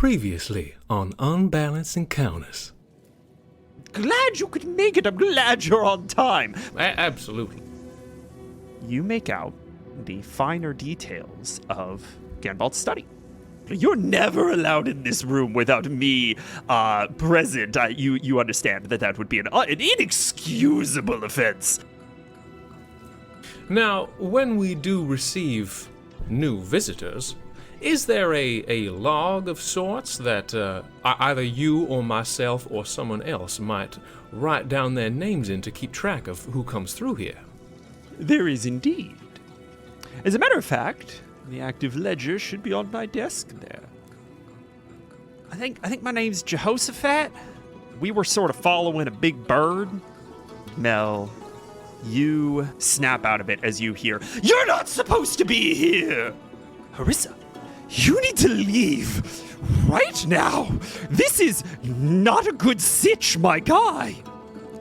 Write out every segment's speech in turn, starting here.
Previously on Unbalanced Encounters. Glad you could make it. I'm glad you're on time. Absolutely. You make out the finer details of Ganbald's study. You're never allowed in this room without me present. You understand that would be an inexcusable offense. Now, when we do receive new visitors, is there a log of sorts that either you or myself or someone else might write down their names in to keep track of who comes through here? There is indeed. As a matter of fact, the active ledger should be on my desk there. I think my name's Jehoshaphat. We were sort of following a big bird. Mel, you snap out of it as you hear, "You're not supposed to be here!" Harisa, you need to leave right now. This is not a good sitch, my guy.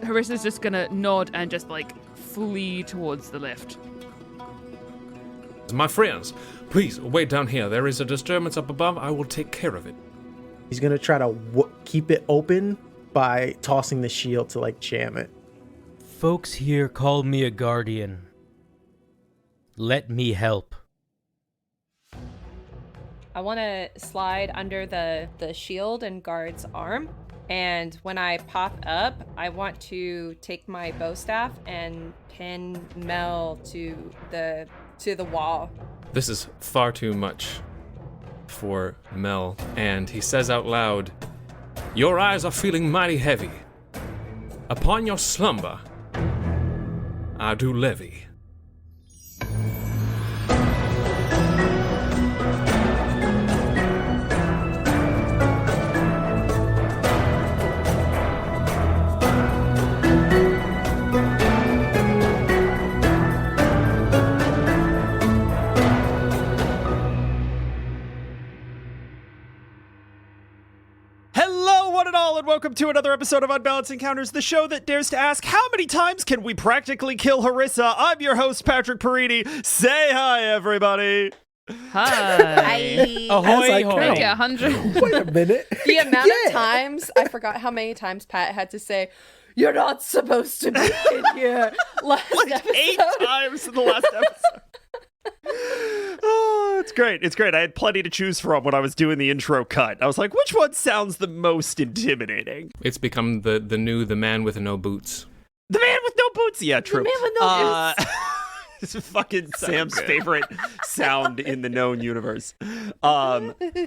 Harisa's just gonna nod and just flee towards the lift. My friends, please wait down here. There is a disturbance up above. I will take care of it. He's gonna try to keep it open by tossing the shield to jam it. Folks here call me a guardian. Let me help. I want to slide under the shield and guard's arm, and when I pop up, I want to take my bow staff and pin Mel to the wall. This is far too much for Mel, and he says out loud, "Your eyes are feeling mighty heavy. Upon your slumber, I do levy." And welcome to another episode of Unbalanced Encounters, the show that dares to ask, how many times can we practically kill Harisa? I'm your host, Patrick Perini. Say hi, everybody. Hi. Ahoy, Make it 100. Wait a minute. The amount of times, I forgot how many times Pat had to say, "You're not supposed to be in here." Last episode. 8 times in the last episode. Oh, it's great. It's great. I had plenty to choose from when I was doing the intro cut. I was like, which one sounds the most intimidating? It's become the man with no boots. The man with no boots? Yeah, true. The man with no boots. This is fucking Sam's favorite sound in the known universe.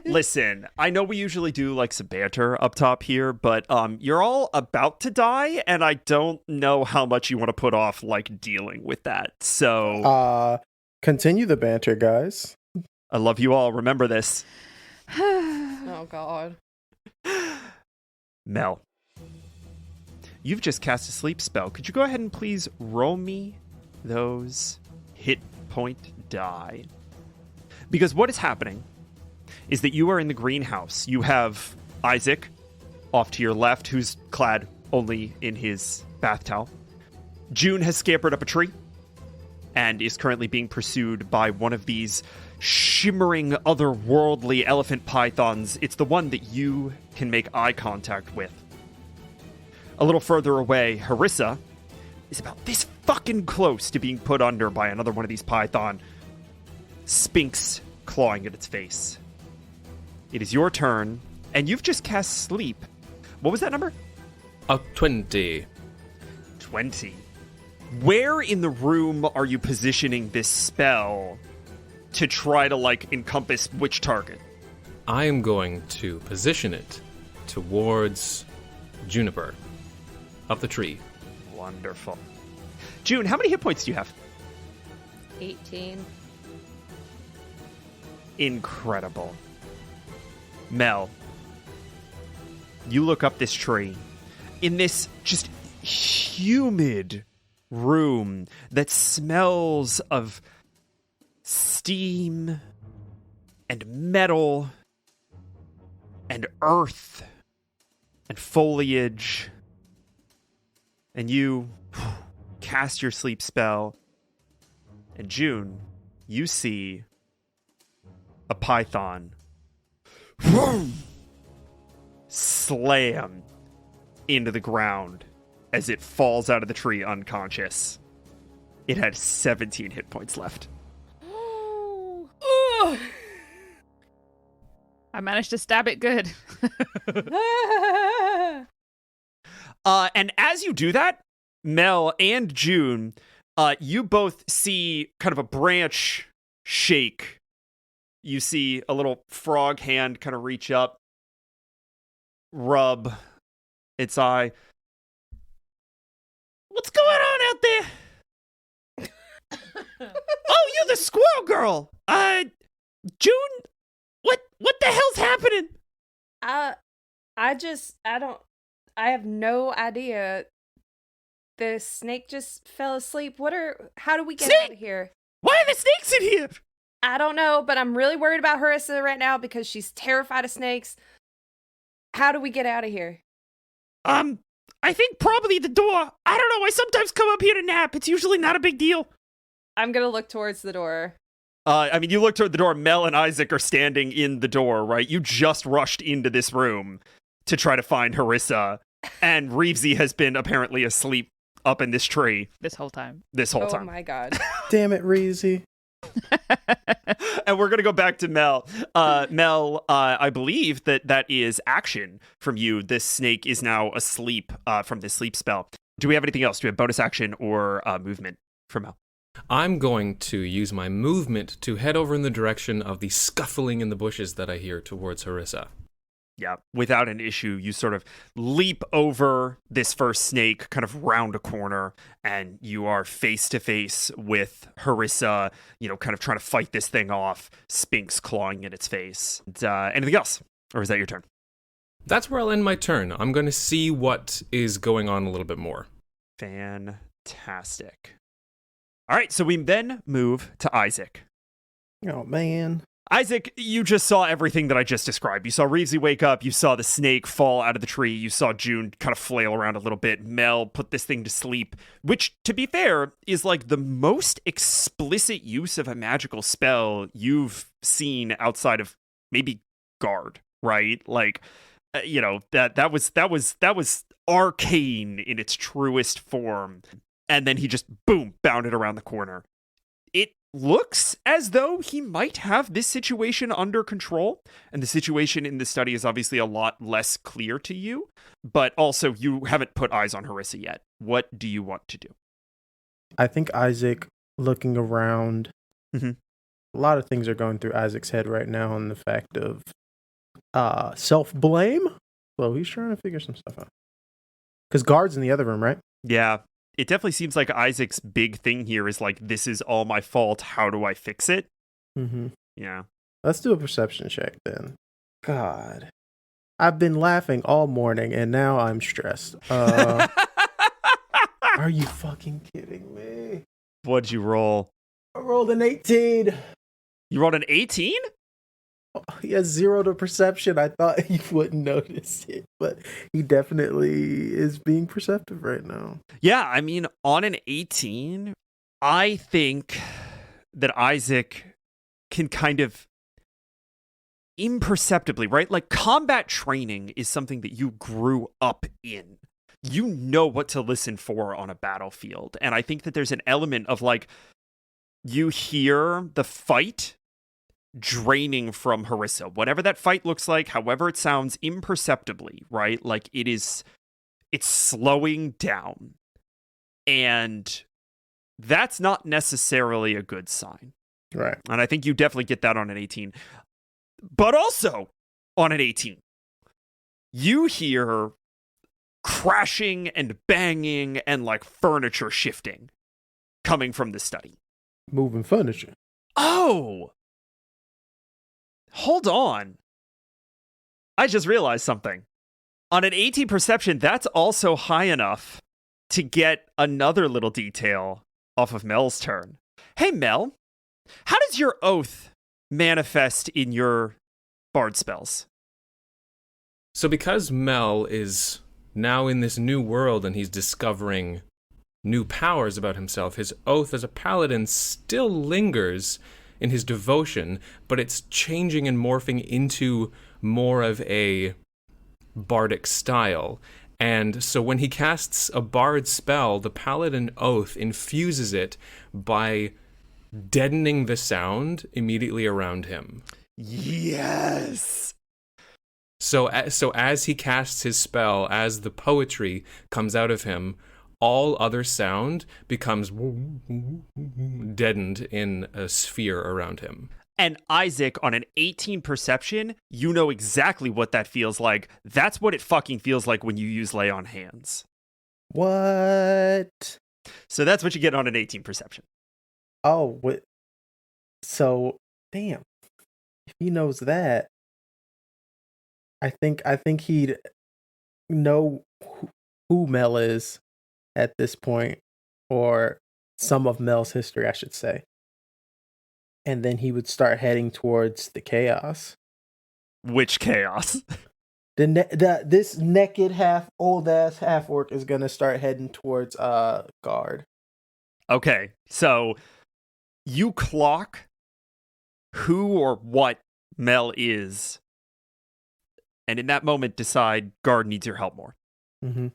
Listen, I know we usually do some banter up top here, but you're all about to die, and I don't know how much you want to put off dealing with that. So continue the banter, guys. I love you all. Remember this. Oh, God. Mel, you've just cast a sleep spell. Could you go ahead and please roll me those hit point die? Because what is happening is that you are in the greenhouse. You have Isaac off to your left, who's clad only in his bath towel. June has scampered up a tree and is currently being pursued by one of these shimmering, otherworldly elephant pythons. It's the one that you can make eye contact with. A little further away, Harisa is about this fucking close to being put under by another one of these python. Spinx clawing at its face. It is your turn, and you've just cast sleep. What was that number? 20. 20. Where in the room are you positioning this spell to try to, encompass which target? I am going to position it towards Juniper, up the tree. Wonderful. June, how many hit points do you have? 18. Incredible. Mel, you look up this tree. In this just humid room that smells of steam and metal and earth and foliage, and you cast your sleep spell, and June, you see a python slam into the ground as it falls out of the tree unconscious. It had 17 hit points left. I managed to stab it good. And as you do that, Mel and June, you both see kind of a branch shake. You see a little frog hand kind of reach up, rub its eye. What's going on out there? Oh, you're the squirrel girl. June, what the hell's happening? I have no idea. The snake just fell asleep. How do we get out of here? Why are there snakes in here? I don't know, but I'm really worried about Harisa right now because she's terrified of snakes. How do we get out of here? I think probably the door. I don't know. I sometimes come up here to nap. It's usually not a big deal. I'm gonna look towards the door. You look toward the door. Mel and Isaac are standing in the door, right? You just rushed into this room to try to find Harisa, and Reevesy has been apparently asleep up in this tree This whole time. Oh my god. Damn it, Reezy. And we're going to go back to Mel. Mel, I believe that is action from you. This snake is now asleep from this sleep spell. Do we have anything else? Do we have bonus action or movement for Mel? I'm going to use my movement to head over in the direction of the scuffling in the bushes that I hear towards Harisa. Yeah, without an issue, you sort of leap over this first snake, kind of round a corner, and you are face to face with Harisa, kind of trying to fight this thing off, Spinx clawing at its face. Anything else? Or is that your turn? That's where I'll end my turn. I'm going to see what is going on a little bit more. Fantastic. All right, so we then move to Isaac. Oh, man. Isaac, you just saw everything that I just described. You saw Reevesy wake up, you saw the snake fall out of the tree, you saw June kind of flail around a little bit, Mel put this thing to sleep, which, to be fair, is like the most explicit use of a magical spell you've seen outside of maybe Guard, right? Like, that was arcane in its truest form. And then he just, boom, bounded around the corner. It looks as though he might have this situation under control, and the situation in the study is obviously a lot less clear to you, but also you haven't put eyes on Harisa yet. What do you want to do? I think Isaac, looking around, a lot of things are going through Isaac's head right now on the fact of self-blame. So he's trying to figure some stuff out. Because Guard's in the other room, right? Yeah. It definitely seems like Isaac's big thing here is like, this is all my fault. How do I fix it? Mm-hmm. Yeah. Let's do a perception check then. God. I've been laughing all morning and now I'm stressed. Are you fucking kidding me? What'd you roll? I rolled an 18. You rolled an 18? He has 0 to perception. I thought he wouldn't notice it, but he definitely is being perceptive right now. Yeah, I mean, on an 18, I think that Isaac can kind of imperceptibly, right? Like, combat training is something that you grew up in. You know what to listen for on a battlefield. And I think that there's an element of, like, you hear the fight draining from Harisa, whatever that fight looks like, however it sounds, imperceptibly, right? Like it's slowing down, and that's not necessarily a good sign, right? And I think you definitely get that on an 18, but also on an 18 you hear crashing and banging and like furniture shifting coming from the study. Moving furniture. Oh, hold on. I just realized something. On an 18 perception, that's also high enough to get another little detail off of Mel's turn. Hey, Mel, how does your oath manifest in your bard spells? So because Mel is now in this new world and he's discovering new powers about himself, his oath as a paladin still lingers in his devotion, but it's changing and morphing into more of a bardic style. And so when he casts a bard spell, the Paladin Oath infuses it by deadening the sound immediately around him. Yes! So as he casts his spell, as the poetry comes out of him, all other sound becomes deadened in a sphere around him. And Isaac, on an 18 perception, you know exactly what that feels like. That's what it fucking feels like when you use Lay on Hands. What? So that's what you get on an 18 perception. Oh, what? So, damn. If he knows that, I think he'd know who Mel is at this point, or some of Mel's history, I should say. And then he would start heading towards the chaos. Which chaos? This naked old ass half orc is gonna start heading towards guard. Okay, so you clock who or what Mel is, and in that moment decide guard needs your help more. Mm-hmm.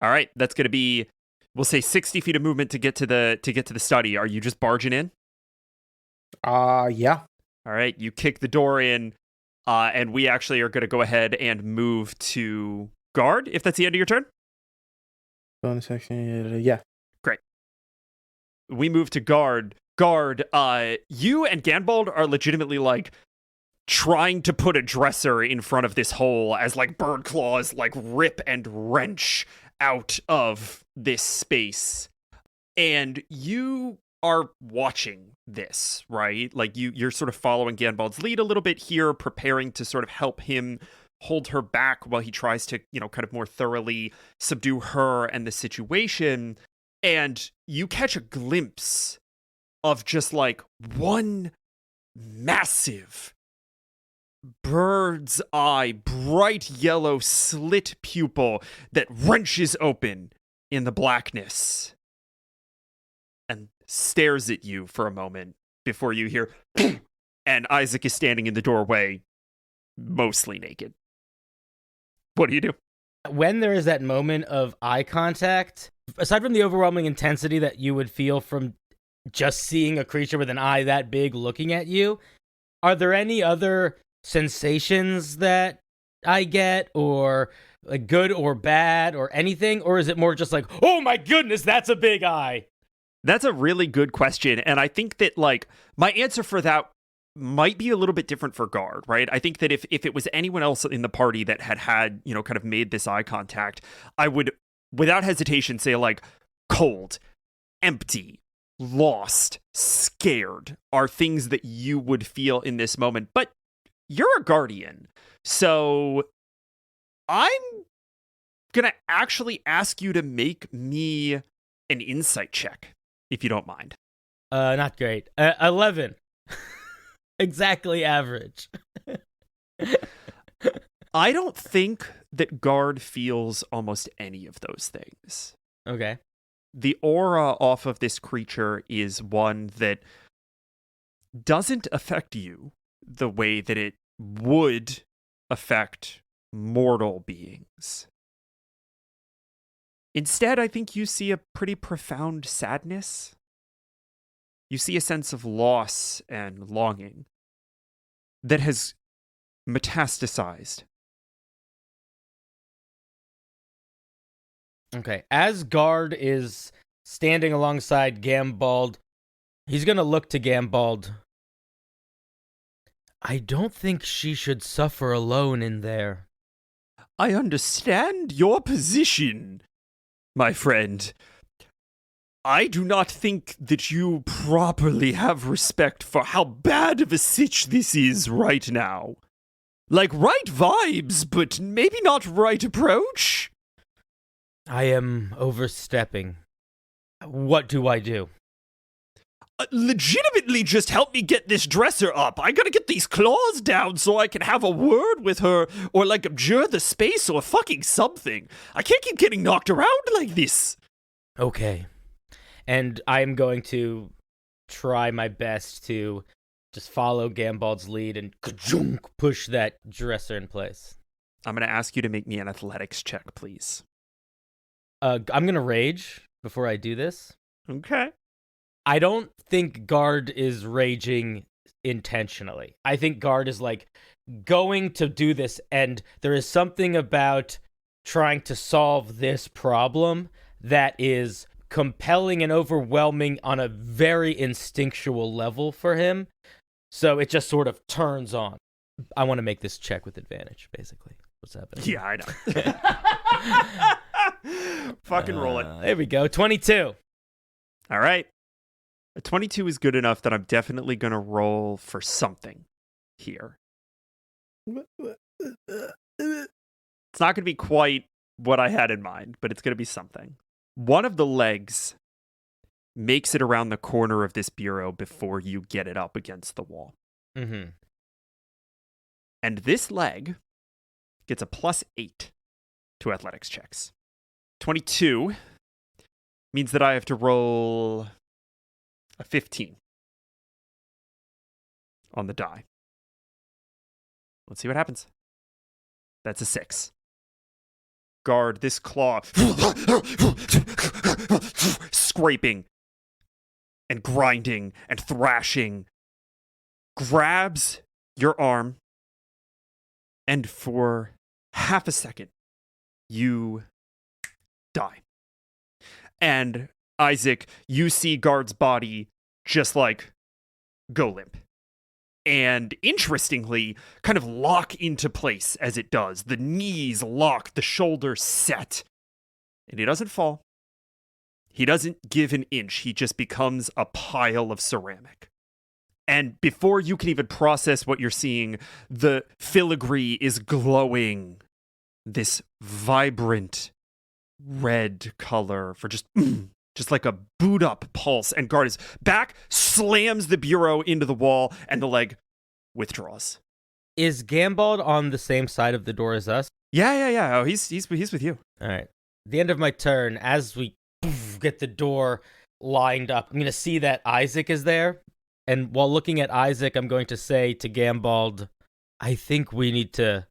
All right, that's gonna be, we'll say 60 feet of movement to get to the study. Are you just barging in? Yeah. All right, you kick the door in, and we actually are going to go ahead and move to guard, if that's the end of your turn. Bonus section, yeah. Great. We move to guard. Guard, you and Ganbald are legitimately, like, trying to put a dresser in front of this hole as, like, bird claws, like, rip and wrench out of this space. And you are watching this, right? Like you're sort of following Ganbald's lead a little bit here, preparing to sort of help him hold her back while he tries to, kind of more thoroughly subdue her and the situation. And you catch a glimpse of just like one massive bird's eye, bright yellow slit pupil that wrenches open in the blackness and stares at you for a moment before you hear and Isaac is standing in the doorway, mostly naked. What do you do? When there is that moment of eye contact, aside from the overwhelming intensity that you would feel from just seeing a creature with an eye that big looking at you, are there any other sensations that I get, or like good or bad or anything? Or is it more just like, oh my goodness, that's a big eye? That's a really good question, and I think that, like, my answer for that might be a little bit different for guard, right? I think that if it was anyone else in the party that had kind of made this eye contact, I would, without hesitation, say, like, cold, empty, lost, scared are things that you would feel in this moment. But you're a guardian, so I'm gonna actually ask you to make me an insight check, if you don't mind. Not great. 11. Exactly average. I don't think that guard feels almost any of those things. Okay. The aura off of this creature is one that doesn't affect you the way that it would affect mortal beings. Instead, I think you see a pretty profound sadness. You see a sense of loss and longing that has metastasized. Okay. As guard is standing alongside Ganbald, he's going to look to Ganbald. I don't think she should suffer alone in there. I understand your position, my friend. I do not think that you properly have respect for how bad of a sitch this is right now. Like, right vibes, but maybe not right approach? I am overstepping. What do I do? Legitimately just help me get this dresser up. I gotta get these claws down so I can have a word with her, or like abjure the space or fucking something. I can't keep getting knocked around like this. Okay. And I'm going to try my best to just follow Ganbald's lead and push that dresser in place. I'm going to ask you to make me an athletics check, please. I'm gonna rage before I do this. Okay. I don't think Guard is raging intentionally. I think Guard is like going to do this, and there is something about trying to solve this problem that is compelling and overwhelming on a very instinctual level for him. So it just sort of turns on. I want to make this check with advantage, basically. What's happening? Yeah, I know. Fucking roll it. There we go. 22. All right. A 22 is good enough that I'm definitely going to roll for something here. It's not going to be quite what I had in mind, but it's going to be something. One of the legs makes it around the corner of this bureau before you get it up against the wall. Mm-hmm. And this leg gets a +8 to athletics checks. 22 means that I have to roll a 15 on the die. Let's see what happens. That's a 6. Guard, this claw scraping and grinding and thrashing grabs your arm, and for half a second you die. And Isaac, you see Guard's body just like go limp. And interestingly, kind of lock into place as it does. The knees lock, the shoulders set. And he doesn't fall. He doesn't give an inch. He just becomes a pile of ceramic. And before you can even process what you're seeing, the filigree is glowing this vibrant red color for just like a boot up pulse. And Guard is back, slams the bureau into the wall, and the leg withdraws. Is Ganbald on the same side of the door as us? Yeah. Oh, he's with you. All right. The end of my turn, as we get the door lined up, I'm going to see that Isaac is there. And while looking at Isaac, I'm going to say to Ganbald, I think we need to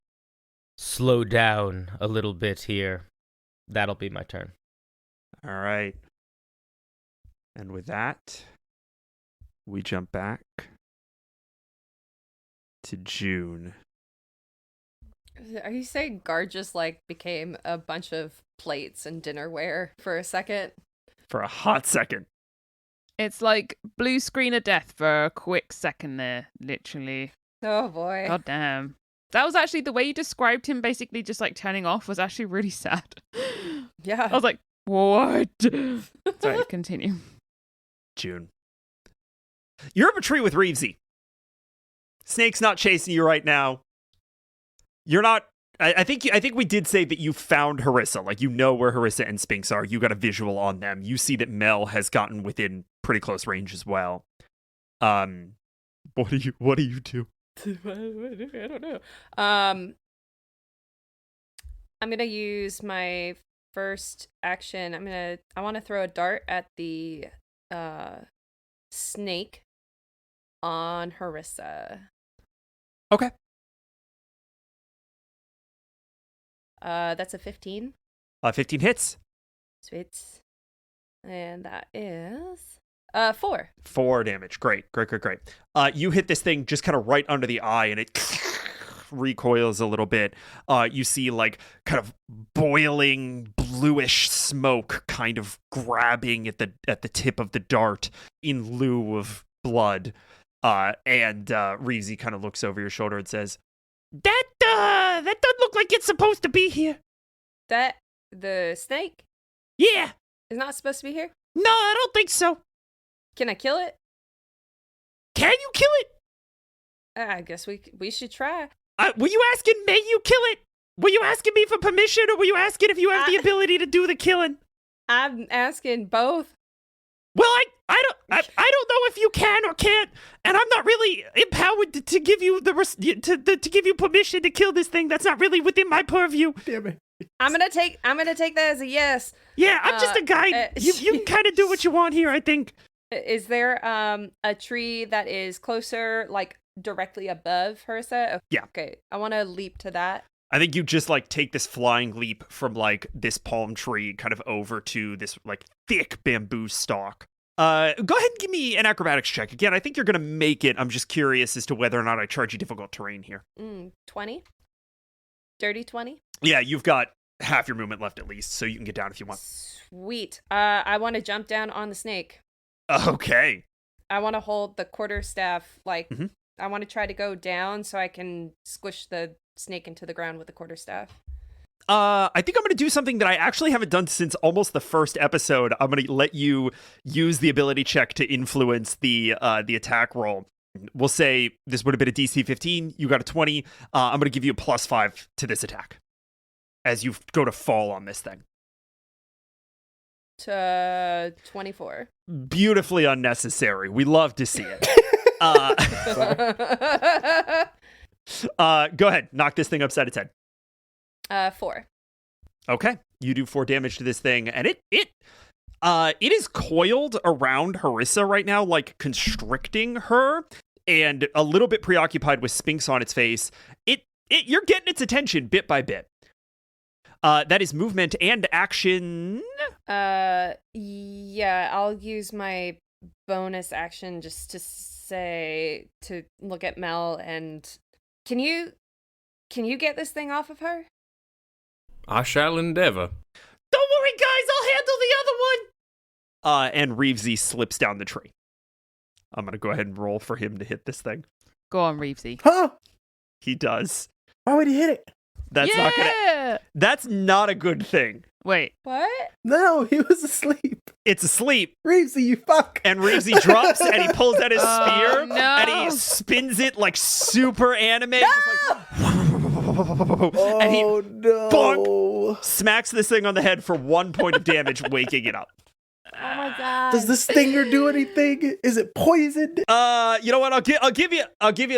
slow down a little bit here. That'll be my turn. All right. And with that, we jump back to June. Are you saying Guard just like became a bunch of plates and dinnerware for a second? For a hot second. It's like blue screen of death for a quick second there, literally. Oh boy. God damn. That was actually the way you described him basically just like turning off was actually really sad. Yeah. I was like, what? Sorry, continue. June. You're up a tree with Reevesy. Snake's not chasing you right now. You're not. I think we did say that you found Harisa. Like, you know where Harisa and Spinx are. You got a visual on them. You see that Mel has gotten within pretty close range as well. What do you do? I don't know. I'm gonna use my first action. I want to throw a dart at the snake on Harisa. Okay. That's a 15. 15 hits. Sweet. And that is 4. 4 damage. Great. You hit this thing just kind of right under the eye, and it recoils a little bit. You see like kind of boiling bluish smoke kind of grabbing at the tip of the dart in lieu of blood. And Reevesy kind of looks over your shoulder and says, That doesn't look like it's supposed to be here. That the snake Yeah. is not supposed to be here? No, I don't think so. Can I kill it? Can you kill it? I guess we should try. Were you asking, may you kill it? Were you asking me for permission, or were you asking if you have the ability to do the killing? I'm asking both. Well, I don't know if you can or can't, and I'm not really empowered to give you to give you permission to kill this thing. That's not really within my purview. Damn it. I'm gonna take that as a yes. Yeah, I'm just a guide. You can kind of do what you want here, I think. Is there a tree that is closer, like directly above Harisa? Yeah. Okay, I want to leap to that. I think you just like take this flying leap from like this palm tree kind of over to this like thick bamboo stalk. Go ahead and give me an acrobatics check. Again, I think you're going to make it. I'm just curious as to whether or not I charge you difficult terrain here. 20? Dirty 20? Yeah, you've got half your movement left at least, so you can get down if you want. Sweet. I want to jump down on the snake. Okay. I want to hold the quarterstaff, like, I want to try to go down so I can squish the snake into the ground with the quarterstaff. I think I'm going to do something that I actually haven't done since almost the first episode. I'm going to let you use the ability check to influence the attack roll. We'll say this would have been a DC 15. You got a 20. I'm going to give you a +5 to this attack as you go to fall on this thing. To 24. Beautifully unnecessary. We love to see it. Go ahead. Knock this thing upside its head. 4. Okay, you do 4 damage to this thing, and it is coiled around Harisa right now, like constricting her, and a little bit preoccupied with Spinx on its face. You're getting its attention bit by bit. That is movement and action. Yeah, I'll use my bonus action just to look at Mel and can you get this thing off of her? I shall endeavor. Don't worry, guys, I'll handle the other one. And Reevesy slips down the tree. I'm gonna go ahead and roll for him to hit this thing. Go on, Reevesy. Huh? He does. Why would he hit it? That's not a good thing. Wait. What? No, he was asleep. It's asleep. Reevesy, you fuck. And Reevesy drops and he pulls out his spear no. and he spins it like super anime. No! Just like, and he no. bonk, smacks this thing on the head for 1 point of damage, waking it up. Oh my god. Does the stinger do anything? Is it poisoned? You know what? I'll give you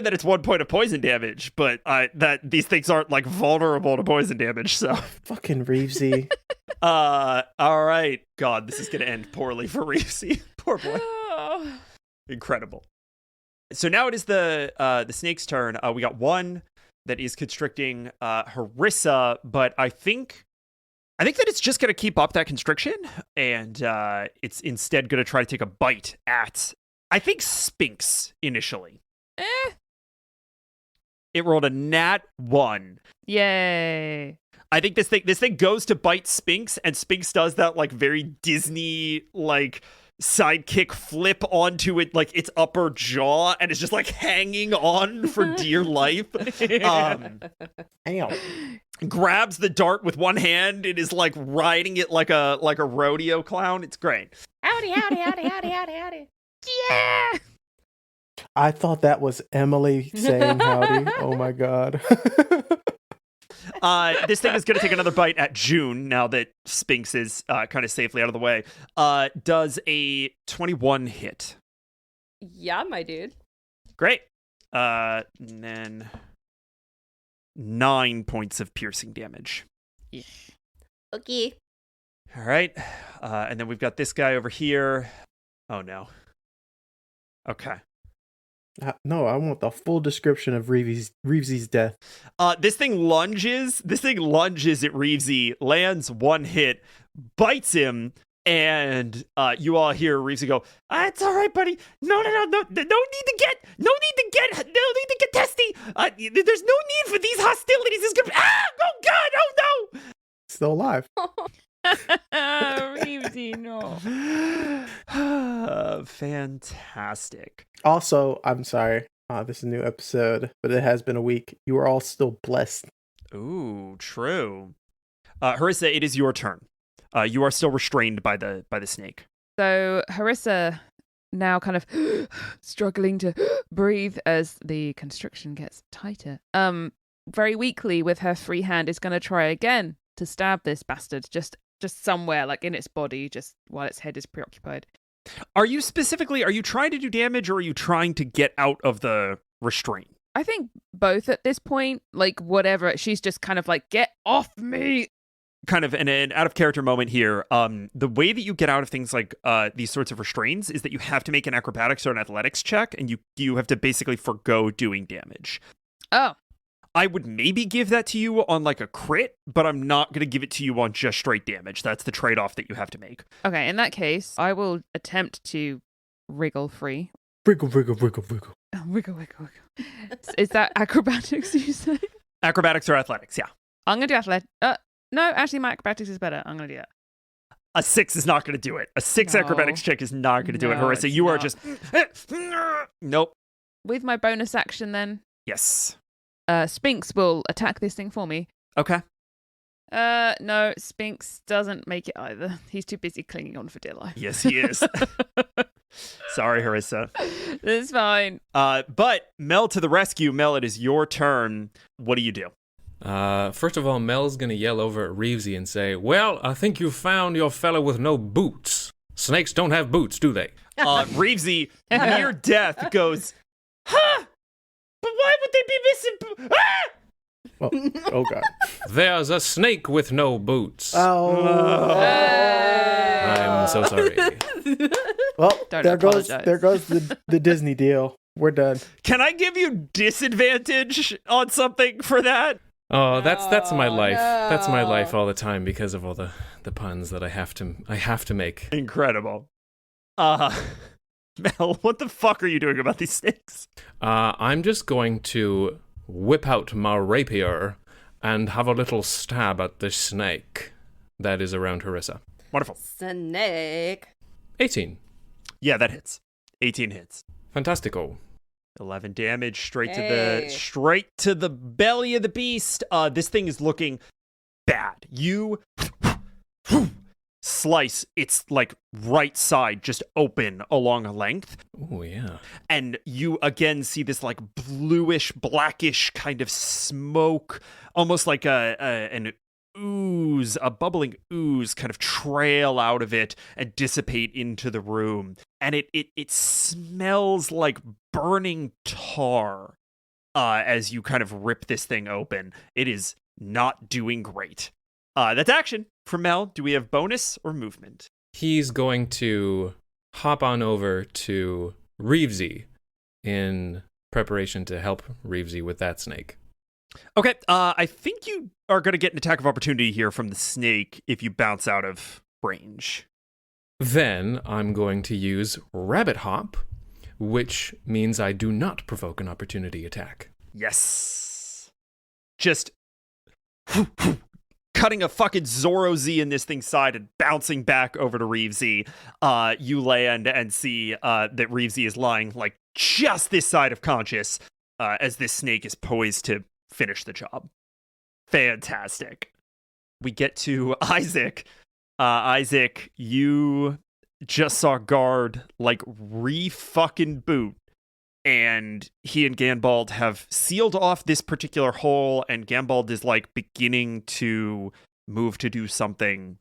that it's 1 point of poison damage, but that these things aren't like vulnerable to poison damage. So Fucking Reevesy. all right. God, this is gonna end poorly for Reevesy. Poor boy. Incredible. So now it is the snake's turn. We got one that is constricting Harisa, but I think that it's just going to keep up that constriction, and it's instead going to try to take a bite at, I think, Spinx initially. It rolled a nat 1. Yay. I think this thing goes to bite Spinx, and Spinx does that like very Disney like sidekick flip onto it, like its upper jaw, and it's just like hanging on for dear life. Ow. Grabs the dart with one hand and is like riding it like a rodeo clown. It's great. Howdy, howdy, howdy, howdy, howdy, howdy. Yeah. I thought that was Emily saying howdy. Oh my god. This thing is going to take another bite at June now that Spinx is kind of safely out of the way. Does a 21 hit? Yeah, my dude. Great. And then 9 points of piercing damage. Okay. All right. And then we've got this guy over here. Oh, no. Okay. No, I want the full description of Reevesy's death. This thing lunges at Reevesy, lands one hit, bites him, and you all hear Reevesy go, "It's all right, buddy. No need to get testy. There's no need for these hostilities. It's gonna oh god, oh no!" Still alive. Reevesy, no. Fantastic. Also, I'm sorry. This is a new episode, but it has been a week. You are all still blessed. Ooh, true. Harisa, it is your turn. You are still restrained by the snake. So Harisa, now kind of struggling to breathe as the constriction gets tighter, very weakly with her free hand is going to try again to stab this bastard just somewhere, like in its body, just while its head is preoccupied. Are you trying to do damage, or are you trying to get out of the restraint? I think both at this point, like whatever. She's just kind of like, get off me. Kind of an out of character moment here. The way that you get out of things like these sorts of restraints is that you have to make an acrobatics or an athletics check, and you have to basically forgo doing damage. Oh. I would maybe give that to you on like a crit, but I'm not going to give it to you on just straight damage. That's the trade-off that you have to make. Okay, in that case, I will attempt to wriggle free. Wriggle, wriggle, wriggle, wriggle. Wriggle, wriggle, wriggle. Is that acrobatics, you say? Acrobatics or athletics, yeah. I'm going to do athletic. No, actually, my acrobatics is better. I'm going to do that. A 6 is not going to do it. A 6 No. acrobatics check is not going to do it. No, Harisa, it's you are not. just... Nope. With my bonus action, then, Yes. Spinx will attack this thing for me. Okay. No, Spinx doesn't make it either. He's too busy clinging on for dear life. Yes, he is. Sorry, Harisa. It's fine. But Mel to the rescue. Mel, it is your turn. What do you do? First of all, Mel's gonna yell over at Reevesy and say, "Well, I think you found your fellow with no boots. Snakes don't have boots, do they?" Reevesy, near death, goes, "Huh? But why would they be missing Oh God. There's a snake with no boots. Oh. I'm so sorry. Well, Don't there goes apologize. the Disney deal. We're done. Can I give you disadvantage on something for that? Oh, that's my life. That's my no. life all the time because of all the puns that I have to make. Incredible. Mel, what the fuck are you doing about these snakes? I'm just going to whip out my rapier and have a little stab at the snake that is around Harisa. Wonderful. Snake. 18. Yeah, that hits. 18 hits. Fantastico. 11 damage straight Hey. to the belly of the beast. This thing is looking bad. You slice its like right side just open along a length, Oh yeah. and you again see this like bluish blackish kind of smoke, almost like an ooze, a bubbling ooze kind of trail out of it and dissipate into the room. And it smells like burning tar as you kind of rip this thing open. It is not doing great. That's action. For Mel, do we have bonus or movement? He's going to hop on over to Reevesy in preparation to help Reevesy with that snake. Okay, I think you are going to get an attack of opportunity here from the snake if you bounce out of range. Then I'm going to use Rabbit Hop, which means I do not provoke an opportunity attack. Yes. Just cutting a fucking Zorro Z in this thing's side and bouncing back over to Reevesy. You land and see that Reevesy is lying like just this side of conscious as this snake is poised to finish the job. Fantastic. We get to Isaac. Isaac, you just saw Guard like re-fucking boot, and he and Ganbald have sealed off this particular hole, and Ganbald is like beginning to move to do something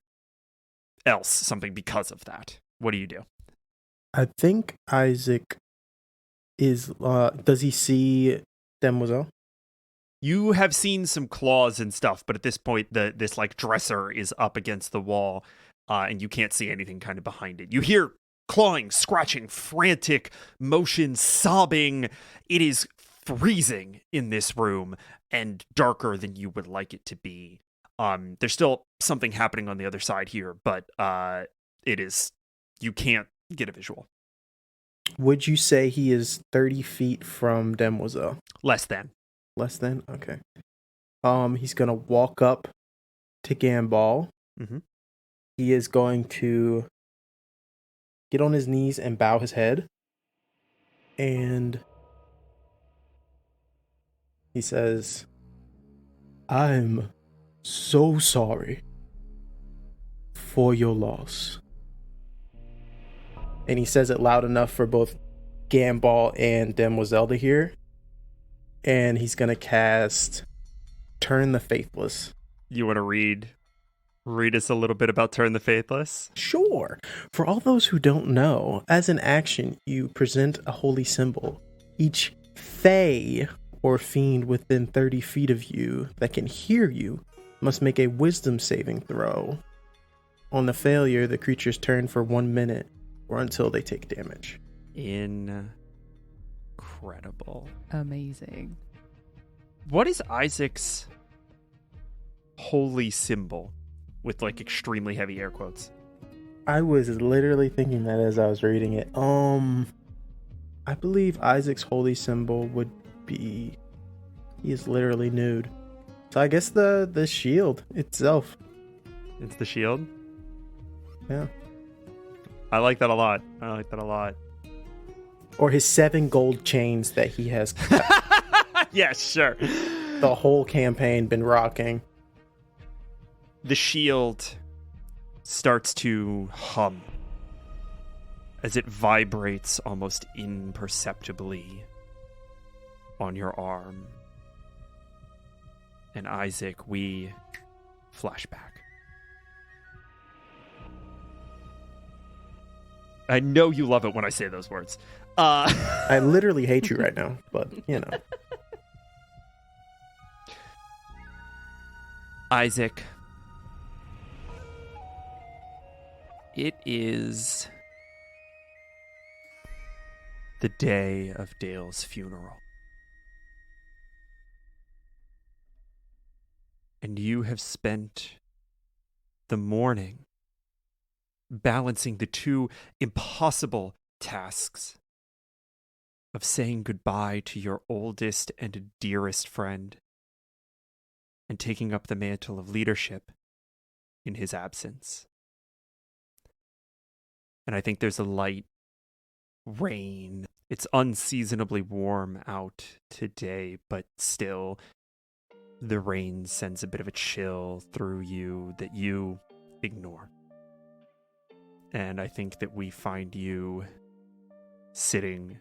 else, something because of that. What do you do? I think Isaac is. Does he see Demoiselle? You have seen some claws and stuff, but at this point, this like dresser is up against the wall, and you can't see anything kind of behind it. You hear clawing, scratching, frantic motion, sobbing. It is freezing in this room and darker than you would like it to be. There's still something happening on the other side here, but you can't get a visual. Would you say he is 30 feet from Demoiselle? Less than. Less than? Okay. He's gonna walk up to Ganbald. Mhm. He is going to get on his knees and bow his head. And he says, "I'm so sorry for your loss." And he says it loud enough for both Ganbald and Demoiselle to hear. And he's going to cast Turn the Faithless. You want to read us a little bit about Turn the Faithless? Sure. For all those who don't know, as an action, you present a holy symbol. Each fae or fiend within 30 feet of you that can hear you must make a wisdom saving throw. On the failure, the creature's turn for 1 minute or until they take damage. Incredible. Amazing. What is Isaac's holy symbol with like extremely heavy air quotes? I was literally thinking that as I was reading it. I believe Isaac's holy symbol would be, he is literally nude. So I guess the shield itself. It's the shield? Yeah. I like that a lot. Or his 7 gold chains that he has Yeah, sure. the whole campaign been rocking. The shield starts to hum as it vibrates almost imperceptibly on your arm. And Isaac, we flashback. I know you love it when I say those words. I literally hate you right now, but you know. Isaac, it is the day of Dale's funeral. And you have spent the morning balancing the two impossible tasks of saying goodbye to your oldest and dearest friend and taking up the mantle of leadership in his absence. And I think there's a light rain. It's unseasonably warm out today, but still the rain sends a bit of a chill through you that you ignore. And I think that we find you sitting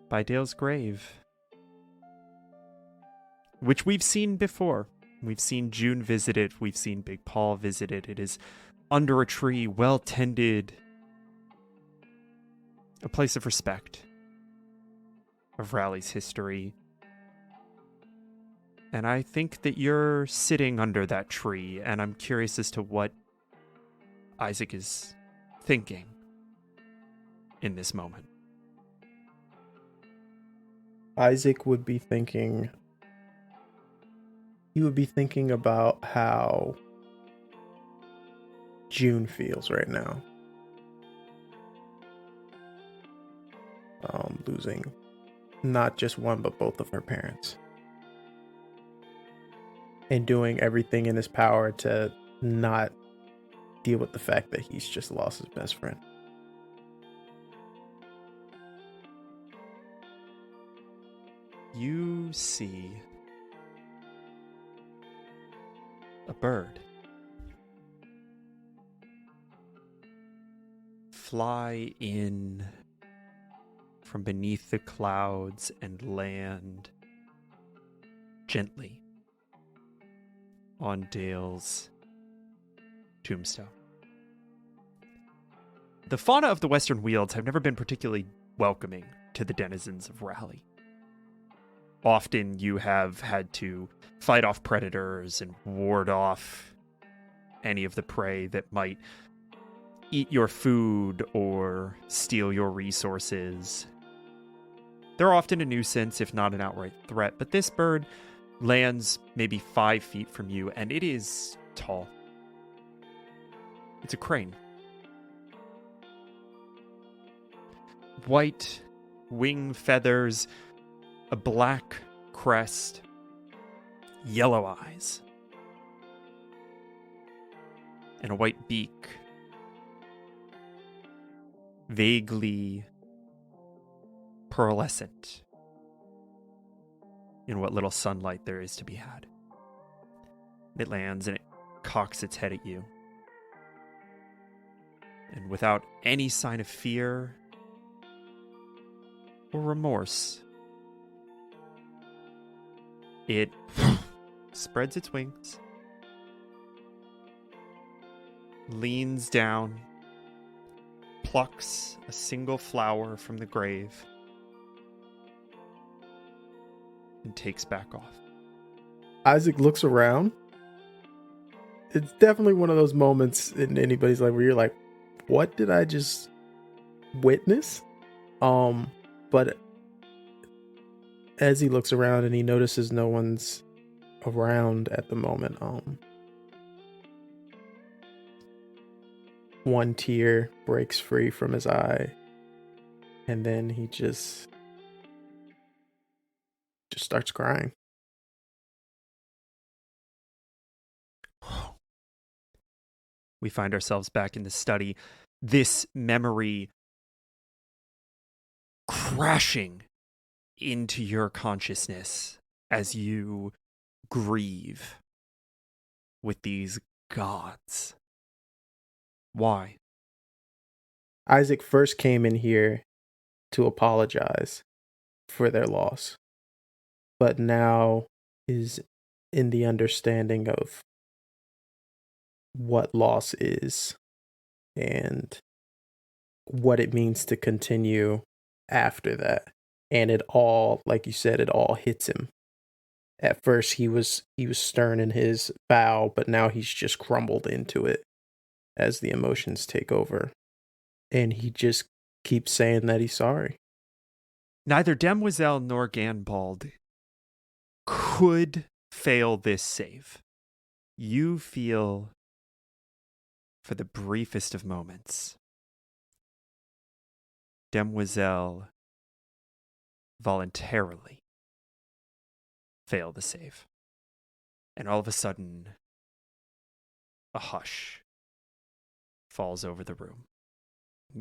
by Dale's grave, which we've seen before. We've seen June visit it. We've seen Big Paul visit it. It is under a tree, well tended, a place of respect of Raleig's history. And I think that you're sitting under that tree, and I'm curious as to what Isaac is thinking in this moment. Isaac would be thinking... He would be thinking about how June feels right now. Losing not just one, but both of her parents. And doing everything in his power to not deal with the fact that he's just lost his best friend. You see a bird fly in from beneath the clouds and land gently on Dale's tombstone. The fauna of the Western Wealds have never been particularly welcoming to the denizens of Raleigh. Often you have had to fight off predators and ward off any of the prey that might eat your food or steal your resources. They're often a nuisance, if not an outright threat, but this bird lands maybe 5 feet from you, and it is tall. It's a crane. White wing feathers, a black crest, yellow eyes, and a white beak, vaguely pearlescent in what little sunlight there is to be had. It lands and it cocks its head at you. And without any sign of fear or remorse, it spreads its wings, leans down, plucks a single flower from the grave, and takes back off. Isaac looks around. It's definitely one of those moments in anybody's life where you're like, what did I just witness? But as he looks around and he notices no one's around at the moment, one tear breaks free from his eye, and then he just starts crying. We find ourselves back in the study. This memory crashing into your consciousness as you grieve with these gods. Why? Isaac first came in here to apologize for their loss, but now is in the understanding of what loss is and what it means to continue after that. And it all, like you said, it all hits him. At first he was stern in his bow, but now he's just crumbled into it as the emotions take over. And he just keeps saying that he's sorry. Neither Demoiselle nor Ganbald could fail this save. You feel, for the briefest of moments, Demoiselle voluntarily fail the save. And all of a sudden, a hush falls over the room.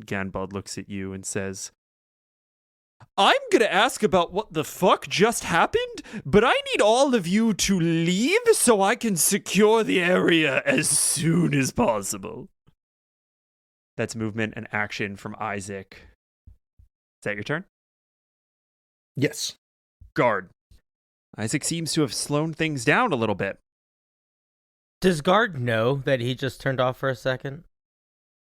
Ganbald looks at you and says, I'm gonna ask about what the fuck just happened, but I need all of you to leave so I can secure the area as soon as possible. That's movement and action from Isaac. Is that your turn? Yes. Guard. Isaac seems to have slowed things down a little bit. Does Guard know that he just turned off for a second?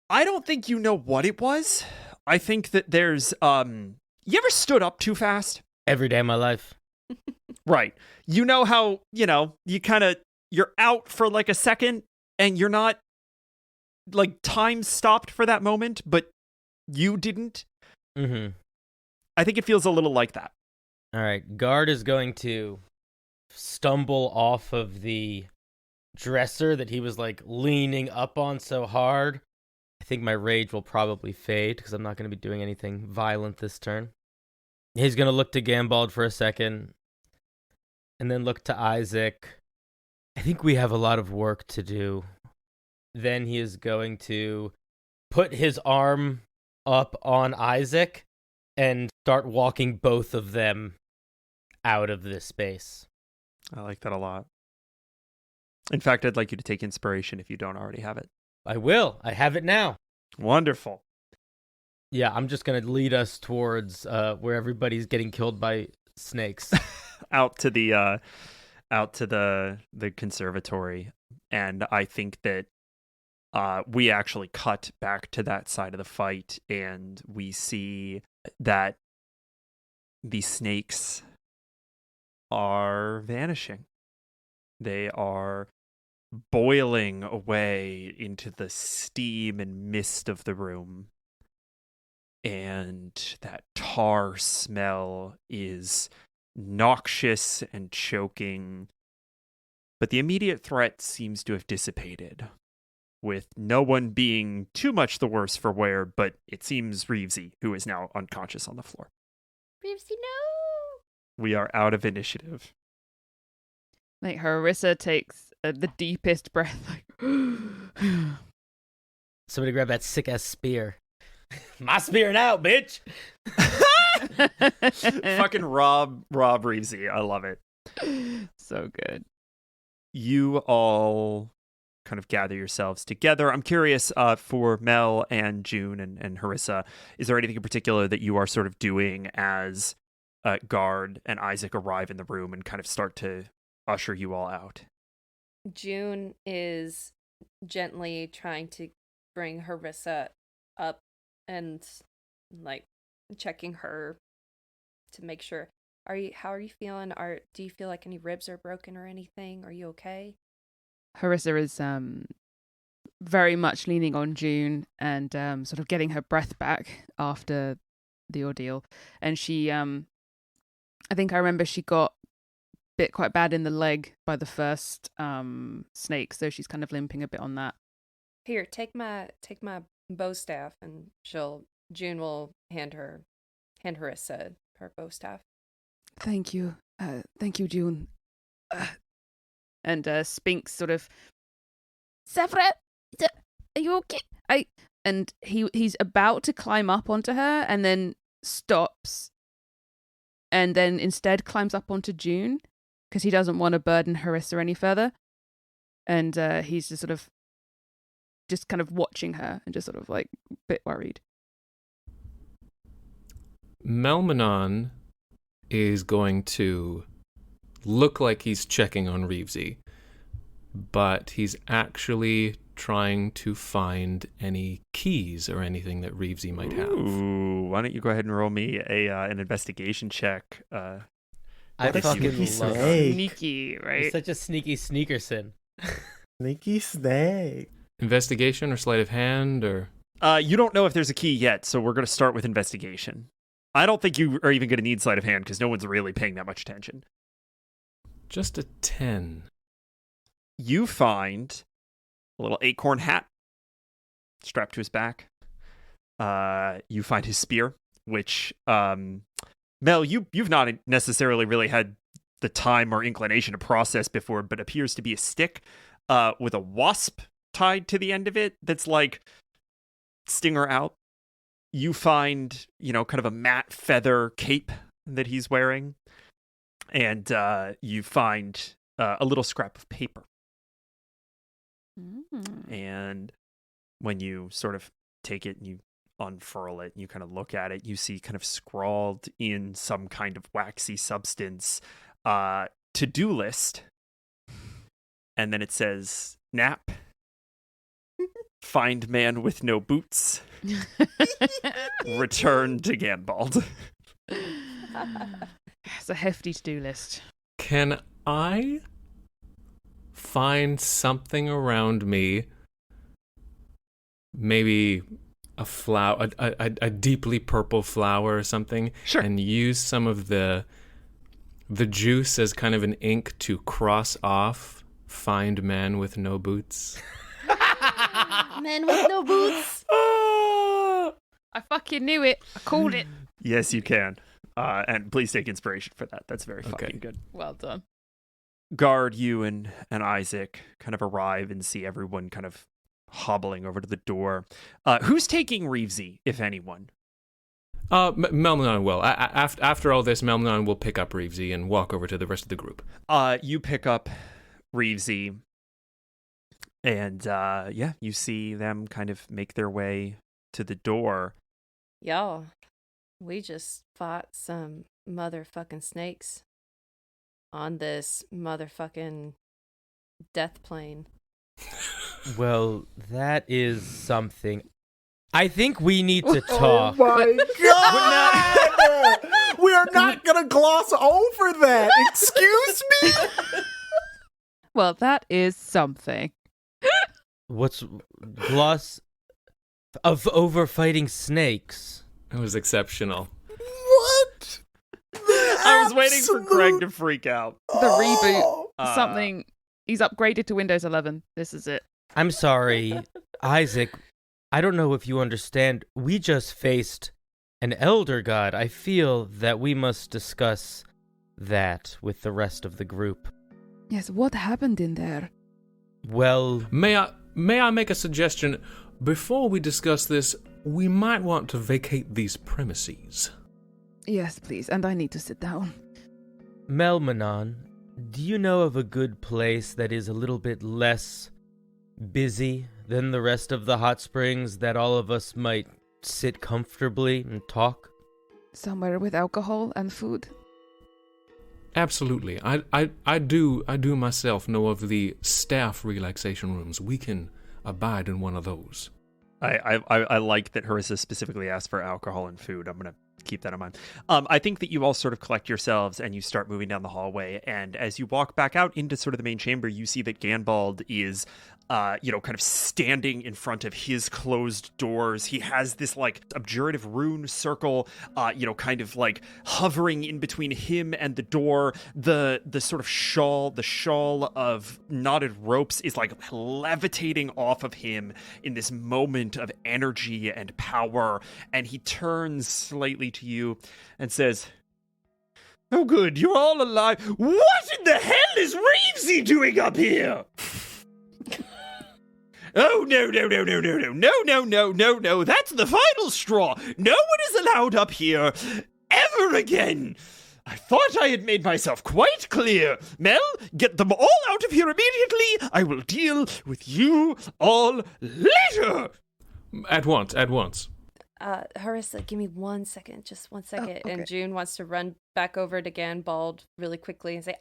I don't think you know what it was. I think that there's, you ever stood up too fast? Every day of my life. Right. You know how, you're out for like a second and you're not, like, time stopped for that moment, but you didn't? Mm-hmm. I think it feels a little like that. All right. Guard is going to stumble off of the dresser that he was, like, leaning up on so hard. I think my rage will probably fade because I'm not going to be doing anything violent this turn. He's going to look to Ganbald for a second and then look to Isaac. I think we have a lot of work to do. Then he is going to put his arm up on Isaac and start walking both of them out of this space. I like that a lot. In fact, I'd like you to take inspiration if you don't already have it. I will. I have it now. Wonderful. Yeah, I'm just going to lead us towards where everybody's getting killed by snakes. out to the conservatory. And I think that we actually cut back to that side of the fight, and we see that the snakes are vanishing. They are boiling away into the steam and mist of the room. And that tar smell is noxious and choking. But the immediate threat seems to have dissipated, with no one being too much the worse for wear, but it seems Reevesy, who is now unconscious on the floor. Reevesy, no! We are out of initiative. Like, Harisa takes the deepest breath, like, Somebody grab that sick-ass spear. My spear now, bitch! Fucking Rob Reevesy. I love it. So good. You all kind of gather yourselves together. I'm curious, for Mel and June and Harisa, is there anything in particular that you are sort of doing as Guard and Isaac arrive in the room and kind of start to usher you all out? June is gently trying to bring Harisa up and, like, checking her to make sure. How are you feeling? Do you feel like any ribs are broken or anything? Are you okay? Harisa is very much leaning on June and sort of getting her breath back after the ordeal. And she I think I remember she got bit quite bad in the leg by the first snake, so she's kind of limping a bit on that. Here, take my bow staff, and June will hand Harisa her bow staff. Thank you, June. And Spinx sort of, Sephra, are you okay? And he's about to climb up onto her, and then stops, and then instead climbs up onto June because he doesn't want to burden Harisa any further. And he's just kind of watching her and just sort of like a bit worried. Melmanon is going to look like he's checking on Reevesy, but he's actually trying to find any keys or anything that Reevesy might have. Ooh, why don't you go ahead and roll me an investigation check? I fucking love snake. Sneaky, right? He's such a sneaky sneakerson. Sneaky snake. Investigation or sleight of hand or... You don't know if there's a key yet, so we're going to start with investigation. I don't think you are even going to need sleight of hand because no one's really paying that much attention. Just a 10. You find a little acorn hat strapped to his back. You find his spear, which, Mel, you've not necessarily really had the time or inclination to process before, but appears to be a stick with a wasp tied to the end of it that's like stinger out. You find, kind of a matte feather cape that he's wearing. And you find a little scrap of paper. And when you sort of take it and you unfurl it and you kind of look at it, you see kind of scrawled in some kind of waxy substance, to-do list. And then it says, nap, find man with no boots, return to Ganbald. It's a hefty to-do list. Can I find something around me, maybe a flower, a deeply purple flower or something, Sure. and use some of the juice as kind of an ink to cross off find man with no boots? Men with no boots. I fucking knew it. I called it. Yes, you can. And please take inspiration for that. That's very fucking good. Well done. Guard, you and Isaac kind of arrive and see everyone kind of hobbling over to the door. Who's taking Reevesy, if anyone? Melmanon will. After all this, Melmanon will pick up Reevesy and walk over to the rest of the group. You pick up Reevesy, and you see them kind of make their way to the door. Y'all, we just fought some motherfucking snakes on this motherfucking death plane. Well, that is something. I think we need to talk. Oh my god! We are not gonna gloss over that. Excuse me. Well, that is something. What's gloss of over fighting snakes? It was exceptional. What? I was waiting for Greg to freak out. The reboot. Something. He's upgraded to Windows 11. This is it. I'm sorry, Isaac. I don't know if you understand. We just faced an elder god. I feel that we must discuss that with the rest of the group. Yes, what happened in there? Well, May I make a suggestion? Before we discuss this, we might want to vacate these premises. Yes, please, and I need to sit down. Melmanon, do you know of a good place that is a little bit less busy than the rest of the hot springs that all of us might sit comfortably and talk? Somewhere with alcohol and food. Absolutely. I do myself know of the staff relaxation rooms. We can abide in one of those. I like that Harisa specifically asked for alcohol and food. I'm going to keep that in mind. I think that you all sort of collect yourselves and you start moving down the hallway. And as you walk back out into sort of the main chamber, you see that Ganbald is, kind of standing in front of his closed doors. He has this like abjurative rune circle, kind of like hovering in between him and the door. The sort of shawl of knotted ropes is like levitating off of him in this moment of energy and power. And he turns slightly to you and says, "Oh, good, you're all alive. What in the hell is Reevesy doing up here?" "Oh, no, that's the final straw. No one is allowed up here ever again. I thought I had made myself quite clear. Mel, get them all out of here immediately. I will deal with you all later." At once. Harisa, give me 1 second, just 1 second. okay. And June wants to run back over to Ganbald really quickly and say,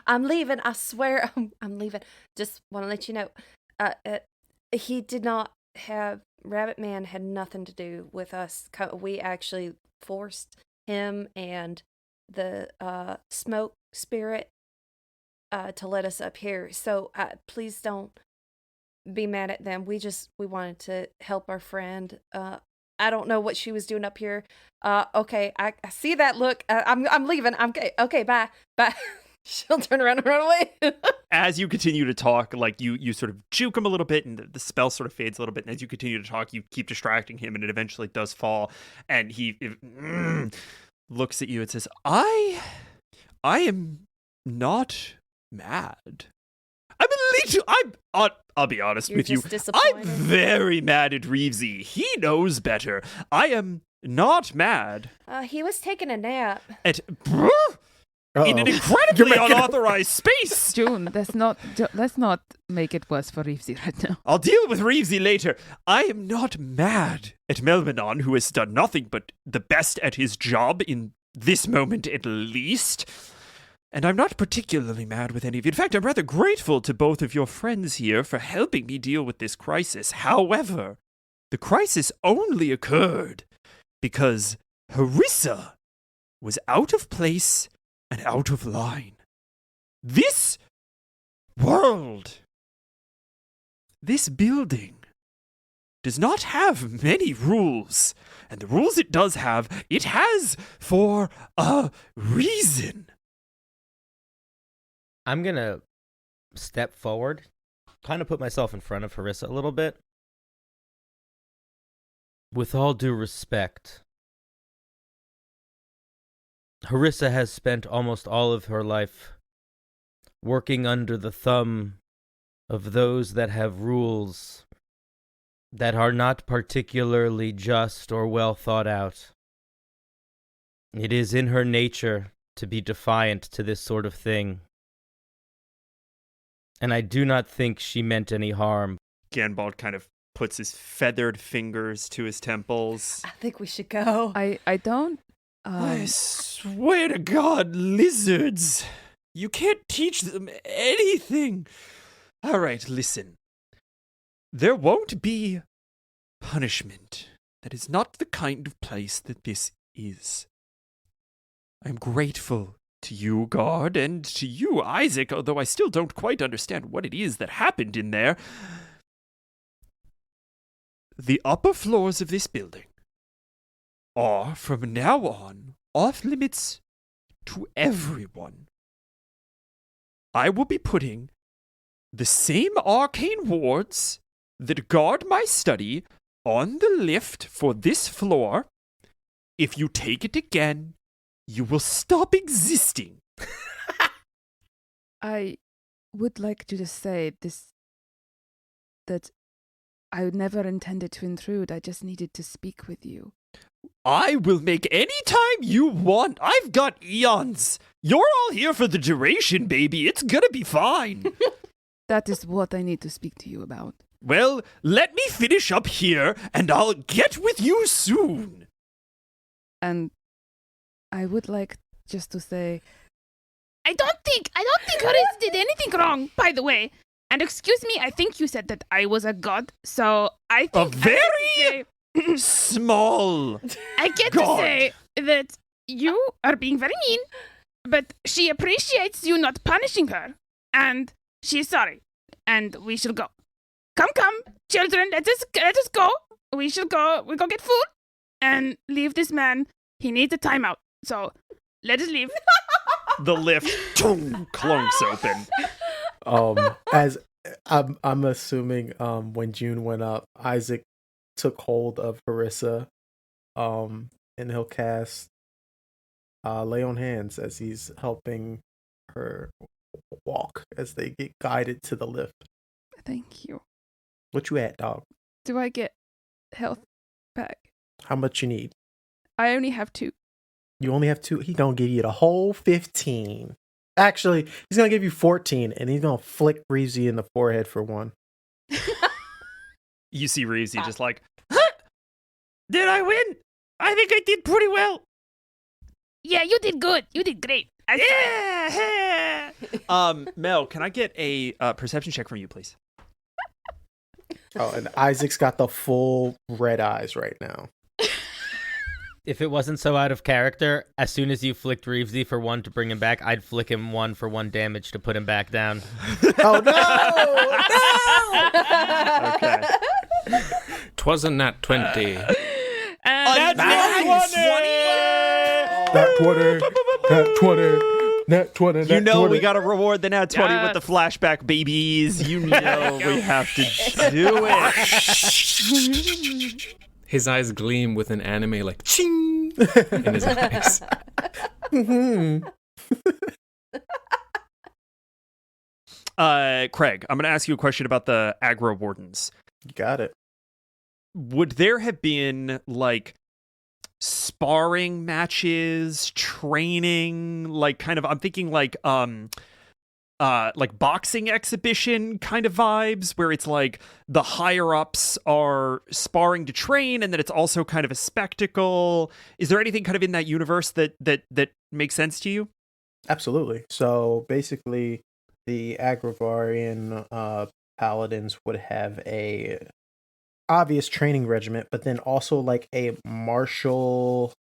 I'm leaving. I swear I'm leaving. Just want to let you know, he did not have, Rabbit Man had nothing to do with us. We actually forced him and the smoke spirit to let us up here. So please don't be mad at them. We wanted to help our friend. I don't know what she was doing up here. Okay, I see that look. I'm leaving. Okay, bye. She'll turn around and run away. As you continue to talk, like you sort of juke him a little bit, and the spell sort of fades a little bit. And as you continue to talk, you keep distracting him, and it eventually does fall. And he looks at you and says, I am not mad. I'll be honest with you. I'm very mad at Reevesy. He knows better. I am not mad. He was taking a nap. In an incredibly unauthorized space. June, let's not make it worse for Reevesy right now. I'll deal with Reevesy later. I am not mad at Melmanon, who has done nothing but the best at his job in this moment at least. And I'm not particularly mad with any of you. In fact, I'm rather grateful to both of your friends here for helping me deal with this crisis. However, the crisis only occurred because Harisa was out of place and out of line. This world, this building, does not have many rules. And the rules it does have, it has for a reason. I'm going to step forward, kind of put myself in front of Harisa a little bit. With all due respect, Harisa has spent almost all of her life working under the thumb of those that have rules that are not particularly just or well thought out. It is in her nature to be defiant to this sort of thing. And I do not think she meant any harm. Ganbald kind of puts his feathered fingers to his temples. I think we should go. I don't. I swear to God, lizards. You can't teach them anything. All right, listen. There won't be punishment. That is not the kind of place that this is. I am grateful to you, God, and to you, Isaac, although I still don't quite understand what it is that happened in there. The upper floors of this building are, from now on, off limits to everyone. I will be putting the same arcane wards that guard my study on the lift for this floor. If you take it again, you will stop existing. I would like to just say that I never intended to intrude. I just needed to speak with you. I will make any time you want. I've got eons. You're all here for the duration, baby. It's gonna be fine. That is what I need to speak to you about. Well, let me finish up here, and I'll get with you soon. And I would like just to say, I don't think Harisa did anything wrong, by the way. And excuse me, I think you said that I was a god, so I think A very small I get god. to say that you are being very mean, but she appreciates you not punishing her, and she is sorry, and we shall go. Come, children, let us go. We shall go. We'll go get food and leave this man. He needs a timeout, so let us leave. The lift clunks open. As I'm assuming, when June went up, Isaac took hold of Harisa, and he'll cast lay on hands as he's helping her walk as they get guided to the lift. Thank you. What you at, dog? Do I get health back? How much you need? I only have 2. You only have 2. He gonna give you the whole 15. Actually, he's gonna give you 14, and he's gonna flick Reezy in the forehead for 1. You see Reezy just like, huh? Did I win? I think I did pretty well. Yeah, you did good. You did great. Mel, can I get a perception check from you, please? Oh, and Isaac's got the full red eyes right now. If it wasn't so out of character, as soon as you flicked Reevesy for 1 to bring him back, I'd flick him 1 for 1 damage to put him back down. Oh no! Okay. 'Twas a nat 20. That's Nat 20! Nat 20! Nat 20! You know 20. we gotta reward the nat 20 with the flashback, babies. You know we have to do it. His eyes gleam with an anime like ching in his eyes. Craig, I'm gonna ask you a question about the aggro wardens. You got it. Would there have been like sparring matches, training, like kind of I'm thinking like boxing exhibition kind of vibes where it's like the higher ups are sparring to train and then it's also kind of a spectacle. Is there anything kind of in that universe that makes sense to you? Absolutely. So basically the Agravarian paladins would have a obvious training regiment, but then also like a martial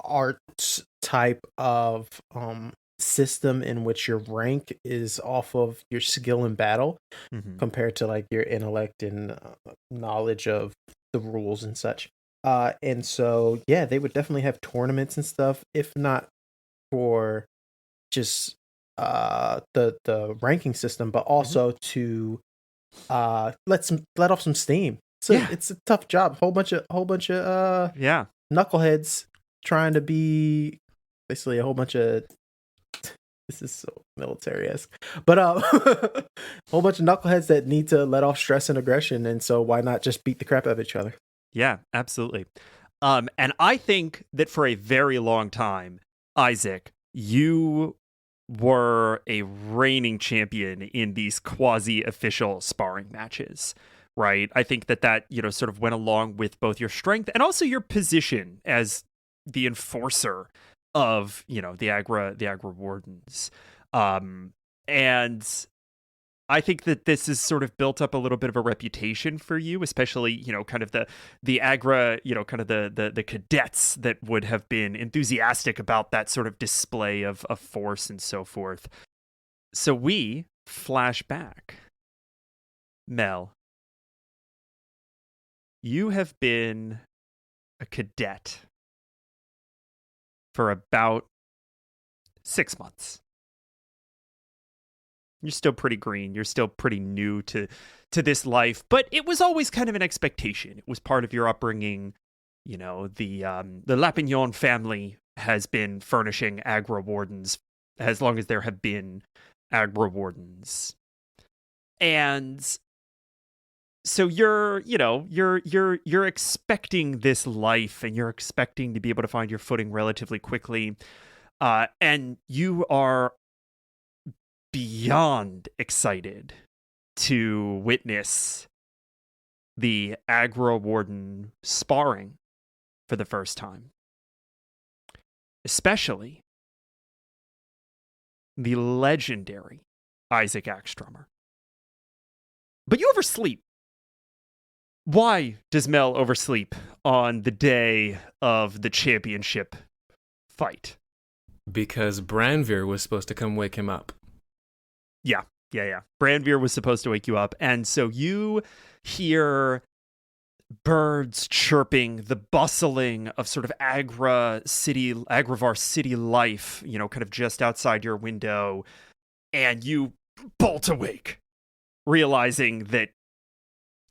arts type of system in which your rank is off of your skill in battle compared to like your intellect and knowledge of the rules and such. And so yeah, they would definitely have tournaments and stuff, if not for just the ranking system, but also to let off some steam. So it's a tough job. Whole bunch of knuckleheads trying to be basically a whole bunch of this is so military-esque. But a whole bunch of knuckleheads that need to let off stress and aggression, and so why not just beat the crap out of each other? Yeah, absolutely. And I think that for a very long time, Isaac, you were a reigning champion in these quasi-official sparring matches, right? I think that sort of went along with both your strength and also your position as the enforcer of, the Agra Wardens. And I think that this has sort of built up a little bit of a reputation for you, especially, kind of the Agra, kind of the cadets that would have been enthusiastic about that sort of display of force and so forth. So we flash back. Mel, you have been a cadet for about 6 months. You're still pretty green. You're still pretty new to this life, but it was always kind of an expectation. It was part of your upbringing. The Lapignon family has been furnishing Agra Wardens as long as there have been Agra Wardens. And so you're expecting this life, and you're expecting to be able to find your footing relatively quickly. And you are beyond excited to witness the Agra Warden sparring for the first time. Especially the legendary Isaac Axstromer. But you oversleep. Why does Mel oversleep on the day of the championship fight? Because Branvir was supposed to come wake him up. Yeah. Branvir was supposed to wake you up. And so you hear birds chirping, the bustling of sort of Agravar city life, kind of just outside your window. And you bolt awake, realizing that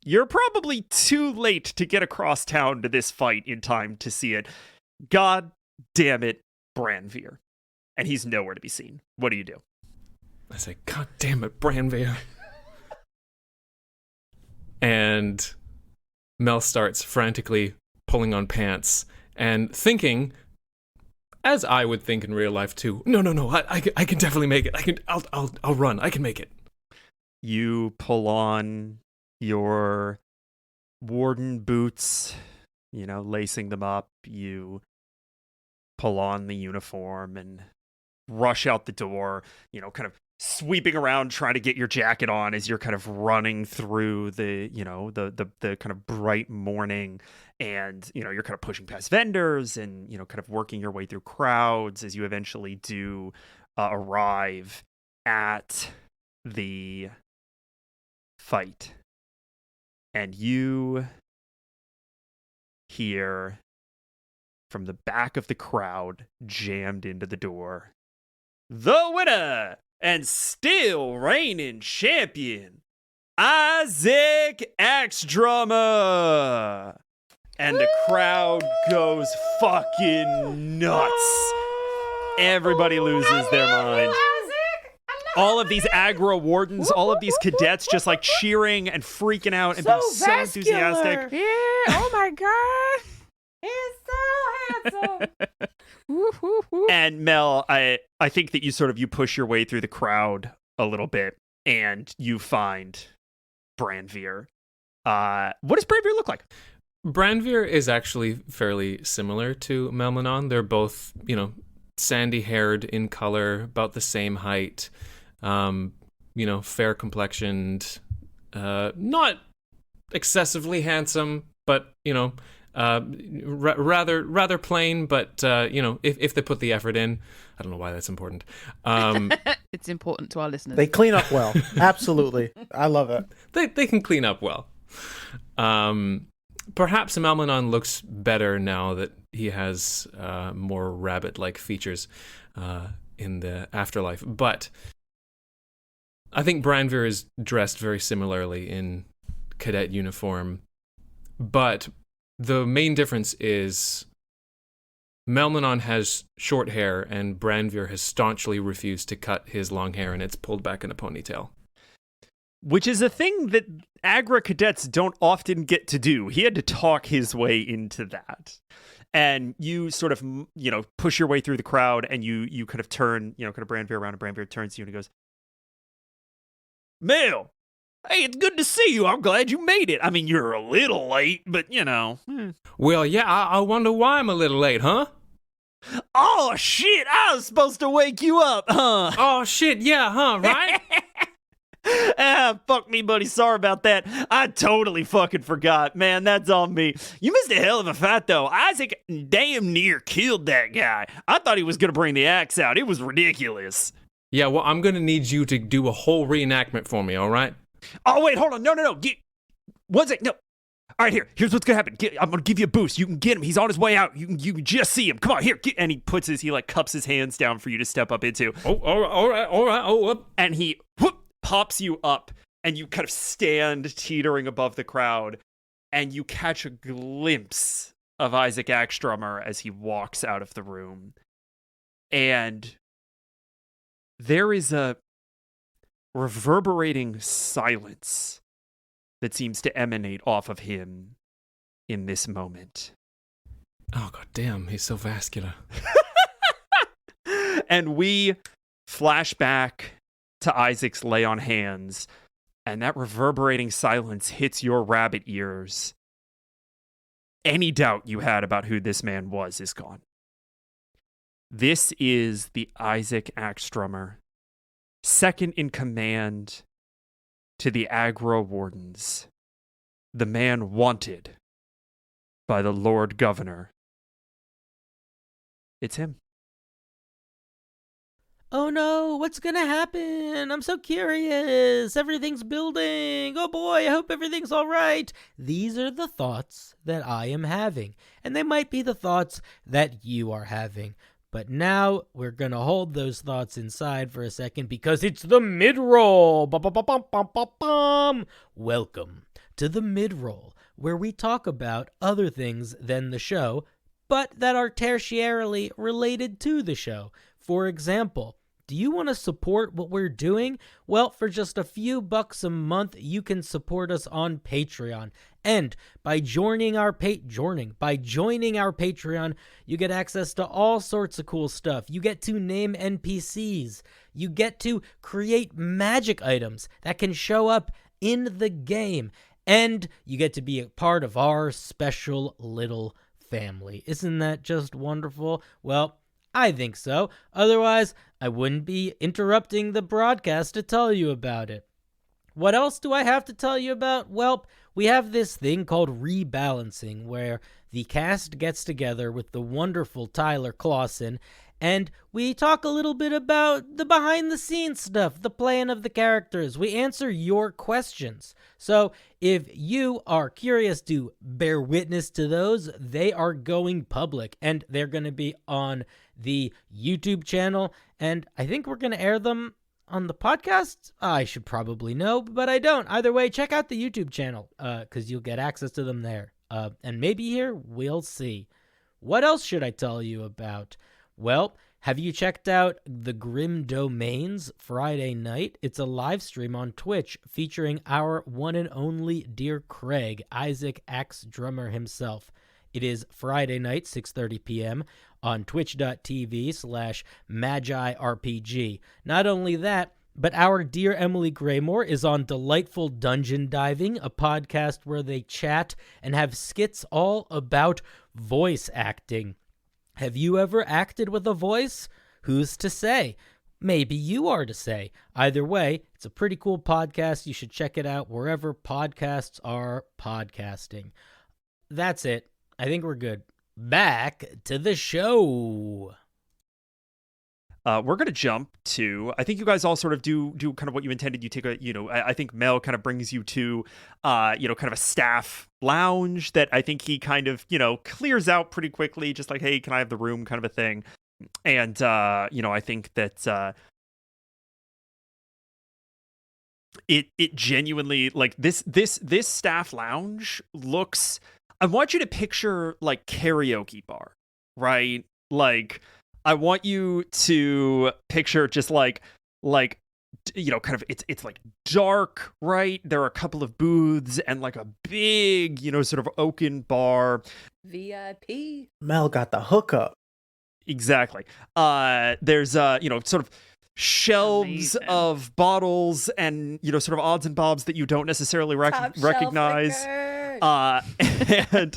you're probably too late to get across town to this fight in time to see it. God damn it, Branvir. And he's nowhere to be seen. What do you do? I say, God damn it, Branvir. And Mel starts frantically pulling on pants and thinking, as I would think in real life too, no, I can definitely make it. I'll run. I can make it. You pull on your warden boots, lacing them up. You pull on the uniform and rush out the door, kind of sweeping around trying to get your jacket on as you're kind of running through the kind of bright morning, and you're kind of pushing past vendors and kind of working your way through crowds as you eventually do arrive at the fight. And you hear from the back of the crowd jammed into the door, the winner and still reigning champion, Isaac Axdrummer. And the crowd goes fucking nuts. Everybody loses their mind. All of these aggro wardens, all of these cadets just like cheering and freaking out and being so enthusiastic. Yeah, oh my god. He's so handsome. And Mel, I think that you push your way through the crowd a little bit and you find Branvir. What does Branvir look like? Branvir is actually fairly similar to Melmanon. They're both, sandy-haired in color, about the same height, fair complexioned, not excessively handsome, but, rather plain, but, if they put the effort in. I don't know why that's important. It's important to our listeners. They clean up well. Absolutely. I love it. They can clean up well. Perhaps Melmanon looks better now that he has more rabbit-like features in the afterlife. But I think Branvir is dressed very similarly in cadet uniform. But the main difference is Melmanon has short hair and Branvir has staunchly refused to cut his long hair, and it's pulled back in a ponytail. Which is a thing that Agra cadets don't often get to do. He had to talk his way into that. And you sort of, push your way through the crowd and you kind of turn, kind of Branvir around, and Branvir turns to you and he goes, Mel, hey, it's good to see you. I'm glad you made it. I mean, you're a little late, but, Well, yeah, I wonder why I'm a little late, huh? Oh, shit, I was supposed to wake you up, huh? Oh, shit, yeah, huh, right? Fuck me, buddy. Sorry about that. I totally fucking forgot. Man, that's on me. You missed a hell of a fight, though. Isaac damn near killed that guy. I thought he was going to bring the axe out. It was ridiculous. Yeah, well, I'm going to need you to do a whole reenactment for me, all right? Oh, wait, hold on. No. One sec. No. All right, here's what's going to happen. I'm going to give you a boost. You can get him. He's on his way out. You can just see him. Come on, here. And he cups his hands down for you to step up into. Oh, all right. Oh, and he pops you up, and you kind of stand teetering above the crowd, and you catch a glimpse of Isaac Axdrummer as he walks out of the room. And there is a reverberating silence that seems to emanate off of him in this moment. Oh, god damn, he's so vascular. And we flash back to Isaac's lay on hands, and that reverberating silence hits your rabbit ears. Any doubt you had about who this man was is gone. This is the Isaac Axdrummer, second in command to the Aggro Wardens, the man wanted by the Lord Governor. It's him. Oh no, what's gonna happen? I'm so curious. Everything's building. Oh boy, I hope everything's all right. These are the thoughts that I am having, and they might be the thoughts that you are having. But now we're going to hold those thoughts inside for a second because it's the mid-roll. Bum. Welcome to the mid-roll, where we talk about other things than the show, but that are tertiarily related to the show. For example, do you want to support what we're doing? Well, for just a few bucks a month, you can support us on Patreon. And by joining our Patreon, you get access to all sorts of cool stuff. You get to name NPCs. You get to create magic items that can show up in the game. And you get to be a part of our special little family. Isn't that just wonderful? Well, I think so. Otherwise, I wouldn't be interrupting the broadcast to tell you about it. What else do I have to tell you about? Well, we have this thing called rebalancing, where the cast gets together with the wonderful Tyler Clausen, and we talk a little bit about the behind-the-scenes stuff, the plan of the characters. We answer your questions. So if you are curious to bear witness to those, they are going public, and they're going to be on the YouTube channel, and I think we're going to air them on the podcast. I should probably know, but I don't. Either way, check out the YouTube channel, because you'll get access to them there. And maybe here, we'll see. What else should I tell you about? Well, have you checked out the Grim Domains Friday night? It's a live stream on Twitch featuring our one and only dear Craig, Isaac Axe Drummer himself. It is Friday night, 6:30 p.m. on twitch.tv/MagiRPG. Not only that, but our dear Emily Graymore is on Delightful Dungeon Diving, a podcast where they chat and have skits all about voice acting. Have you ever acted with a voice? Who's to say? Maybe you are to say. Either way, it's a pretty cool podcast. You should check it out wherever podcasts are podcasting. That's it. I think we're good. Back to the show. We're going to jump to, I think you guys all sort of do kind of what you intended. You take I think Mel kind of brings you to, kind of a staff lounge that I think he kind of, clears out pretty quickly. Just like, hey, can I have the room kind of a thing. And, I think that it genuinely, like this staff lounge looks, I want you to picture like karaoke bar, right? Like, I want you to picture just like kind of it's like dark, right? There are a couple of booths and like a big, sort of oaken bar. VIP. Mel got the hookup. Exactly. There's sort of shelves Amazing. of bottles and sort of odds and bobs that you don't necessarily Top shelf recognize. liquor. And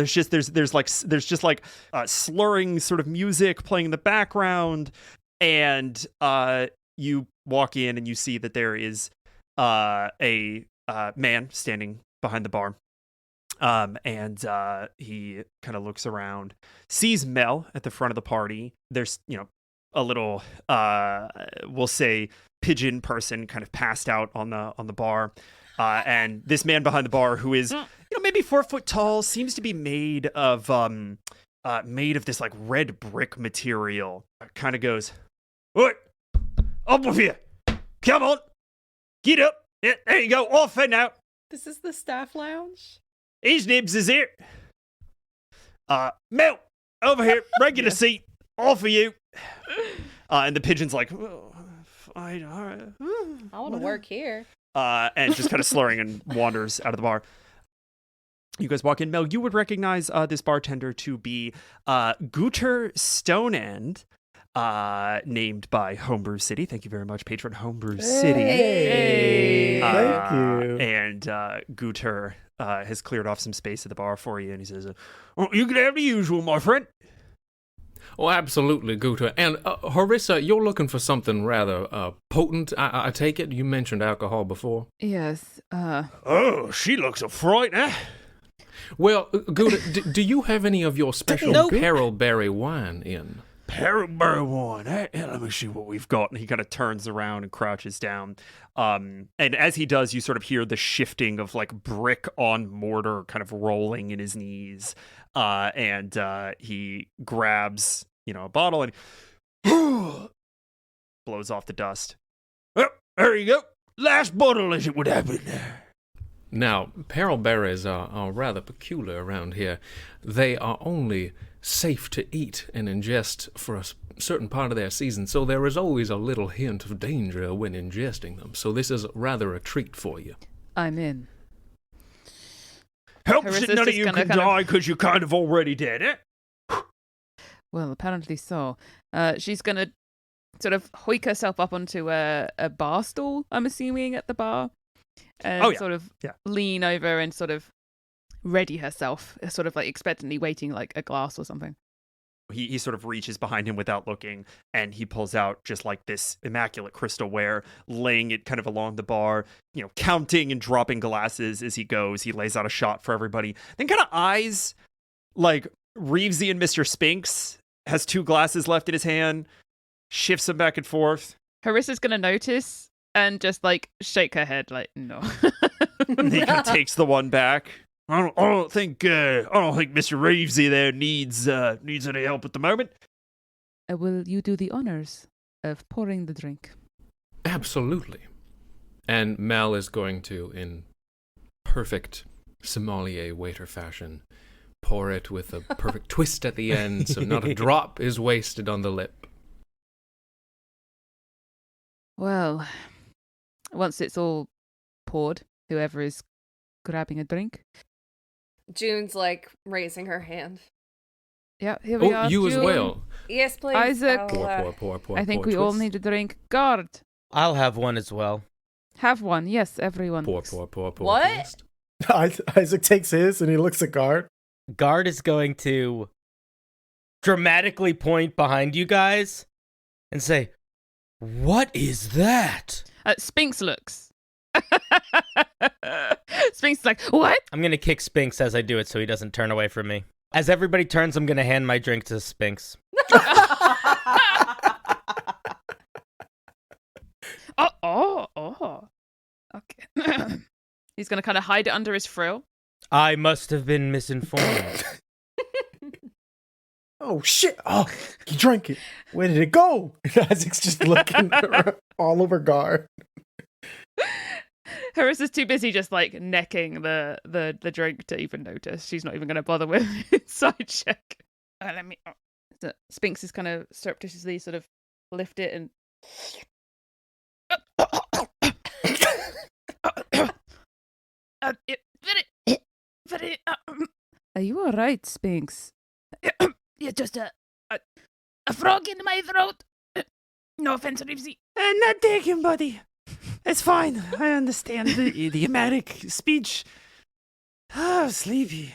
there's just like slurring sort of music playing in the background, and you walk in and you see that there is a man standing behind the bar, and he kind of looks around, sees Mel at the front of the party. There's a little we'll say pigeon person kind of passed out on the bar. And this man behind the bar, who is, maybe 4 foot tall, seems to be made of this like red brick material. Kind of goes, "What? Up with you! Come on, get up! Yeah, there you go, off and out." This is the staff lounge. His nibs is here. Mel, over here, regular seat, all for you. And the pigeon's like, "Oh, fine, all right. I want to work here. And just kind of slurring and wanders out of the bar. You guys walk in. Mel, you would recognize this bartender to be Gooter Stoneend, named by Homebrew City. Thank you very much, patron Homebrew City. Hey, thank you. And Gooter has cleared off some space at the bar for you, and he says, "You can have the usual, my friend." Oh, absolutely, Guta. And Harisa, you're looking for something rather potent, I take it? You mentioned alcohol before. Yes. Oh, she looks a fright, eh? Well, Guta, do you have any of your special Nope. perilberry wine in? perilberry one. Hey, let me see what we've got. And he kind of turns around and crouches down. And as he does, you sort of hear the shifting of like brick on mortar kind of rolling in his knees. And he grabs, a bottle and blows off the dust. Well, there you go. Last bottle, as it would happen. Now, perilberries are rather peculiar around here. They are only safe to eat and ingest for a certain part of their season, so there is always a little hint of danger when ingesting them. So this is rather a treat for you. I'm in. Helps that none of you can die because you're kind of already dead, eh? Well, apparently so. She's going to sort of hoik herself up onto a bar stool, I'm assuming, at the bar. And sort of lean over and sort of ready herself, sort of like expectantly waiting like a glass or something. He sort of reaches behind him without looking, and he pulls out just like this immaculate crystal ware, laying it kind of along the bar, counting and dropping glasses as he goes. He lays out a shot for everybody. Then kind of eyes like Reevesy and Mr. Spinx, has 2 glasses left in his hand, shifts them back and forth. Harisa's going to notice and just like shake her head like, no. And he kind of takes the one back. I don't think Mr. Reevesy there needs any help at the moment. Will you do the honors of pouring the drink? Absolutely. And Mel is going to, in perfect sommelier waiter fashion, pour it with a perfect twist at the end, so not a drop is wasted on the lip. Well, once it's all poured, whoever is grabbing a drink. June's like raising her hand. Yeah, here we are. You June. as well. Yes, please. Isaac. Pour, I think we all need a drink. Guard. I'll have one as well. Have one. Yes, everyone. Pour. What? Isaac takes his and he looks at Guard. Guard is going to dramatically point behind you guys and say, "What is that?" Spinx looks. Spinx is like, what? I'm going to kick Spinx as I do it so he doesn't turn away from me. As everybody turns, I'm going to hand my drink to Spinx. Oh. Okay. He's going to kind of hide it under his frill. I must have been misinformed. Oh, shit. Oh, he drank it. Where did it go? Isaac's just looking all over Guard. Harisa's too busy just like necking the drink to even notice. She's not even going to bother with inside check. Let me. So Spinx is kind of surreptitiously sort of lift it and. Are you all right, Spinx? Yeah, just a frog in my throat. No offense, Reevesy. Not taken, buddy. It's fine. I understand the idiomatic speech. Oh, sleepy.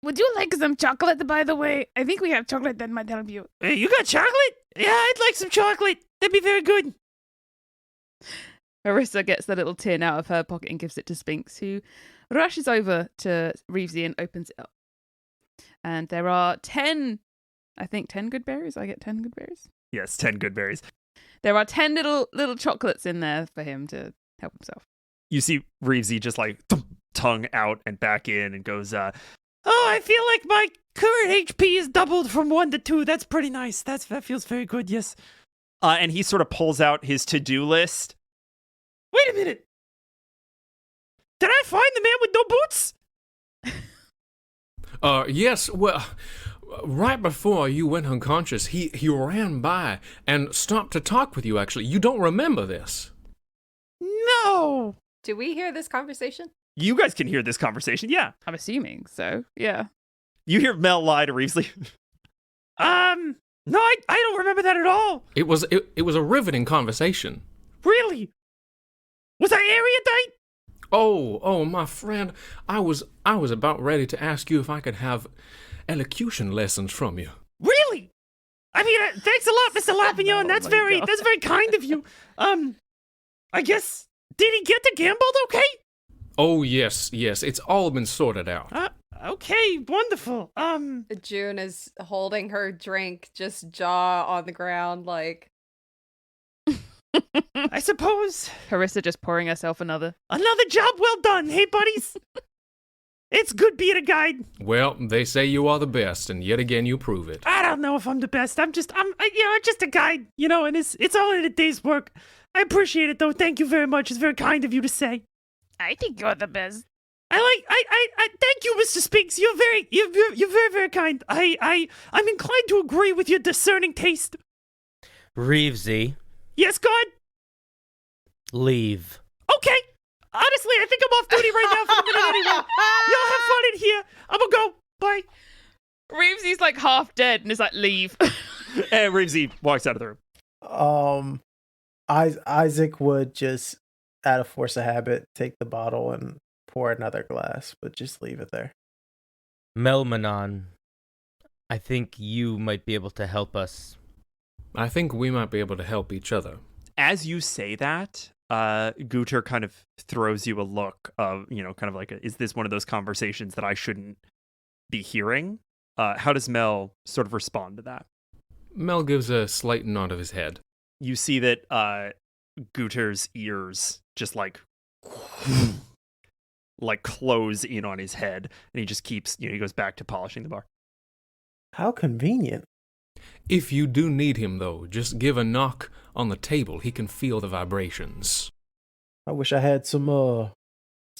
Would you like some chocolate, by the way? I think we have chocolate that might help you. Hey, you got chocolate? Yeah, I'd like some chocolate. That'd be very good. Harisa gets the little tin out of her pocket and gives it to Spinx, who rushes over to Reevesy and opens it up. And there are 10 good berries. I get 10 good berries? Yes, 10 good berries. There are 10 little chocolates in there for him to help himself. You see Reevesy just like tongue out and back in and goes, Oh, I feel like my current HP is doubled from 1 to 2. That's pretty nice. That feels very good, yes. And he sort of pulls out his to-do list. Wait a minute. Did I find the man with no boots? Yes, well, right before you went unconscious, he ran by and stopped to talk with you, actually. You don't remember this? No. Do we hear this conversation? You guys can hear this conversation, yeah. I'm assuming so, yeah. You hear Mel lie to Reevesy. No, I don't remember that at all. It was a riveting conversation. Really? Was I erudite? Oh, my friend, I was about ready to ask you if I could have elocution lessons from you. Really? I mean, thanks a lot, Mr. Lapignon. That's very kind of you. I guess, did he get to Ganbald okay? Oh, yes, it's all been sorted out. Okay, wonderful. June is holding her drink, just jaw on the ground, like. I suppose Harissa just pouring herself another. another job well done. Hey, buddies. It's good being a guide. Well, they say you are the best, and yet again you prove it. I don't know if I'm the best. I'm just a guide, and it's all in a day's work. I appreciate it though. Thank you very much. It's very kind of you to say. I think you're the best. I thank you, Mr. Spinx. You're very, very kind. I'm inclined to agree with your discerning taste. Reevesy, Yes, God? leave. Okay. Honestly, I think I'm off duty right now for the minute anyway. Y'all have fun in here. I'm gonna go. Bye. Reevesy's like half dead and is like, leave. And Reevesy walks out of the room. Isaac would just, out of force of habit, take the bottle and pour another glass, but just leave it there. Melmanon, I think you might be able to help us. I think we might be able to help each other. As you say that, Guter kind of throws you a look of, kind of like, is this one of those conversations that I shouldn't be hearing? How does Mel sort of respond to that? Mel gives a slight nod of his head. You see that Guter's ears just like close in on his head, and he just keeps, he goes back to polishing the bar. How convenient. If you do need him, though, just give a knock on the table. He can feel the vibrations. I wish I had some of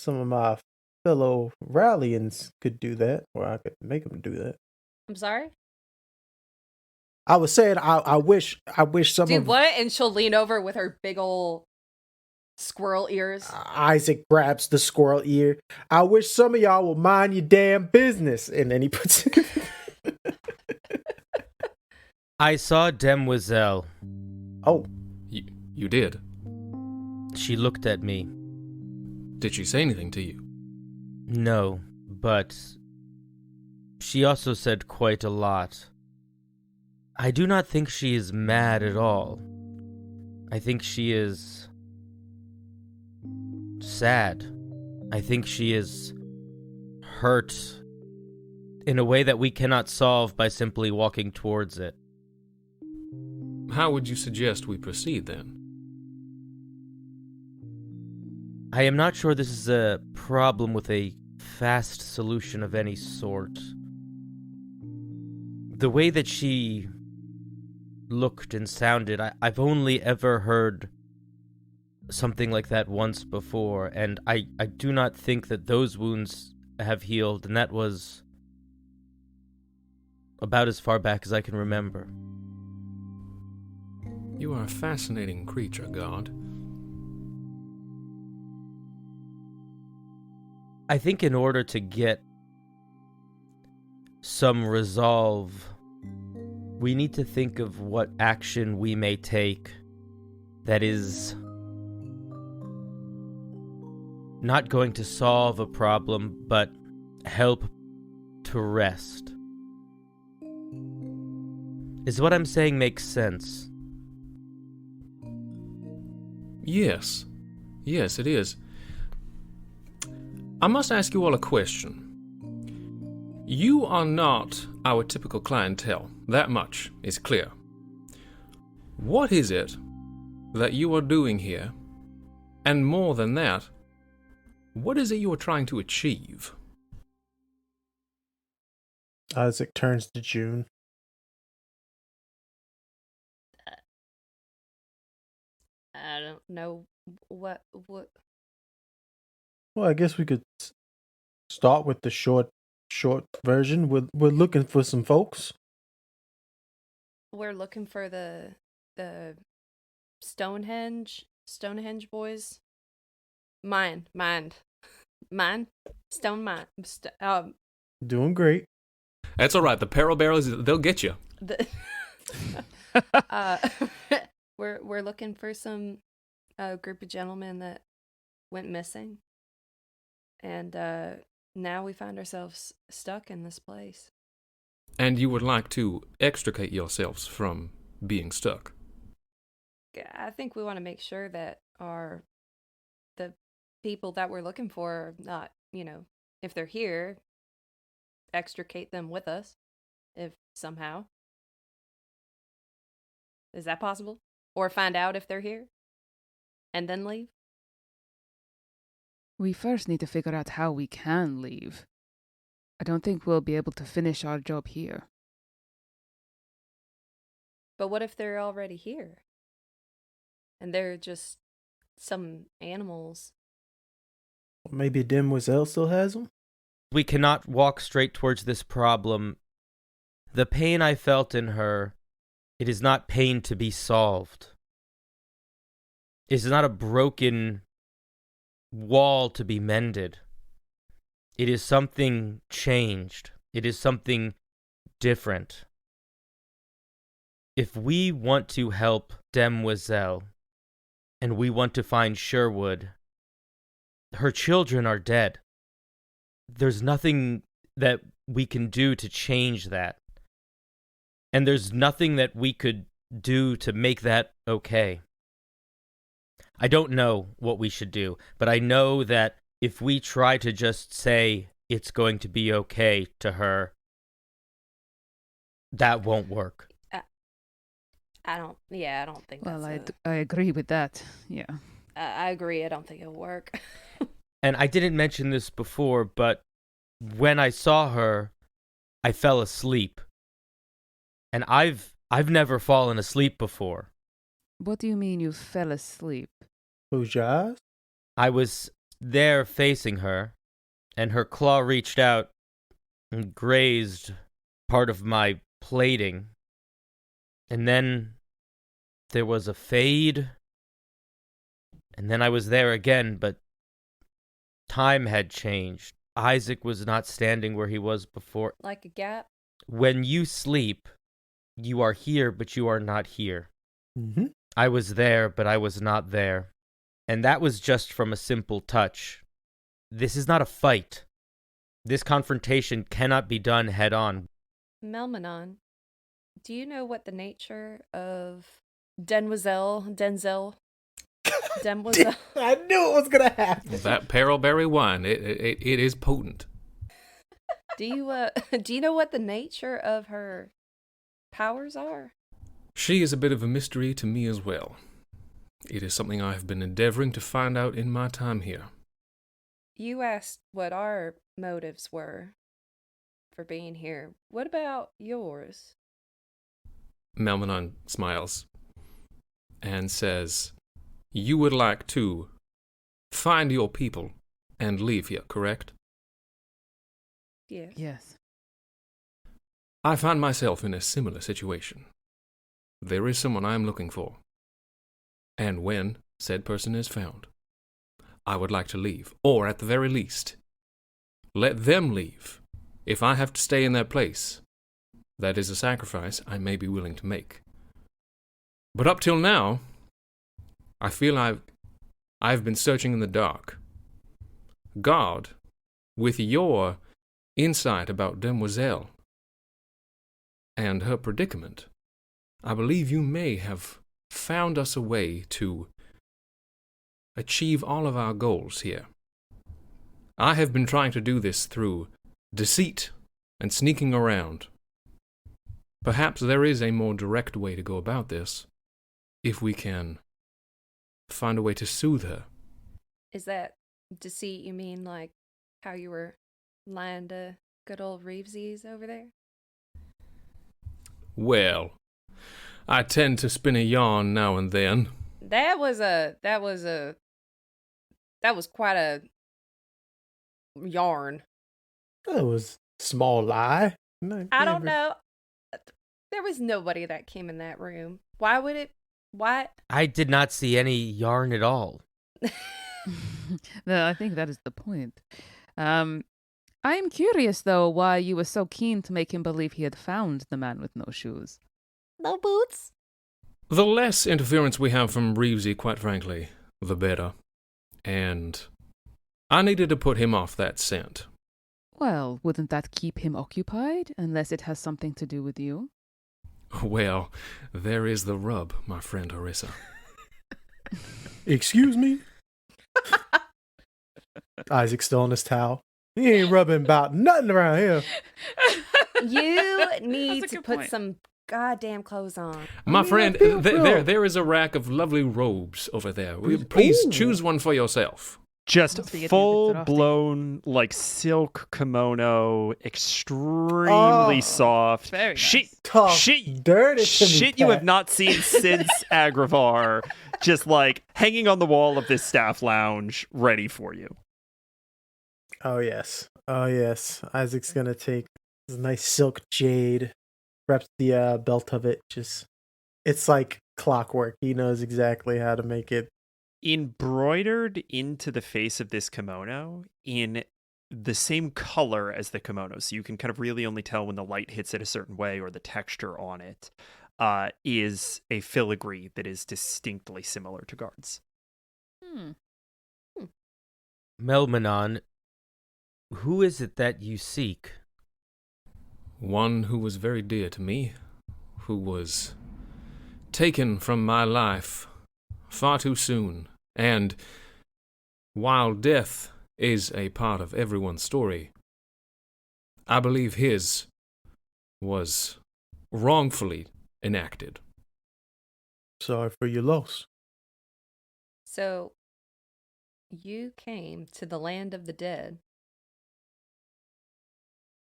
my fellow Rallians could do that, or I could make them do that. I'm sorry? I was saying I wish some Do of what? And she'll lean over with her big ol' squirrel ears. Isaac grabs the squirrel ear. I wish some of y'all would mind your damn business. And then he puts it. I saw Demoiselle. Oh. You did? She looked at me. Did she say anything to you? No, but she also said quite a lot. I do not think she is mad at all. I think she is sad. I think she is hurt in a way that we cannot solve by simply walking towards it. How would you suggest we proceed, then? I am not sure this is a problem with a fast solution of any sort. The way that she looked and sounded, I've only ever heard something like that once before, and I do not think that those wounds have healed, and that was about as far back as I can remember. You are a fascinating creature, God. I think in order to get some resolve, we need to think of what action we may take that is not going to solve a problem, but help to rest. Is what I'm saying makes sense? Yes. Yes, it is. I must ask you all a question. You are not our typical clientele. That much is clear. What is it that you are doing here? And more than that, what is it you are trying to achieve? Isaac turns to June. I don't know what. Well, I guess we could start with the short version. We're looking for some folks. We're looking for the Stonehenge boys. Mine. Stone mine. Doing great. That's all right. The perilberries, they'll get you. We're looking for some group of gentlemen that went missing, and now we find ourselves stuck in this place. And you would like to extricate yourselves from being stuck. I think we want to make sure that the people that we're looking for are not, if they're here, extricate them with us, if somehow. Is that possible? Or find out if they're here and then leave? We first need to figure out how we can leave. I don't think we'll be able to finish our job here. But what if they're already here? And they're just some animals. Maybe Demoiselle still has them? We cannot walk straight towards this problem. The pain I felt in her, it is not pain to be solved. It is not a broken wall to be mended. It is something changed. It is something different. If we want to help Demoiselle, and we want to find Sherwood, her children are dead. There's nothing that we can do to change that. And there's nothing that we could do to make that okay. I don't know what we should do, but I know that if we try to just say it's going to be okay to her, that won't work. I don't think Well, that's I agree with that, yeah. I agree, I don't think it'll work. And I didn't mention this before, but when I saw her, I fell asleep. And I've never fallen asleep before. What do you mean you fell asleep? Close your eyes? I was there facing her, and her claw reached out and grazed part of my plating. And then there was a fade, and then I was there again, but time had changed. Isaac was not standing where he was before. Like a gap? When you sleep, you are here, but you are not here. Mm-hmm. I was there, but I was not there. And that was just from a simple touch. This is not a fight. This confrontation cannot be done head on. Melmanon, do you know what the nature of Demoiselle? I knew it was gonna happen. That perilberry wine, it is potent. Do you know what the nature of her powers are? She is a bit of a mystery to me as well. It is something I have been endeavoring to find out in my time here. You asked what our motives were for being here. What about yours? Melmanon smiles and says, "You would like to find your people and leave here, correct?" Yes. Yes. I find myself in a similar situation. There is someone I am looking for. And when said person is found, I would like to leave, or at the very least, let them leave. If I have to stay in their place, that is a sacrifice I may be willing to make. But up till now, I feel I've been searching in the dark. God, with your insight about Demoiselle and her predicament, I believe you may have found us a way to achieve all of our goals here. I have been trying to do this through deceit and sneaking around. Perhaps there is a more direct way to go about this, if we can find a way to soothe her. Is that deceit you mean like how you were lying to good old Reevesies over there? Well, I tend to spin a yarn now and then. That was quite a yarn. That was a small lie. No, I don't never- know. There was nobody that came in that room. Why would it? What? I did not see any yarn at all. No, I think that is the point. I am curious, though, why you were so keen to make him believe he had found the man with no shoes. No boots? The less interference we have from Reevesy, quite frankly, the better. And I needed to put him off that scent. Well, wouldn't that keep him occupied, unless it has something to do with you? Well, there is the rub, my friend Harisa. Excuse me? Isaac's still on his towel. He ain't rubbing about nothing around here. You need That's a to good put point. some goddamn clothes on. My I mean, friend, I feel there is a rack of lovely robes over there. Please Ooh. choose one for yourself. Just Must be getting a bit full drafty. blown, like silk kimono, extremely soft. Very nice. Shit, Talk shit, dirty to me, shit you have Pat. not seen since Agravar, just like hanging on the wall of this staff lounge, ready for you. Oh yes. Isaac's gonna take this nice silk jade, wraps the belt of it. It's like clockwork. He knows exactly how to make it. Embroidered into the face of this kimono in the same color as the kimono, so you can kind of really only tell when the light hits it a certain way or the texture on it, is a filigree that is distinctly similar to Guard's. Melmanon, who is it that you seek? One who was very dear to me, who was taken from my life far too soon, and while death is a part of everyone's story, I believe his was wrongfully enacted. Sorry for your loss. So, you came to the land of the dead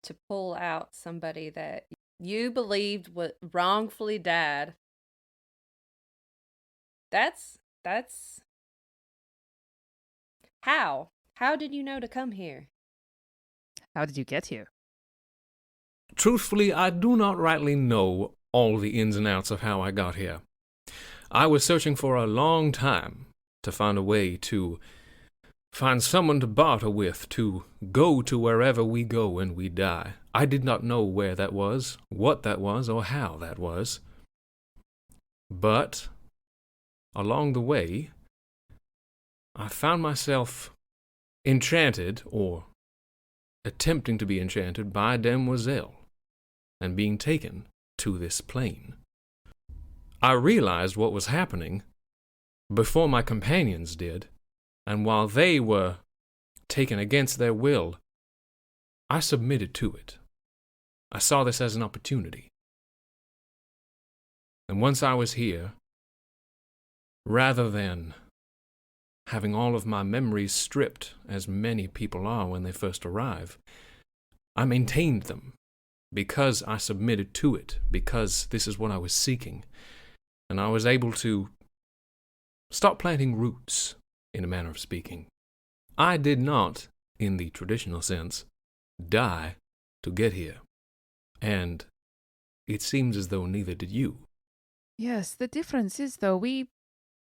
to pull out somebody that you believed was wrongfully died. That's how? How did you know to come here? How did you get here? Truthfully, I do not rightly know all the ins and outs of how I got here. I was searching for a long time to find a way to find someone to barter with, to go to wherever we go when we die. I did not know where that was, what that was, or how that was. But along the way, I found myself enchanted, or attempting to be enchanted, by Demoiselle, and being taken to this plane. I realized what was happening before my companions did, and while they were taken against their will, I submitted to it. I saw this as an opportunity. And once I was here, rather than having all of my memories stripped, as many people are when they first arrive, I maintained them because I submitted to it, because this is what I was seeking. And I was able to start planting roots, in a manner of speaking. I did not, in the traditional sense, die to get here. And it seems as though neither did you. Yes, the difference is, though, we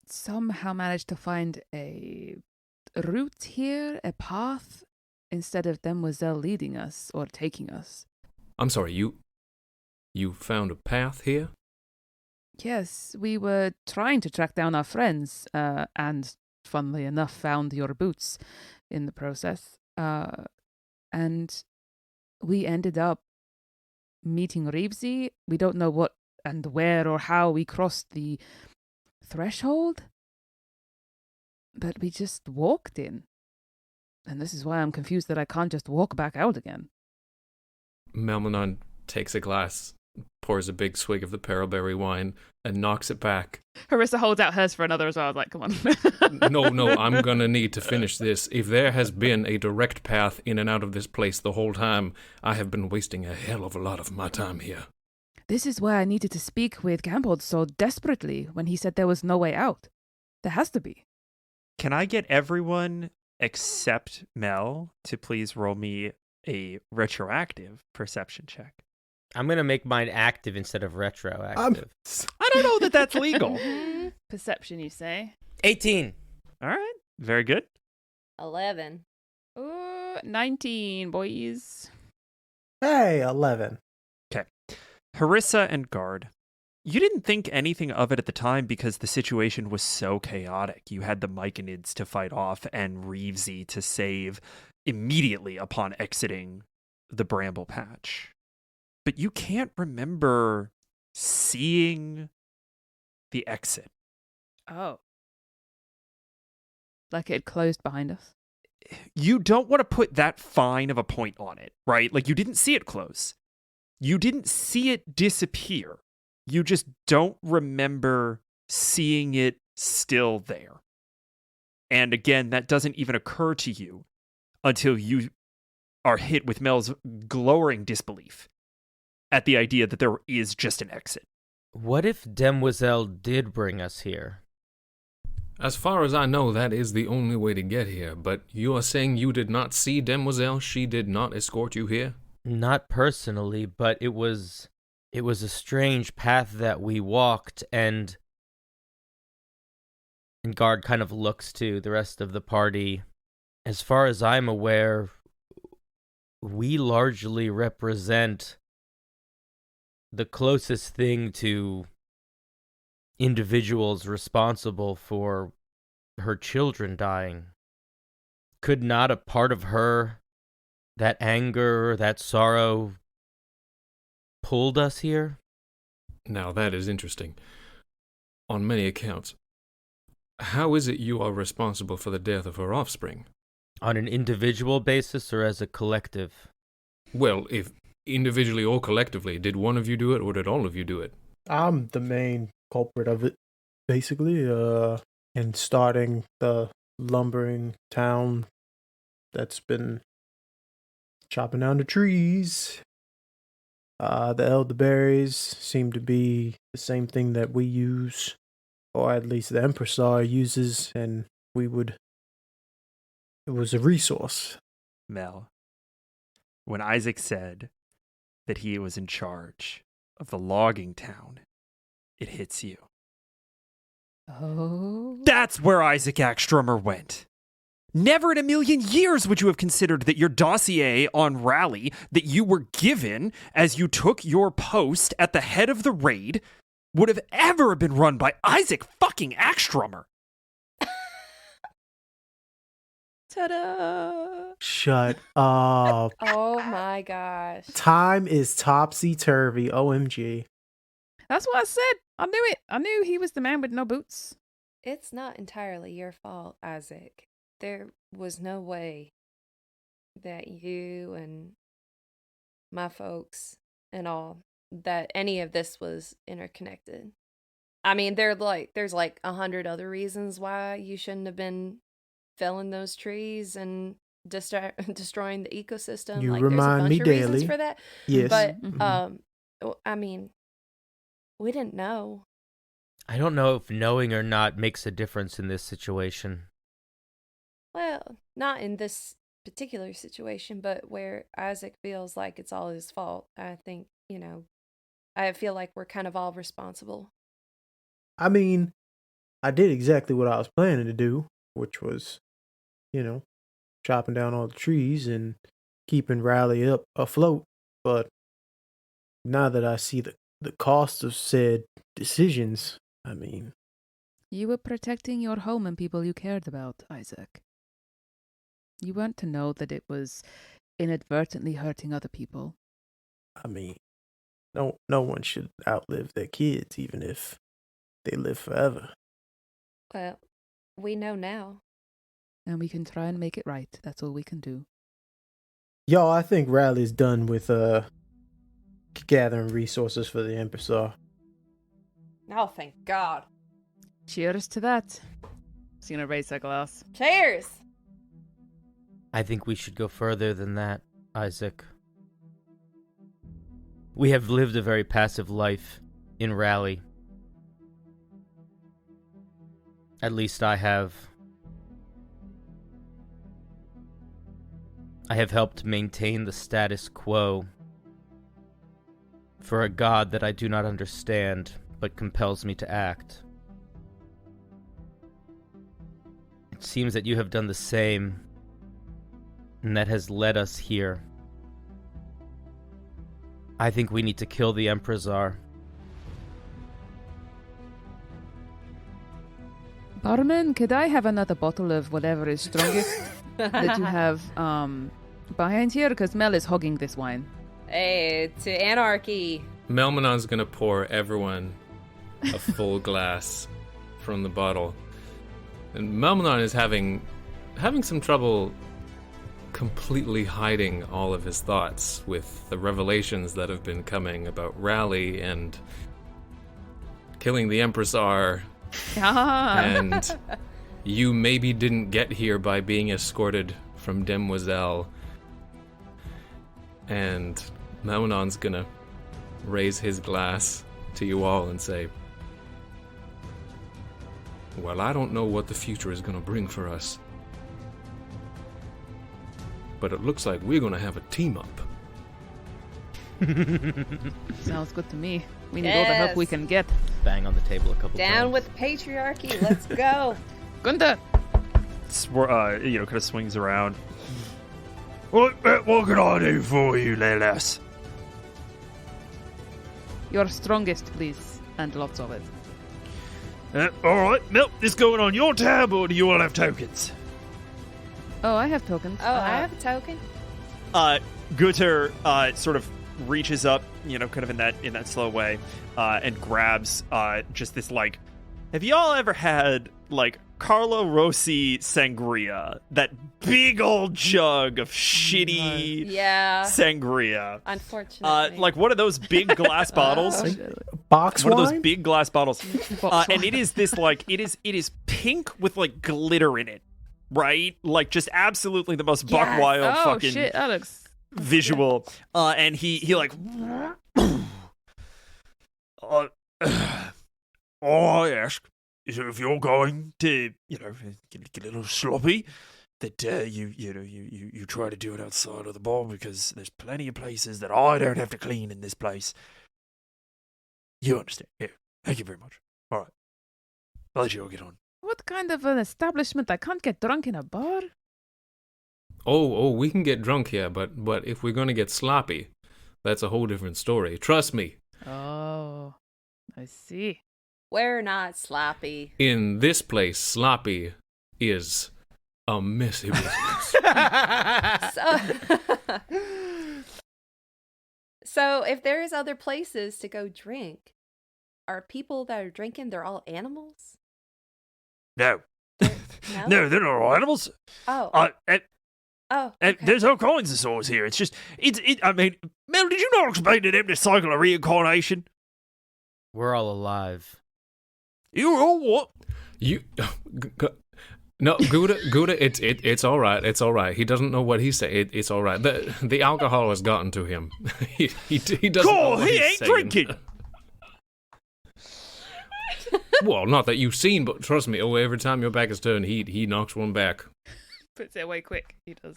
somehow managed to find a route here, a path, instead of Demoiselle leading us or taking us. I'm sorry, you found a path here? Yes, we were trying to track down our friends, and funnily enough, found your boots in the process. And we ended up meeting Reevesy. We don't know what and where or how we crossed the threshold, but we just walked in. And this is why I'm confused that I can't just walk back out again. Melmanon takes a glass, pours a big swig of the perilberry wine, and knocks it back. Harisa holds out hers for another as well. I was like, come on. No, I'm gonna need to finish this. If there has been a direct path in and out of this place the whole time, I have been wasting a hell of a lot of my time here. This is why I needed to speak with Ganbald so desperately when he said there was no way out. There has to be. Can I get everyone except Mel to please roll me a retroactive perception check? I'm going to make mine active instead of retroactive. I don't know that that's legal. Perception, you say? 18. All right. Very good. 11. Ooh, 19, boys. Hey, 11. Harisa and Guard. You didn't think anything of it at the time because the situation was so chaotic. You had the Myconids to fight off and Reevesy to save immediately upon exiting the bramble patch. But you can't remember seeing the exit. Oh. Like it had closed behind us? you don't want to put that fine of a point on it, right? Like, you didn't see it close. You didn't see it disappear. You just don't remember seeing it still there. And again, that doesn't even occur to you until you are hit with Mel's glowering disbelief at the idea that there is just an exit. What if Demoiselle did bring us here? As far as I know, that is the only way to get here, but you are saying you did not see Demoiselle? She did not escort you here? Not personally, but it was a strange path that we walked, and Guard kind of looks to the rest of the party. As far as I'm aware, we largely represent the closest thing to individuals responsible for her children dying. Could not a part of her, that anger, that sorrow, pulled us here? Now that is interesting. On many accounts. How is it you are responsible for the death of her offspring? On an individual basis or as a collective? Well, if individually or collectively, did one of you do it or did all of you do it? I'm the main culprit of it, basically. In starting the lumbering town that's been chopping down the trees. The elderberries seem to be the same thing that we use, or at least the Empressar uses, and it was a resource. Mel, when Isaac said that he was in charge of the logging town, it hits you. Oh. That's where Isaac Ackstromer went. Never in a million years would you have considered that your dossier on Rally that you were given as you took your post at the head of the raid would have ever been run by Isaac fucking Ackstromer. Ta-da! Shut up. Oh my gosh. Time is topsy-turvy. OMG. That's what I said. I knew it. I knew he was the man with no boots. It's not entirely your fault, Isaac. There was no way that you and my folks and all, that any of this was interconnected. I mean, there's like 100 other reasons why you shouldn't have been felling those trees and destroying the ecosystem. You like, remind there's a bunch me of daily. reasons for that. Yes. But I mean, we didn't know. I don't know if knowing or not makes a difference in this situation. Well, not in this particular situation, but where Isaac feels like it's all his fault. I think, I feel like we're kind of all responsible. I mean, I did exactly what I was planning to do, which was, chopping down all the trees and keeping Riley up afloat. But now that I see the cost of said decisions, I mean... You were protecting your home and people you cared about, Isaac. You weren't to know that it was inadvertently hurting other people. I mean, no one should outlive their kids, even if they live forever. Well, we know now. And we can try and make it right. That's all we can do. Y'all, I think Riley's done with gathering resources for the Empressar. Oh, thank God. Cheers to that. She's gonna raise her glass. Cheers! I think we should go further than that, Isaac. We have lived a very passive life in Rally. At least I have. I have helped maintain the status quo for a god that I do not understand, but compels me to act. It seems that you have done the same, and that has led us here. I think we need to kill the Empressar. Barman, could I have another bottle of whatever is strongest that you have behind here? Because Mel is hogging this wine. Hey, to anarchy. Melmanon's gonna pour everyone a full glass from the bottle. And Melmanon is having some trouble completely hiding all of his thoughts with the revelations that have been coming about Rally and killing the Empressar. And you maybe didn't get here by being escorted from Demoiselle. And Mamonon's gonna raise his glass to you all and say, well, I don't know what the future is gonna bring for us, but it looks like we're gonna have a team up. Sounds good to me. We need all the help we can get. Bang on the table a couple times. Down with patriarchy. Let's go. Gunther! Kind of swings around. What can I do for you, Lelas? Your strongest, please. And lots of it. Alright, Milk, this going on your tab, or do you all have tokens? Oh, I have tokens. Oh, I have a token. Gutter sort of reaches up, kind of in that slow way, and grabs just this, like, have y'all ever had, like, Carlo Rossi sangria? That big old jug of shitty sangria. Unfortunately. Like one of those big glass bottles. Box one wine? of those big glass bottles. And it is this, like, it is pink with, like, glitter in it, right? Like, just absolutely the most buck wild fucking shit, Alex. visual. And he like all I ask is that if you're going to get a little sloppy, that you try to do it outside of the bar, because there's plenty of places that I don't have to clean in this place. You understand? Yeah. Thank you very much. All right, I'll let you all get on. What kind of an establishment? I can't get drunk in a bar? Oh, we can get drunk here, but if we're gonna get sloppy, that's a whole different story. Trust me. Oh, I see. We're not sloppy. In this place, sloppy is a messy business. So if there's other places to go drink, are people that are drinking, they're all animals? No. No? No, they're not all animals. Oh. Okay. There's all kinds of swords here. It's just, I mean, Mel, did you not explain to them the cycle of reincarnation? We're all alive. You're all what? No, Gouda, it's all right. It's all right. He doesn't know what he's saying. It's all right. The alcohol has gotten to him. he doesn't know what he he's ain't saying. drinking. Well, not that you've seen, but trust me. Oh, every time your back is turned, he knocks one back. Puts it away quick. He does.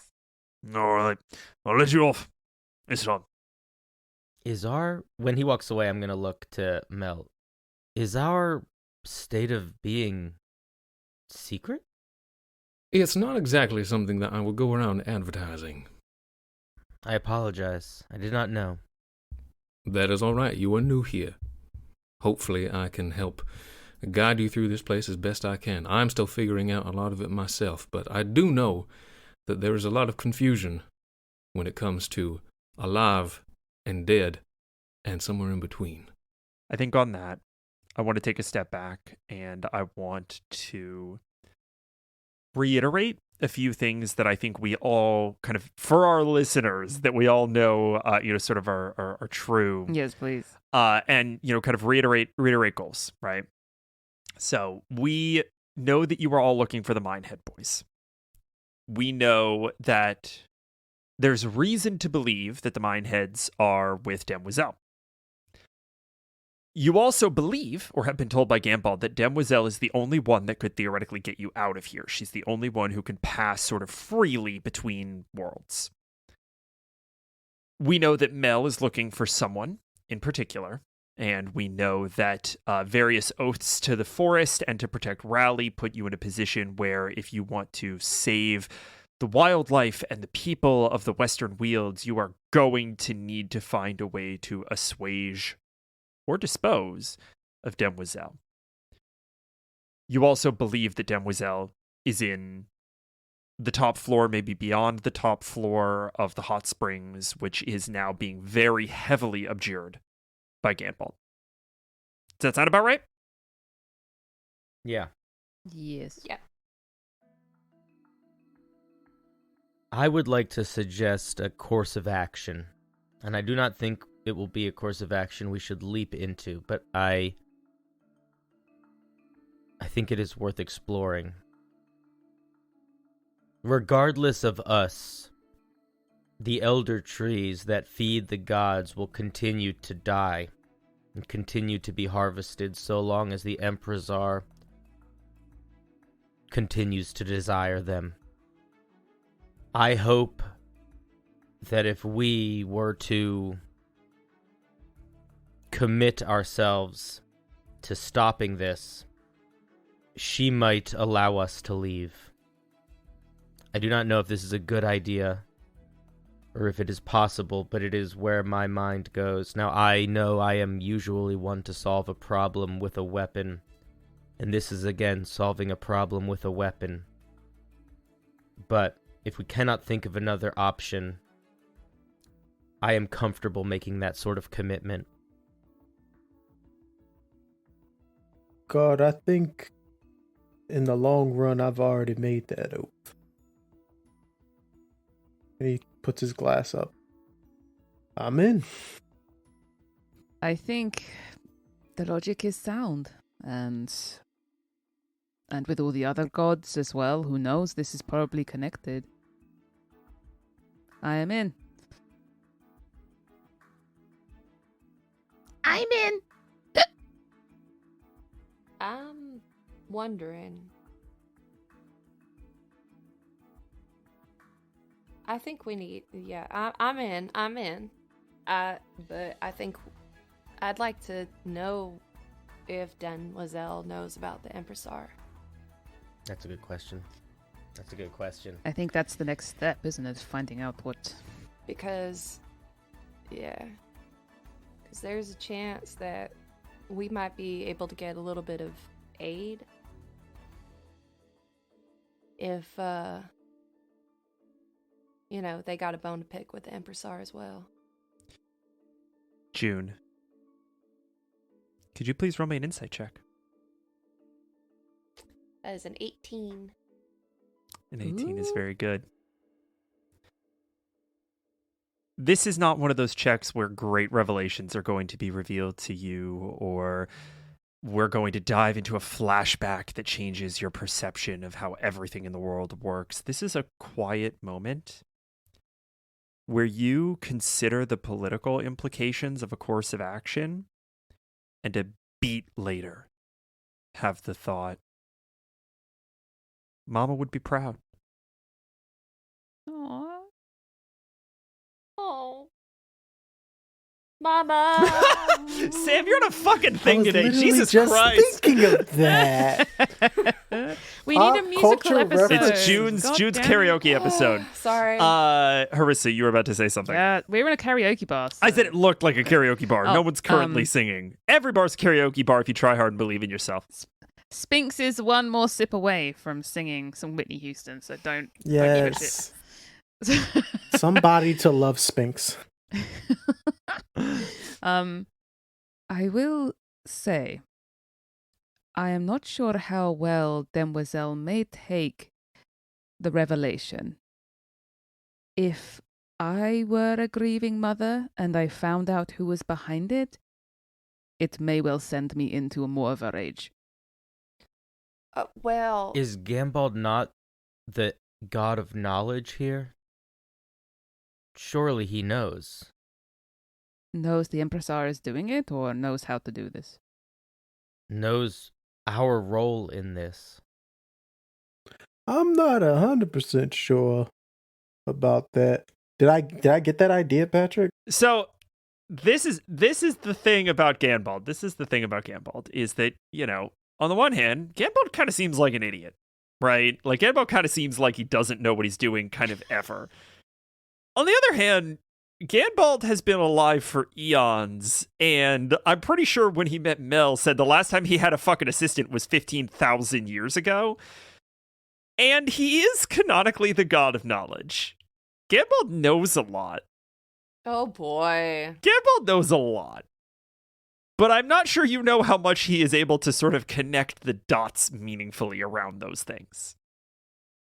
All right, I'll let you off. It's on. When he walks away, I'm gonna look to Mel. Is our state of being secret? It's not exactly something that I would go around advertising. I apologize. I did not know. That is all right. You are new here. Hopefully, I can help guide you through this place as best I can. I'm still figuring out a lot of it myself, but I do know that there is a lot of confusion when it comes to alive and dead and somewhere in between. I think on that, I want to take a step back, and I want to reiterate a few things that I think we all kind of, for our listeners, that we all know, sort of are true. Yes, please. And, kind of reiterate goals, right? So we know that you are all looking for the Minehead boys. We know that there's reason to believe that the Mineheads are with Demoiselle. You also believe, or have been told by Ganbald, that Demoiselle is the only one that could theoretically get you out of here. She's the only one who can pass sort of freely between worlds. We know that Mel is looking for someone in particular, and we know that various oaths to the forest and to protect Raleigh put you in a position where if you want to save the wildlife and the people of the Western Wealds, you are going to need to find a way to assuage or dispose of Demoiselle. You also believe that Demoiselle is in the top floor, maybe beyond the top floor of the hot springs, which is now being very heavily abjured by Ganbald. Does that sound about right? Yeah. Yes. Yeah. I would like to suggest a course of action, and I do not think it will be a course of action we should leap into, but I think it is worth exploring. Regardless of us, the elder trees that feed the gods will continue to die and continue to be harvested so long as the Empressar continues to desire them. I hope that if we were to commit ourselves to stopping this, she might allow us to leave. I do not know if this is a good idea or if it is possible, but it is where my mind goes. Now, I know I am usually one to solve a problem with a weapon, and this is again solving a problem with a weapon. But if we cannot think of another option, I am comfortable making that sort of commitment. God, I think in the long run, I've already made that oath. And he puts his glass up. I'm in. I think the logic is sound, and with all the other gods as well, who knows, this is probably connected. I am in. I'm in. I'm wondering. I think we need. Yeah, I'm in. But I think I'd like to know if Demoiselle knows about the Empressar. That's a good question. I think that's the next step, isn't it? Finding out what. Because there's a chance that we might be able to get a little bit of aid if, they got a bone to pick with the Empressar as well. June, could you please roll me an insight check? That is an 18. An 18 is very good. This is not one of those checks where great revelations are going to be revealed to you, or we're going to dive into a flashback that changes your perception of how everything in the world works. This is a quiet moment where you consider the political implications of a course of action, and a beat later have the thought, Mama would be proud. Aww. Oh. Mama! Sam, you're on a fucking thing today. literally Jesus just Christ. thinking of that. We need a Pop musical culture episode. reference. It's June's God damn it. karaoke episode. Sorry. Harisa, you were about to say something. Yeah, we're in a karaoke bar. So. I said it looked like a karaoke bar. Oh, No one's currently singing. Every bar's a karaoke bar if you try hard and believe in yourself. Spinx is one more sip away from singing some Whitney Houston, so don't give a shit. Yes. Somebody to love Spinx. I will say, I am not sure how well Demoiselle may take the revelation. If I were a grieving mother and I found out who was behind it, it may well send me into more of a rage. Well... Is Ganbald not the god of knowledge here? Surely he knows. Knows the Empressar is doing it, or knows how to do this? Knows our role in this. I'm not 100% sure about that. Did I get that idea, Patrick? So this is the thing about Ganbald. Is that, on the one hand, Ganbald kind of seems like an idiot, right? Like, Ganbald kind of seems like he doesn't know what he's doing kind of ever. On the other hand, Ganbald has been alive for eons, and I'm pretty sure when he met Mel said the last time he had a fucking assistant was 15,000 years ago. And he is canonically the god of knowledge. Ganbald knows a lot. Oh boy. Ganbald knows a lot. But I'm not sure you know how much he is able to sort of connect the dots meaningfully around those things.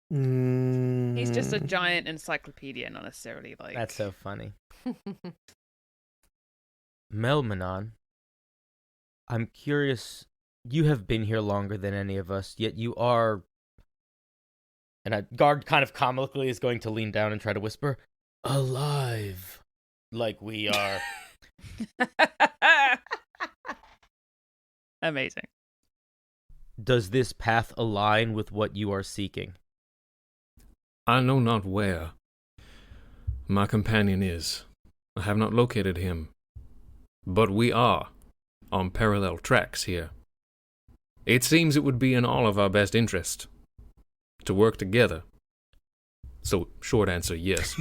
He's just a Mm, giant encyclopedia, not necessarily like. That's so funny. Melmanon, I'm curious. You have been here longer than any of us, yet you are. And a guard kind of comically is going to lean down and try to whisper, alive, like we are. Amazing. Does this path align with what you are seeking? I know not where my companion is. I have not located him. But we are on parallel tracks here. It seems it would be in all of our best interest to work together. So, short answer, yes.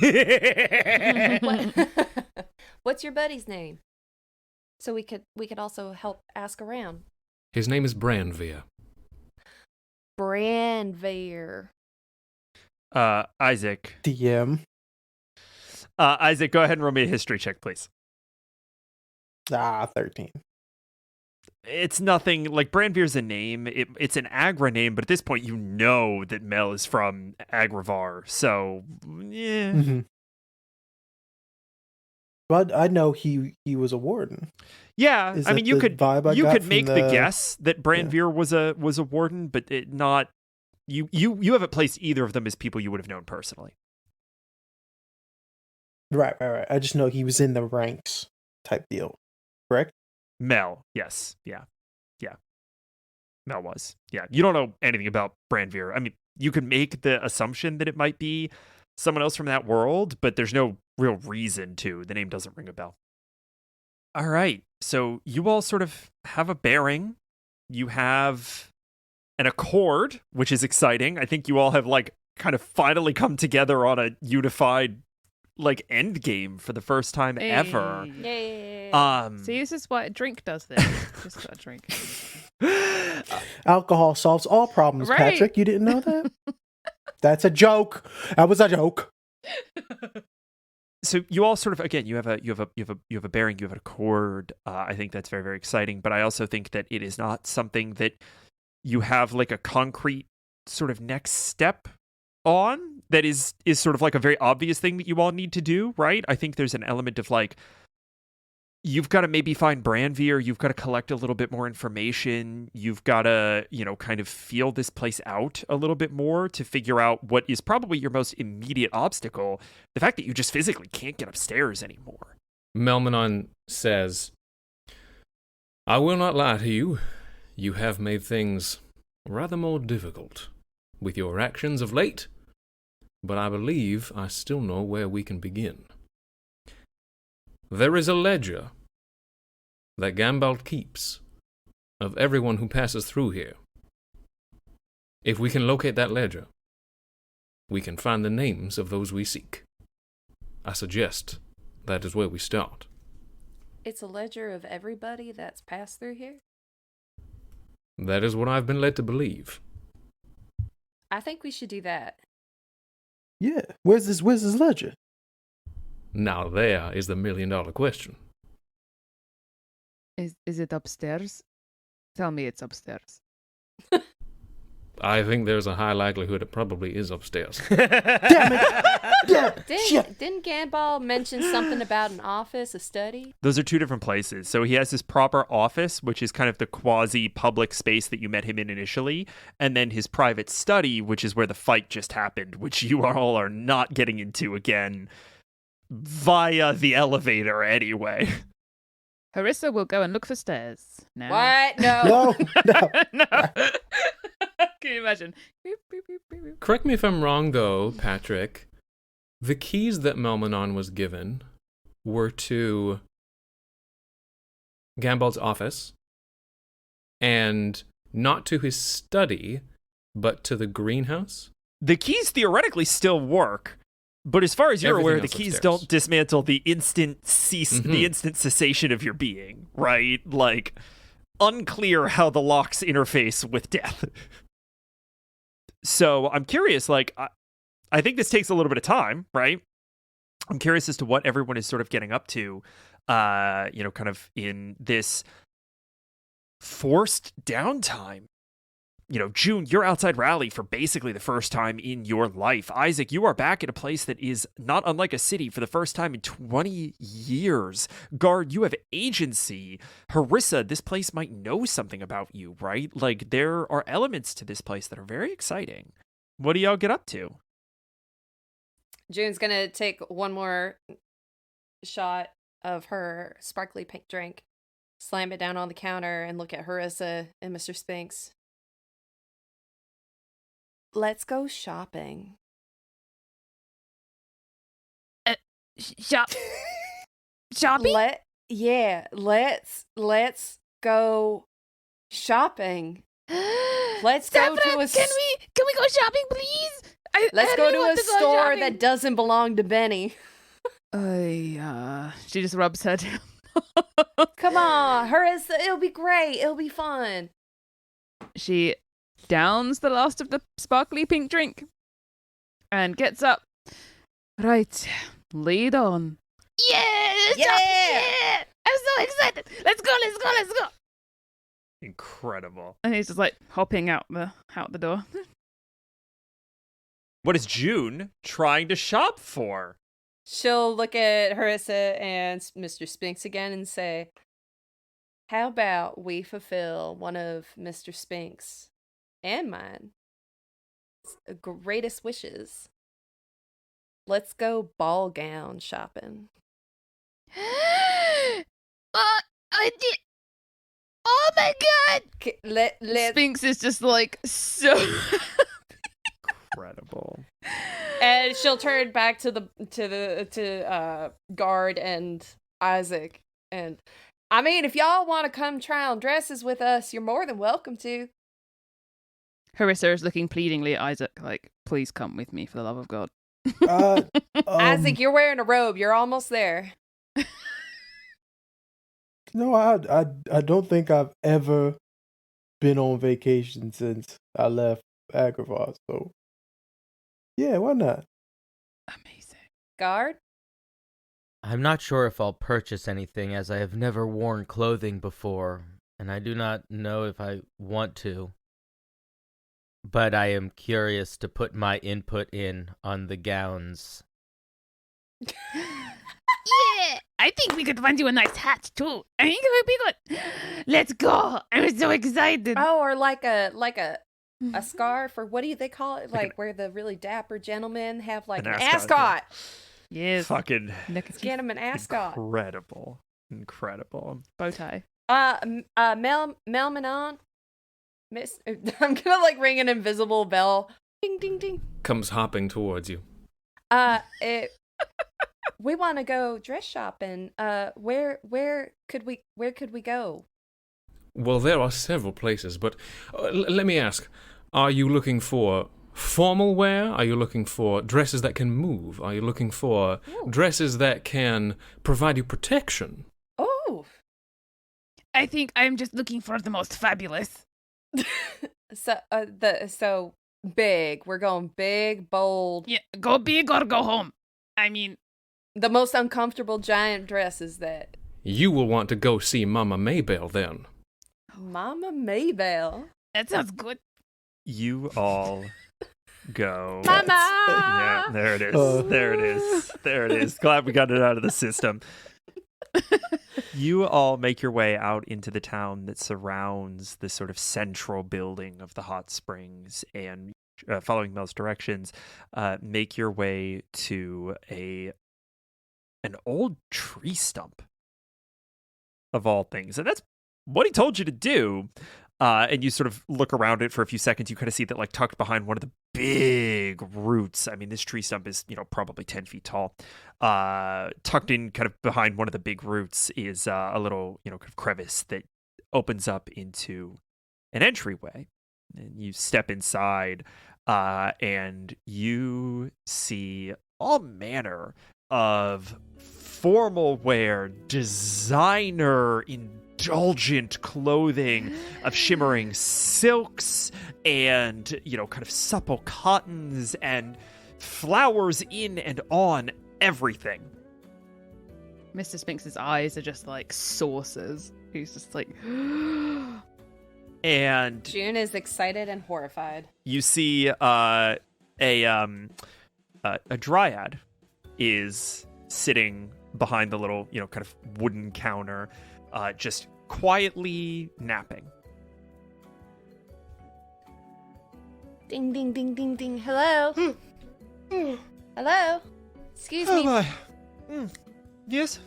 What's your buddy's name? So we could also help ask around. His name is Branvir. Branvir. Isaac. DM. Isaac, go ahead and roll me a history check, please. 13. It's nothing like Branvir's a name. It's an Agra name, but at this point, you know that Mel is from Agravar. So, yeah. Mm-hmm. But I know he was a warden. Yeah, Is I mean, that you the could vibe I you got could from make the the- guess that Branvir was a warden, but it not you haven't placed either of them as people you would have known personally. Right. I just know he was in the ranks type deal. Correct? Mel, yes, yeah. Mel was, yeah. You don't know anything about Branvir. I mean, you could make the assumption that it might be someone else from that world, but there's no real reason to. The name doesn't ring a bell. All right, so you all sort of have a bearing. You have an accord, which is exciting. I think you all have like kind of finally come together on a unified like end game for the first time ever. Hey. Yay. See, this is what a drink does then. Just got a drink. Alcohol solves all problems, Right. Patrick. You didn't know that? That's a joke. That was a joke. So you all sort of again you have a bearing, you have an accord. I think that's very, very exciting, but I also think that it is not something that you have like a concrete sort of next step on that is sort of like a very obvious thing that you all need to do, right? I think there's an element of like you've got to maybe find Branvir, you've got to collect a little bit more information, you've got to, kind of feel this place out a little bit more to figure out what is probably your most immediate obstacle, the fact that you just physically can't get upstairs anymore. Melmanon says, I will not lie to you. You have made things rather more difficult with your actions of late, but I believe I still know where we can begin. There is a ledger that Ganbald keeps of everyone who passes through here. If we can locate that ledger, we can find the names of those we seek. I suggest that is where we start. It's a ledger of everybody that's passed through here. That is what I've been led to believe. I think we should do that. Yeah. Where's this ledger? Now there is the million-dollar question. Is it upstairs? Tell me it's upstairs. I think there's a high likelihood it probably is upstairs. Damn it! Yeah, shit. Didn't Ganbald mention something about an office, a study? Those are two different places. So he has his proper office, which is kind of the quasi-public space that you met him in initially, and then his private study, which is where the fight just happened, which you all are not getting into again via the elevator anyway. Harisa will go and look for stairs. Now. What? No. No. No. Can you imagine? Beep, beep, beep, beep, beep. Correct me if I'm wrong, though, Patrick. The keys that Melmanon was given were to Ganbald's office, and not to his study, but to the greenhouse. The keys theoretically still work, but as far as you're Everything aware, the else keys upstairs. don't dismantle the instant Mhm. the instant cessation of your being, right? Like, unclear how the locks interface with death. So I'm curious, like, I think this takes a little bit of time, right? I'm curious as to what everyone is sort of getting up to, kind of in this forced downtime. June, you're outside Raleigh for basically the first time in your life. Isaac, you are back in a place that is not unlike a city for the first time in 20 years. Guard, you have agency. Harisa, this place might know something about you, right? Like, there are elements to this place that are very exciting. What do y'all get up to? June's gonna take one more shot of her sparkly pink drink, slam it down on the counter, and look at Harisa and Mr. Spinx. Let's go shopping. Shopping? Let's go shopping. Let's go to a Can we go shopping, please? Let's go to a store that doesn't belong to Benny. She just rubs her down. Come on, Harisa, it'll be great. It'll be fun. She downs the last of the sparkly pink drink and gets up. Right, lead on. Yeah! Yeah! I'm so excited. Let's go. Incredible. And he's just like hopping out the door. What is June trying to shop for? She'll look at Harisa and Mr. Spinx again and say, how about we fulfill one of Mr. Spinx and mine greatest wishes? Let's go ball gown shopping. I did. Oh my god! Let Spinx is just like so Incredible. And she'll turn back to Guard and Isaac, and I mean, if y'all want to come try on dresses with us, you're more than welcome to. Harisa is looking pleadingly at Isaac, like, please come with me for the love of God. Isaac, you're wearing a robe. You're almost there. No, I don't think I've ever been on vacation since I left Agrabah. So, yeah, why not? Amazing. Guard? I'm not sure if I'll purchase anything, as I have never worn clothing before, and I do not know if I want to. But I am curious to put my input in on the gowns. Yeah! I think we could find you a nice hat too. I think it would be good. Let's go! I'm so excited. Oh, or like a scarf, or what do they call it? Like where the really dapper gentlemen have like an ascot. Yes. Get him an ascot. Incredible. Bow tie. Melmanon. Miss, I'm gonna like ring an invisible bell. Ding, ding, ding. Comes hopping towards you. We want to go dress shopping. Where could we go? Well, there are several places, but let me ask: are you looking for formal wear? Are you looking for dresses that can move? Are you looking for dresses that can provide you protection? Oh, I think I'm just looking for the most fabulous. So big. We're going big, bold. Yeah, go big or go home. I mean, the most uncomfortable giant dress is that. You will want to go see Mama Maybelle then. Mama Maybelle. That sounds good. You all go. Mama! Yeah, there it is. There it is. Glad we got it out of the system. You all make your way out into the town that surrounds the sort of central building of the hot springs, and following Mel's directions, make your way to an old tree stump, of all things. And that's what he told you to do. And you sort of look around it for a few seconds. You kind of see that, like, tucked behind one of the big roots. I mean, this tree stump is, probably 10 feet tall. Tucked in kind of behind one of the big roots is a little, kind of crevice that opens up into an entryway. And you step inside, and you see all manner of formal wear, designer, indulgent clothing of shimmering silks and, kind of supple cottons and flowers in and on everything. Mr. Spinx's eyes are just like saucers. He's just like, And June is excited and horrified. you see a dryad is sitting behind the little, kind of wooden counter, just quietly napping. Ding, ding, ding, ding, ding. Hello? Hello? Excuse me. my. Yes?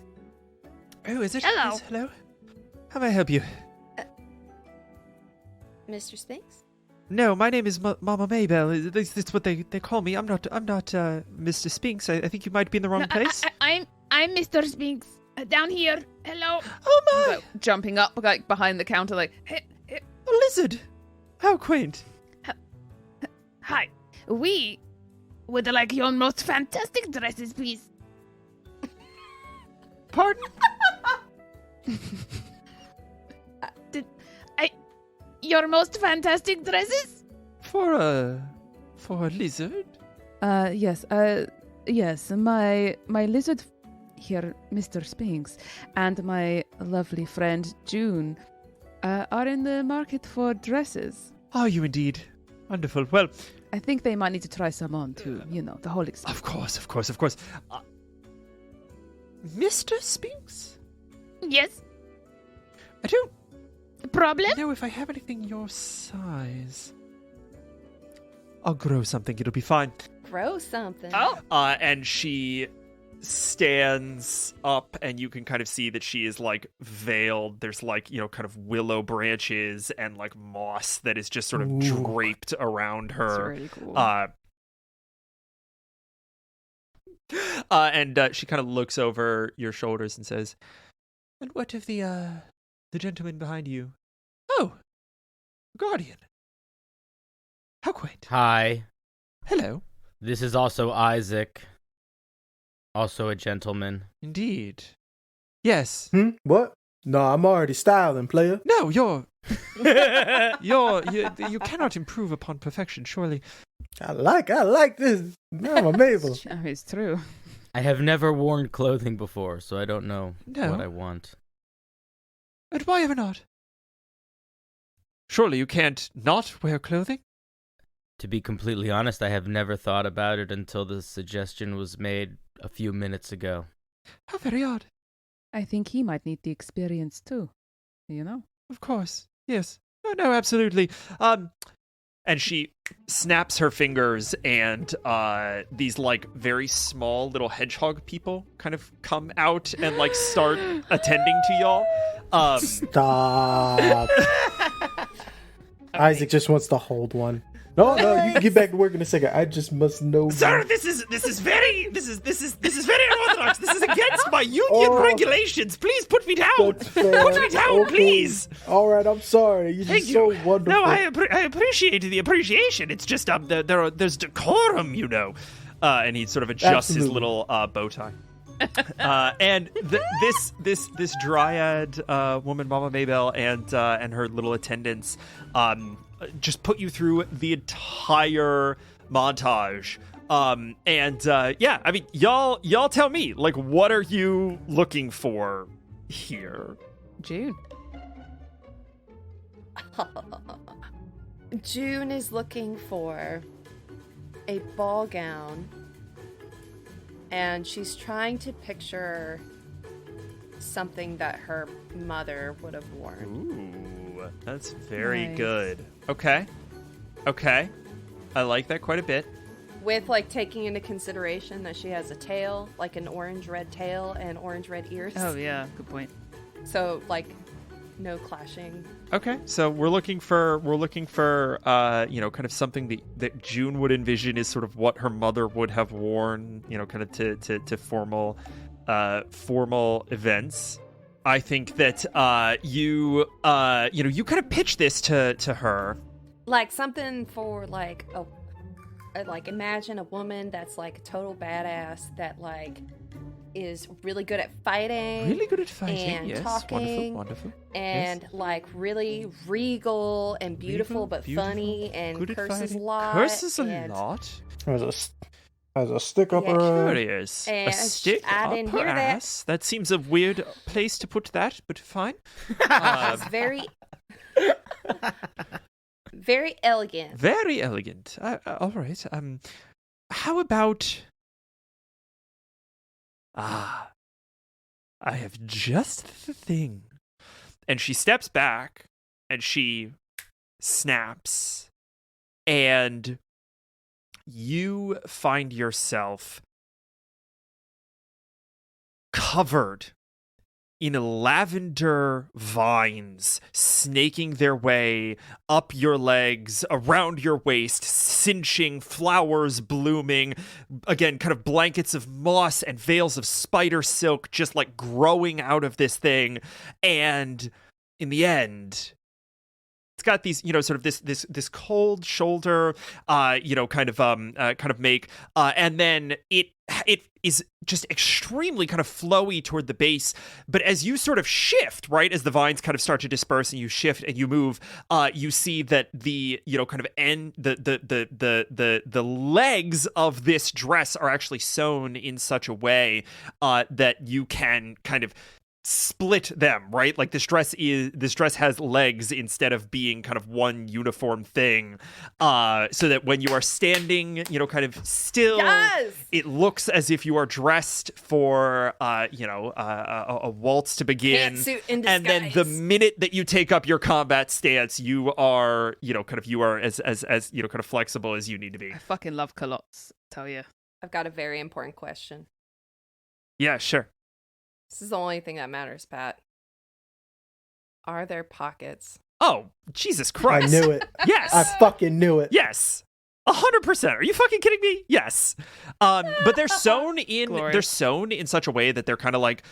Oh, is it? Hello. Yes, hello? How may I help you? Mr. Spinx? No, my name is Mama Maybell. That's what they call me. I'm not Mr. Spinx. I think you might be in the wrong place. I'm Mr. Spinx. Down here. Hello. Oh my! Like, jumping up like behind the counter, like, hey, A lizard! How quaint. Hi. We would like your most fantastic dresses, please. Pardon? Your most fantastic dresses? For a lizard? yes, my lizard here, Mr. Spinx, and my lovely friend June are in the market for dresses. Are you indeed? Wonderful. Well, I think they might need to try some on too, the whole experience. of course. Mr. Spinx? Yes. I don't Problem? know if I have anything your size. I'll grow something. It'll be fine. Grow something. Oh. And she stands up, and you can kind of see that she is like veiled. There's like, kind of willow branches and like moss that is just sort of draped around That's her. really cool. And she kind of looks over your shoulders and says, "And what of the gentleman behind you? Oh, guardian. How quaint. Hi. Hello. This is also Isaac. Also a gentleman. Indeed. Yes. What? No, I'm already styling, player. No, you cannot improve upon perfection, surely. I like this. Mama Mabel. It's true. I have never worn clothing before, so I don't know No. what I want. But why ever not? Surely you can't not wear clothing? To be completely honest, I have never thought about it until the suggestion was made a few minutes ago. How very odd. I think he might need the experience too. Of course. Yes. Oh, no, absolutely. And she snaps her fingers, and these like very small little hedgehog people kind of come out and like start attending to y'all. Stop. Isaac just wants to hold one. No, you can get back to work in a second. I just must know. Sir, this is very unorthodox. This is against my union regulations. Please put me down. That's fair. Put me down, Okay. please. All right, I'm sorry. You're Thank just you. so wonderful. No, I appreciate the appreciation. It's just there's decorum, and he sort of adjusts his Absolutely. little bow tie. And this dryad woman, Mama Maybell, and her little attendants, just put you through the entire montage. Yeah, I mean, y'all tell me, like, what are you looking for here? June. June is looking for a ball gown, and she's trying to picture something that her mother would have worn. Ooh, that's very Nice. good. Okay. I like that quite a bit. With, like, taking into consideration that she has a tail, like an orange-red tail and orange-red ears. Oh yeah, good point. So, like, no clashing. Okay, so we're looking for kind of something that June would envision is sort of what her mother would have worn, kind of to formal events. I think that you kind of pitch this to her. Like, something for, like, imagine a woman that's, like, a total badass that, like, is really good at fighting. Really good at fighting, and yes. talking, Wonderful. and Yes. like really regal and beautiful, Regal, but beautiful, funny and good at curses fighting. a lot. Curses a and, lot. Has a stick up Yeah, her. Curious. And A stick I up didn't her hear that. ass. That seems a weird place to put that, but fine. It's very Very elegant. Very elegant. All right. How about... I have just the thing. And she steps back, and she snaps, and you find yourself covered in lavender vines snaking their way up your legs, around your waist, cinching, flowers blooming, again, kind of blankets of moss and veils of spider silk just like growing out of this thing. And in the end, it's got these, sort of this cold shoulder, kind of make, and then it is just extremely kind of flowy toward the base. But as you sort of shift, right, as the vines kind of start to disperse and you shift and you move, you see that the kind of end the legs of this dress are actually sewn in such a way that you can kind of split them, right? Like this dress has legs instead of being kind of one uniform thing, so that when you are standing, kind of still, Yes! It looks as if you are dressed for, a waltz to begin. Pantsuit in disguise. And then the minute that you take up your combat stance, you are, as kind of flexible as you need to be. I fucking love culottes, tell you. I've got a very important question. Yeah, sure. This is the only thing that matters, Pat. Are there pockets? Oh, Jesus Christ. I knew it. Yes. I fucking knew it. Yes. 100%. Are you fucking kidding me? Yes. But they're sewn in. Glorious. They're sewn in such a way that they're kind of like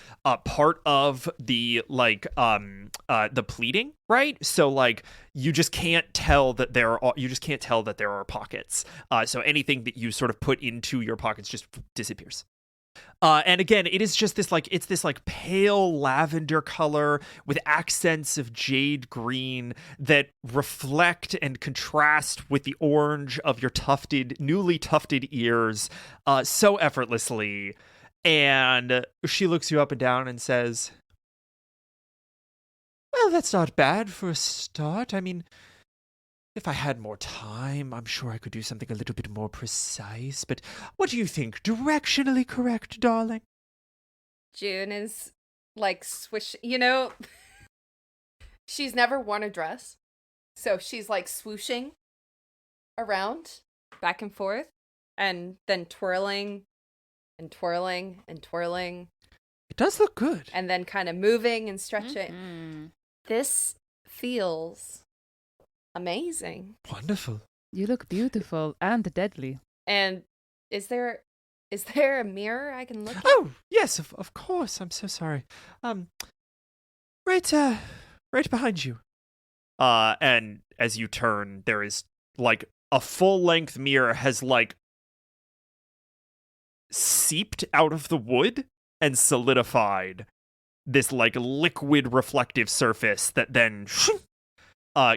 part of the the pleating, right? So like you just can't tell that there are pockets. So anything that you sort of put into your pockets just disappears. And again, it is just this pale lavender color with accents of jade green that reflect and contrast with the orange of your newly tufted ears so effortlessly. And she looks you up and down and says, "Well, that's not bad for a start. I mean, if I had more time, I'm sure I could do something a little bit more precise. But what do you think? Directionally correct, darling?" June is like swish. She's never worn a dress. So she's like swooshing around, back and forth, and then twirling and twirling and twirling. It does look good. And then kind of moving and stretching. Mm-hmm. This feels amazing. Wonderful. You look beautiful and deadly. And is there a mirror I can look at? Oh, yes, of course. I'm so sorry. Right behind you. And as you turn, there is like a full-length mirror has like seeped out of the wood and solidified this like liquid reflective surface that then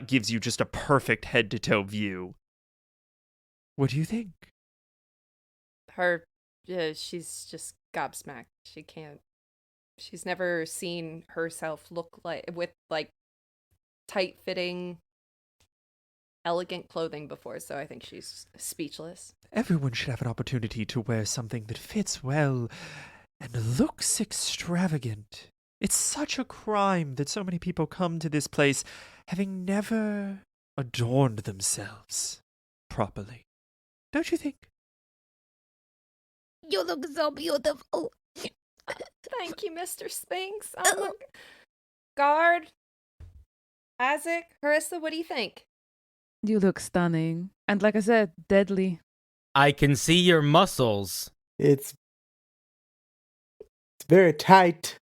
gives you just a perfect head-to-toe view. What do you think? She's just gobsmacked. She's never seen herself look like with like tight-fitting, elegant clothing before, so I think she's speechless. Everyone should have an opportunity to wear something that fits well and looks extravagant. It's such a crime that so many people come to this place having never adorned themselves properly. Don't you think? You look so beautiful. Thank you, Mr. Spinx. Oh my Guard, Isaac, Harisa, what do you think? You look stunning. And like I said, deadly. I can see your muscles. It's very tight.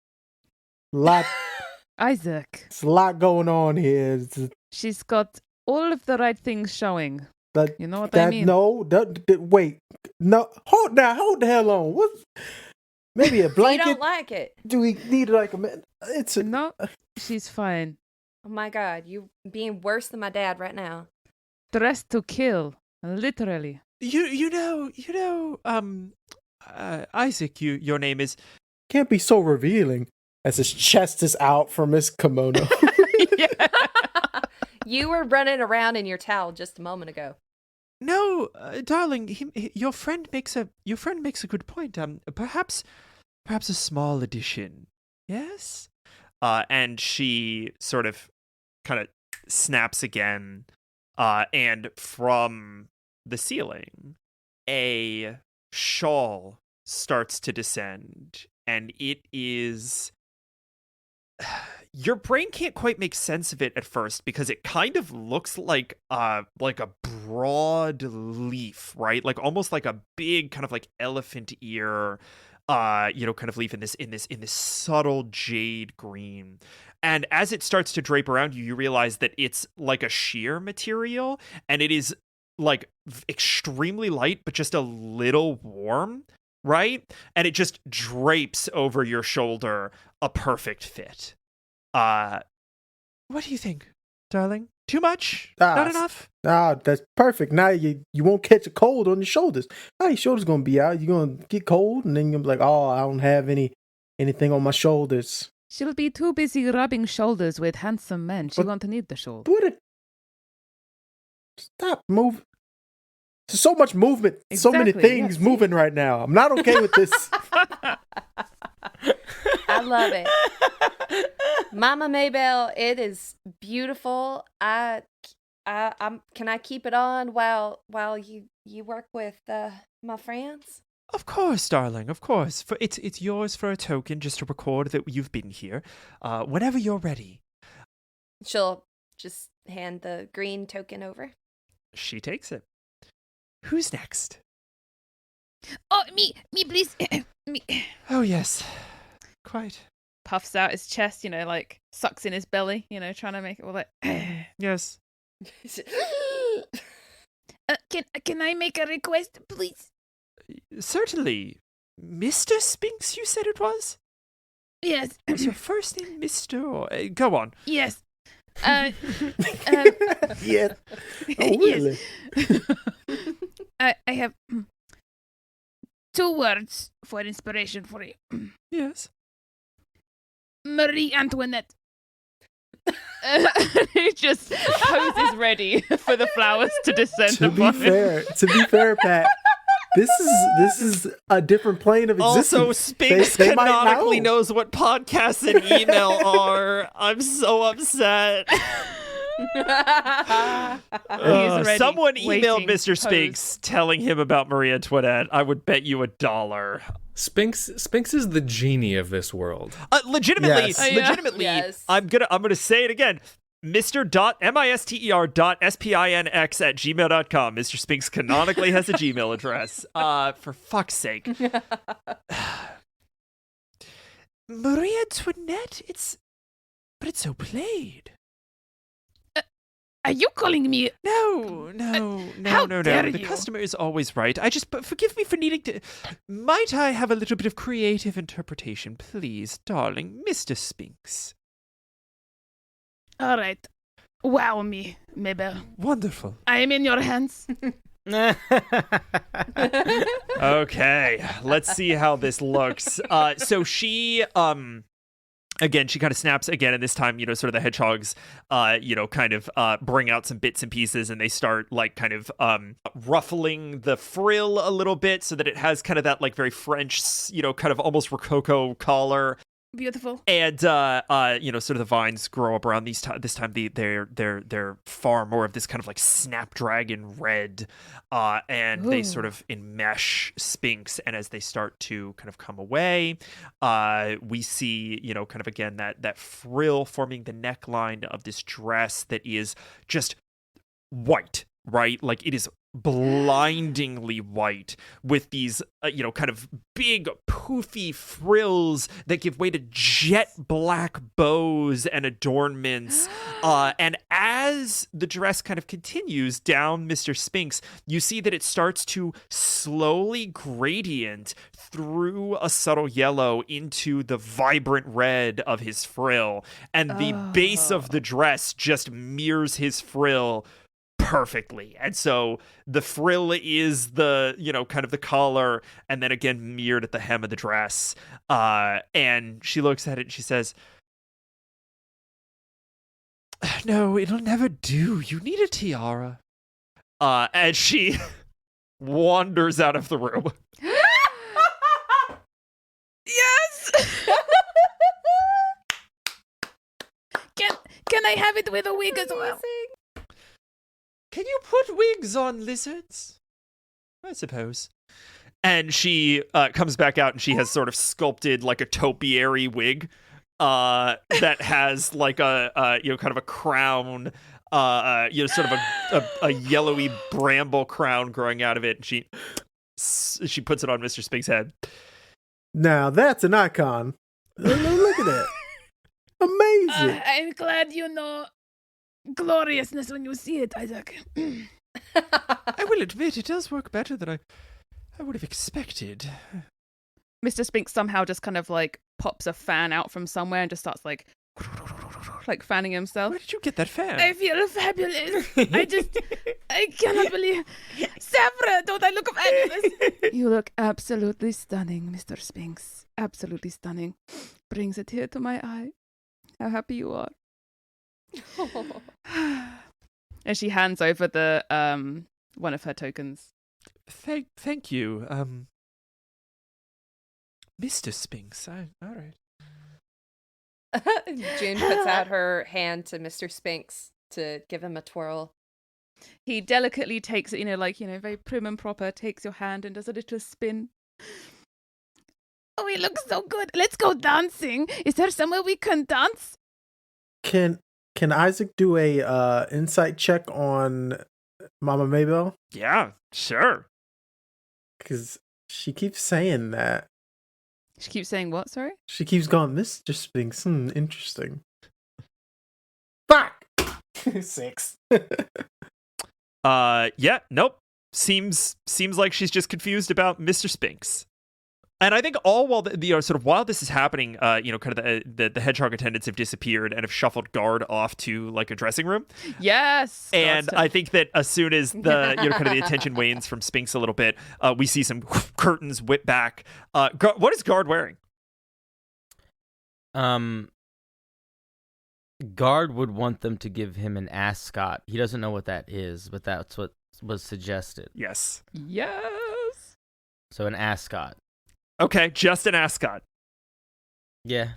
Isaac. It's a lot going on here. She's got all of the right things showing. But You know what I mean? No, wait. No, hold the hell on. What? Maybe a You blanket? don't like it. Do we need like a? It's a, No, she's fine. Oh my god, you being worse than my dad right now. Dressed to kill. Literally. Isaac, your name is... can't be so revealing as his chest is out from his kimono. You were running around in your towel just a moment ago. No, darling, your friend makes a good point. Perhaps a small addition. Yes? And she sort of kind of snaps again, and from the ceiling, a shawl starts to descend, and it is... Your brain can't quite make sense of it at first because it kind of looks like a broad leaf, right? Like almost like a big kind of like elephant ear, kind of leaf in this subtle jade green. And as it starts to drape around you, you realize that it's like a sheer material, and it is like extremely light, but just a little warm, right? And it just drapes over your shoulder, a perfect fit. What do you think, darling? Too much? Not enough? That's perfect. Now you won't catch a cold on your shoulders. Your shoulders gonna be out. You're gonna get cold, and then you're gonna be like, oh, I don't have anything on my shoulders. She'll be too busy rubbing shoulders with handsome men. She won't need the shoulder. Stop moving. There's so much movement. So many Exactly, things moving right now. I'm not okay with this. I love it. Mama Maybelle, it is beautiful. Can I keep it on while you work with my friends? Of course, darling, of course. For it's yours for a token, just to record that you've been here. Whenever you're ready. She'll just hand the green token over. She takes it. Who's next? Oh, me, please. Me. Oh, yes. Quite. Puffs out his chest, like sucks in his belly, trying to make it all like. Yes. Can I make a request, please? Certainly. Mr. Spinx, you said it was? Yes. Was your first name Mr. Or... go on. Yes. Yeah. Oh, really? I have 2 words for inspiration for you. Yes. Marie Antoinette. He just poses ready for the flowers to descend To be upon him. fair, Pat, this is a different plane of existence. Also, Spinx They might canonically know. knows what podcasts and email are. I'm so upset. ready, Someone emailed waiting, Mr. Spinx telling him about Marie Antoinette. I would bet you $1. Spinx is the genie of this world. Legitimately, Yes. legitimately, Yes. I'm gonna say it again. Mr.mister.spinx@gmail.com. Mr. Spinx canonically has a Gmail address. For fuck's sake. Marie Antoinette, it's so played. Are you calling me? No. How dare The you? customer is always right. But forgive me for needing to. Might I have a little bit of creative interpretation, please, darling, Mr. Spinx? All right. Wow me, Mabel. Wonderful. I am in your hands. Okay, let's see how this looks. So she, again, she kind of snaps again, and this time, sort of the hedgehogs, kind of bring out some bits and pieces, and they start like kind of ruffling the frill a little bit so that it has kind of that like very French, kind of almost rococo collar. Beautiful. And sort of the vines grow up around this time they're far more of this kind of like snapdragon red, and they sort of enmesh Spinx. And as they start to kind of come away, we see kind of again that frill forming the neckline of this dress that is just white, right? Like it is blindingly white with these kind of big poofy frills that give way to jet black bows and adornments, and as the dress kind of continues down Mr. Spinx, you see that it starts to slowly gradient through a subtle yellow into the vibrant red of his frill, and the base of the dress just mirrors his frill perfectly. And so the frill is the, kind of the collar, and then again mirrored at the hem of the dress. And she looks at it and she says, No, it'll never do. You need a tiara. And she wanders out of the room. Yes! Can I have it with a wig as well? Can you put wigs on lizards? I suppose. And she comes back out and she has sort of sculpted like a topiary wig that has like a kind of a crown, sort of a yellowy bramble crown growing out of it. And she puts it on Mr. Spinx's head. Now that's an icon. Look at it. Amazing. I'm glad you know gloriousness when you see it, Isaac. I will admit it does work better than I would have expected. Mr. Spinx somehow just kind of like pops a fan out from somewhere and just starts like fanning himself. Where did you get that fan? I feel fabulous. I cannot believe. Savra, don't I look fabulous? You look absolutely stunning, Mr. Spinx. Absolutely stunning. Brings a tear to my eye. How happy you are. And she hands over the one of her tokens. Thank you, Mr. Spinx. All right. June puts out her hand to Mr. Spinx to give him a twirl. He delicately takes it, very prim and proper, takes your hand and does a little spin. Oh, he looks so good. Let's go dancing. Is there somewhere we can dance? Can Isaac do a insight check on Mama Maybell? Yeah, sure. Because she keeps saying that. She keeps saying what, sorry? She keeps going, Mr. Spinx, interesting. Fuck! 6. Yeah, nope. Seems like she's just confused about Mr. Spinx. And I think all while while this is happening, kind of the hedgehog attendants have disappeared and have shuffled guard off to like a dressing room. Yes. And I think that as soon as the kind of the attention wanes from Spinx a little bit, we see some curtains whip back. What is guard wearing? Guard would want them to give him an ascot. He doesn't know what that is, but that's what was suggested. Yes. Yes. So an ascot. Okay, just an ascot. Yeah.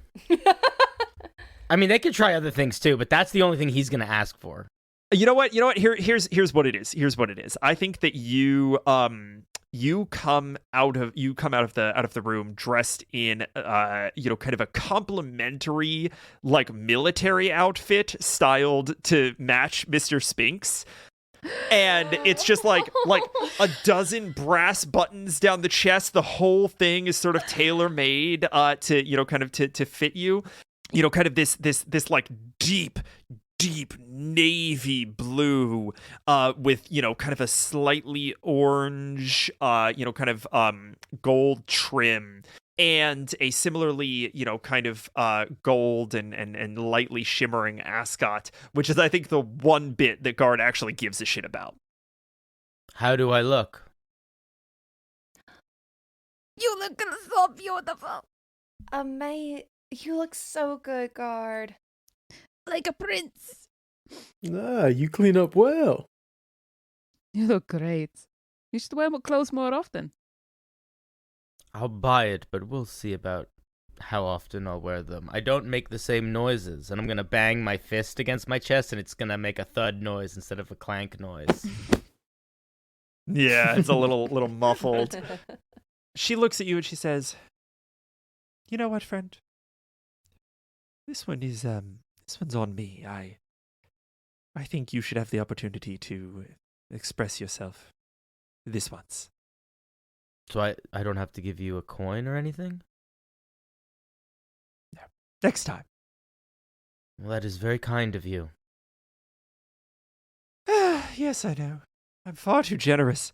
I mean, they could try other things too, but that's the only thing he's going to ask for. You know what? Here's what it is. I think that you come out of the room dressed in kind of a complimentary like military outfit styled to match Mr. Spinx. And it's just like a dozen brass buttons down the chest. The whole thing is sort of tailor-made to kind of to fit you. Kind of this like deep navy blue with kind of a slightly orange kind of gold trim. And a similarly, kind of gold and lightly shimmering ascot, which is, I think, the one bit that guard actually gives a shit about. How do I look? You look so beautiful. You look so good, guard. Like a prince. You clean up well. You look great. You should wear clothes more often. I'll buy it, but we'll see about how often I'll wear them. I don't make the same noises, and I'm going to bang my fist against my chest, and it's going to make a thud noise instead of a clank noise. Yeah, it's a little muffled. She looks at you and she says, "You know what, friend? This one's on me. I think you should have the opportunity to express yourself this once." So I don't have to give you a coin or anything? No. Next time. Well, that is very kind of you. Yes, I know. I'm far too generous.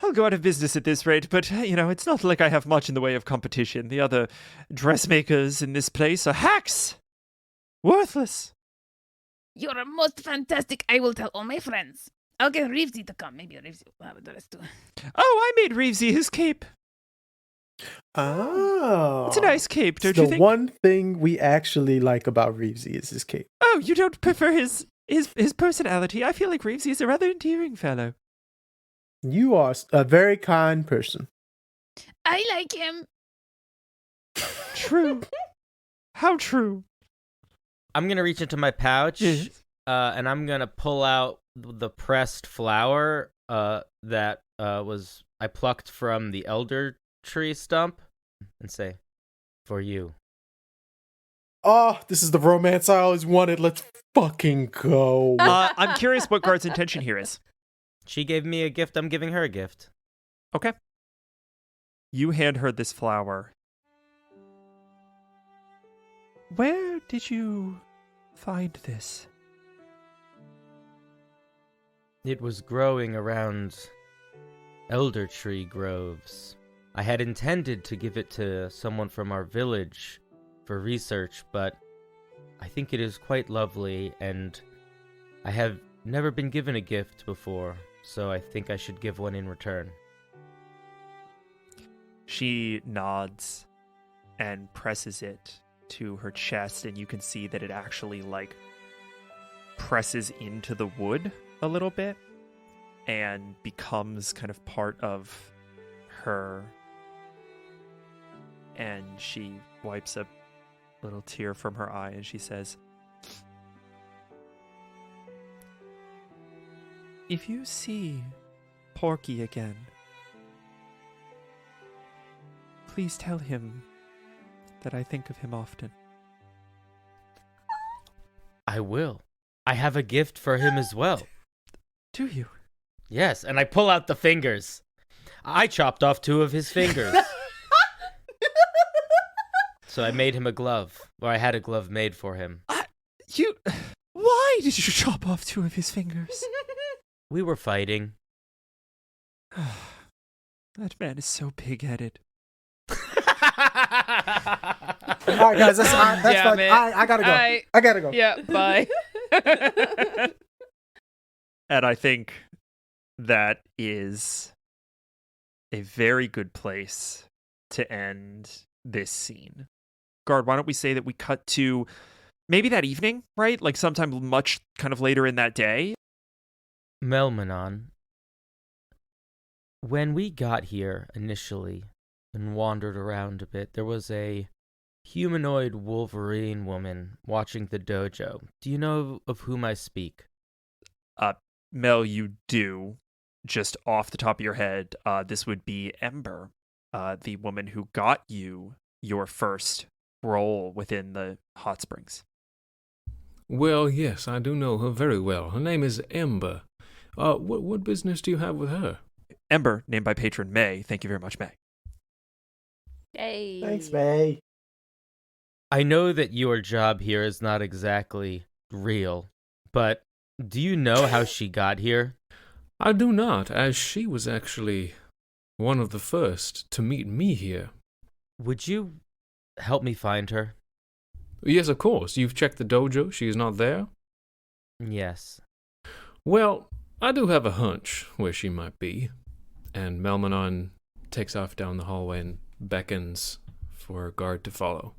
I'll go out of business at this rate, but, it's not like I have much in the way of competition. The other dressmakers in this place are hacks! Worthless! You're most fantastic. I will tell all my friends. I'll get Reevesy to come. Maybe Reevesy will have the rest too. Oh, I made Reevesy his cape. Ah. Oh, It's a nice cape, don't it's you the think? one thing we actually like about Reevesy is his cape. Oh, you don't prefer his personality? I feel like Reevesy is a rather endearing fellow. You are a very kind person. I like him. True. How true. I'm gonna reach into my pouch, Yes. and I'm gonna pull out the pressed flower that was I plucked from the elder tree stump, and say, "For you." Oh, this is the romance I always wanted. Let's fucking go. I'm curious what Guard's intention here is. She gave me a gift. I'm giving her a gift. Okay. You hand her this flower. Where did you find this? It was growing around elder tree groves. I had intended to give it to someone from our village for research, but I think it is quite lovely, and I have never been given a gift before, so I think I should give one in return. She nods and presses it to her chest, and you can see that it actually, like, presses into the wood a little bit and becomes kind of part of her. And she wipes a little tear from her eye and she says, "If you see Porky again, please tell him that I think of him often." I will. I have a gift for him as well. Do you? Yes, and I pull out the fingers. I chopped off 2 of his fingers. So I made him a glove, or I had a glove made for him. Why did you chop off 2 of his fingers? We were fighting. That man is so pig-headed. All right, guys, that's Yeah, fine. man. I gotta go. I gotta go. Yeah, bye. And I think that is a very good place to end this scene. Guard, why don't we say that we cut to maybe that evening, right? Like sometime much kind of later in that day. Melmanon, when we got here initially and wandered around a bit, there was a humanoid Wolverine woman watching the dojo. Do you know of whom I speak? Mel, you do. Just off the top of your head, this would be Ember, the woman who got you your first role within the hot springs. Well, yes, I do know her very well. Her name is Ember. What business do you have with her? Ember, named by patron May. Thank you very much, May. Yay. Thanks, May. I know that your job here is not exactly real, but do you know how she got here? I do not, as she was actually one of the first to meet me here. Would you help me find her? Yes, of course. You've checked the dojo. She is not there? Yes. Well, I do have a hunch where she might be. And Melmanon takes off down the hallway and beckons for Guard to follow.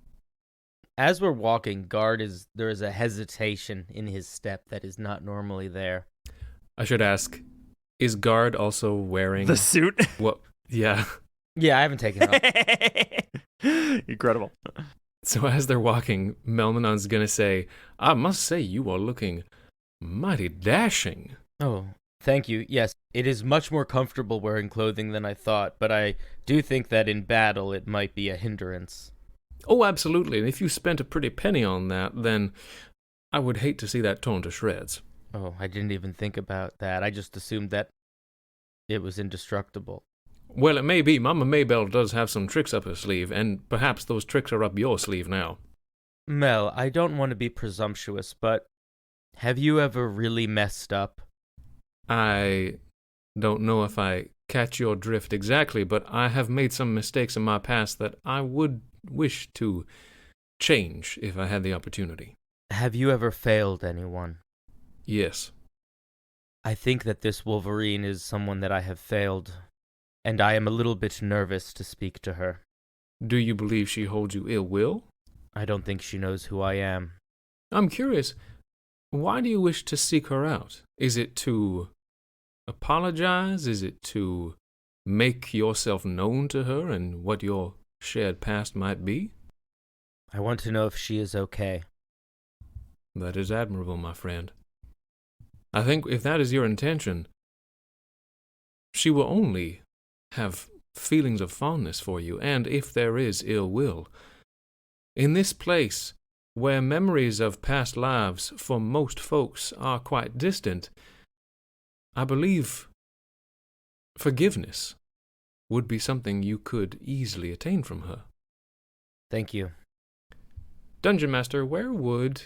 As we're walking, there is a hesitation in his step that is not normally there. I should ask, is Guard also wearing The suit? what? Yeah. Yeah, I haven't taken it off. Incredible. So as they're walking, Melmanon's gonna say, "I must say you are looking mighty dashing." Oh, thank you. Yes, it is much more comfortable wearing clothing than I thought, but I do think that in battle it might be a hindrance. Oh, absolutely. And if you spent a pretty penny on that, then I would hate to see that torn to shreds. Oh, I didn't even think about that. I just assumed that it was indestructible. Well, it may be. Mama Maybell does have some tricks up her sleeve, and perhaps those tricks are up your sleeve now. Mel, I don't want to be presumptuous, but have you ever really messed up? I don't know if I catch your drift exactly, but I have made some mistakes in my past that I would wish to change if I had the opportunity. Have you ever failed anyone? Yes. I think that this Wolverine is someone that I have failed, and I am a little bit nervous to speak to her. Do you believe she holds you ill will? I don't think she knows who I am. I'm curious, why do you wish to seek her out? Is it to apologize? Is it to make yourself known to her and what your shared past might be? I want to know if she is okay. That is admirable, my friend. I think if that is your intention, she will only have feelings of fondness for you, and if there is ill will. In this place, where memories of past lives for most folks are quite distant, I believe forgiveness would be something you could easily attain from her. Thank you. Dungeon Master, where would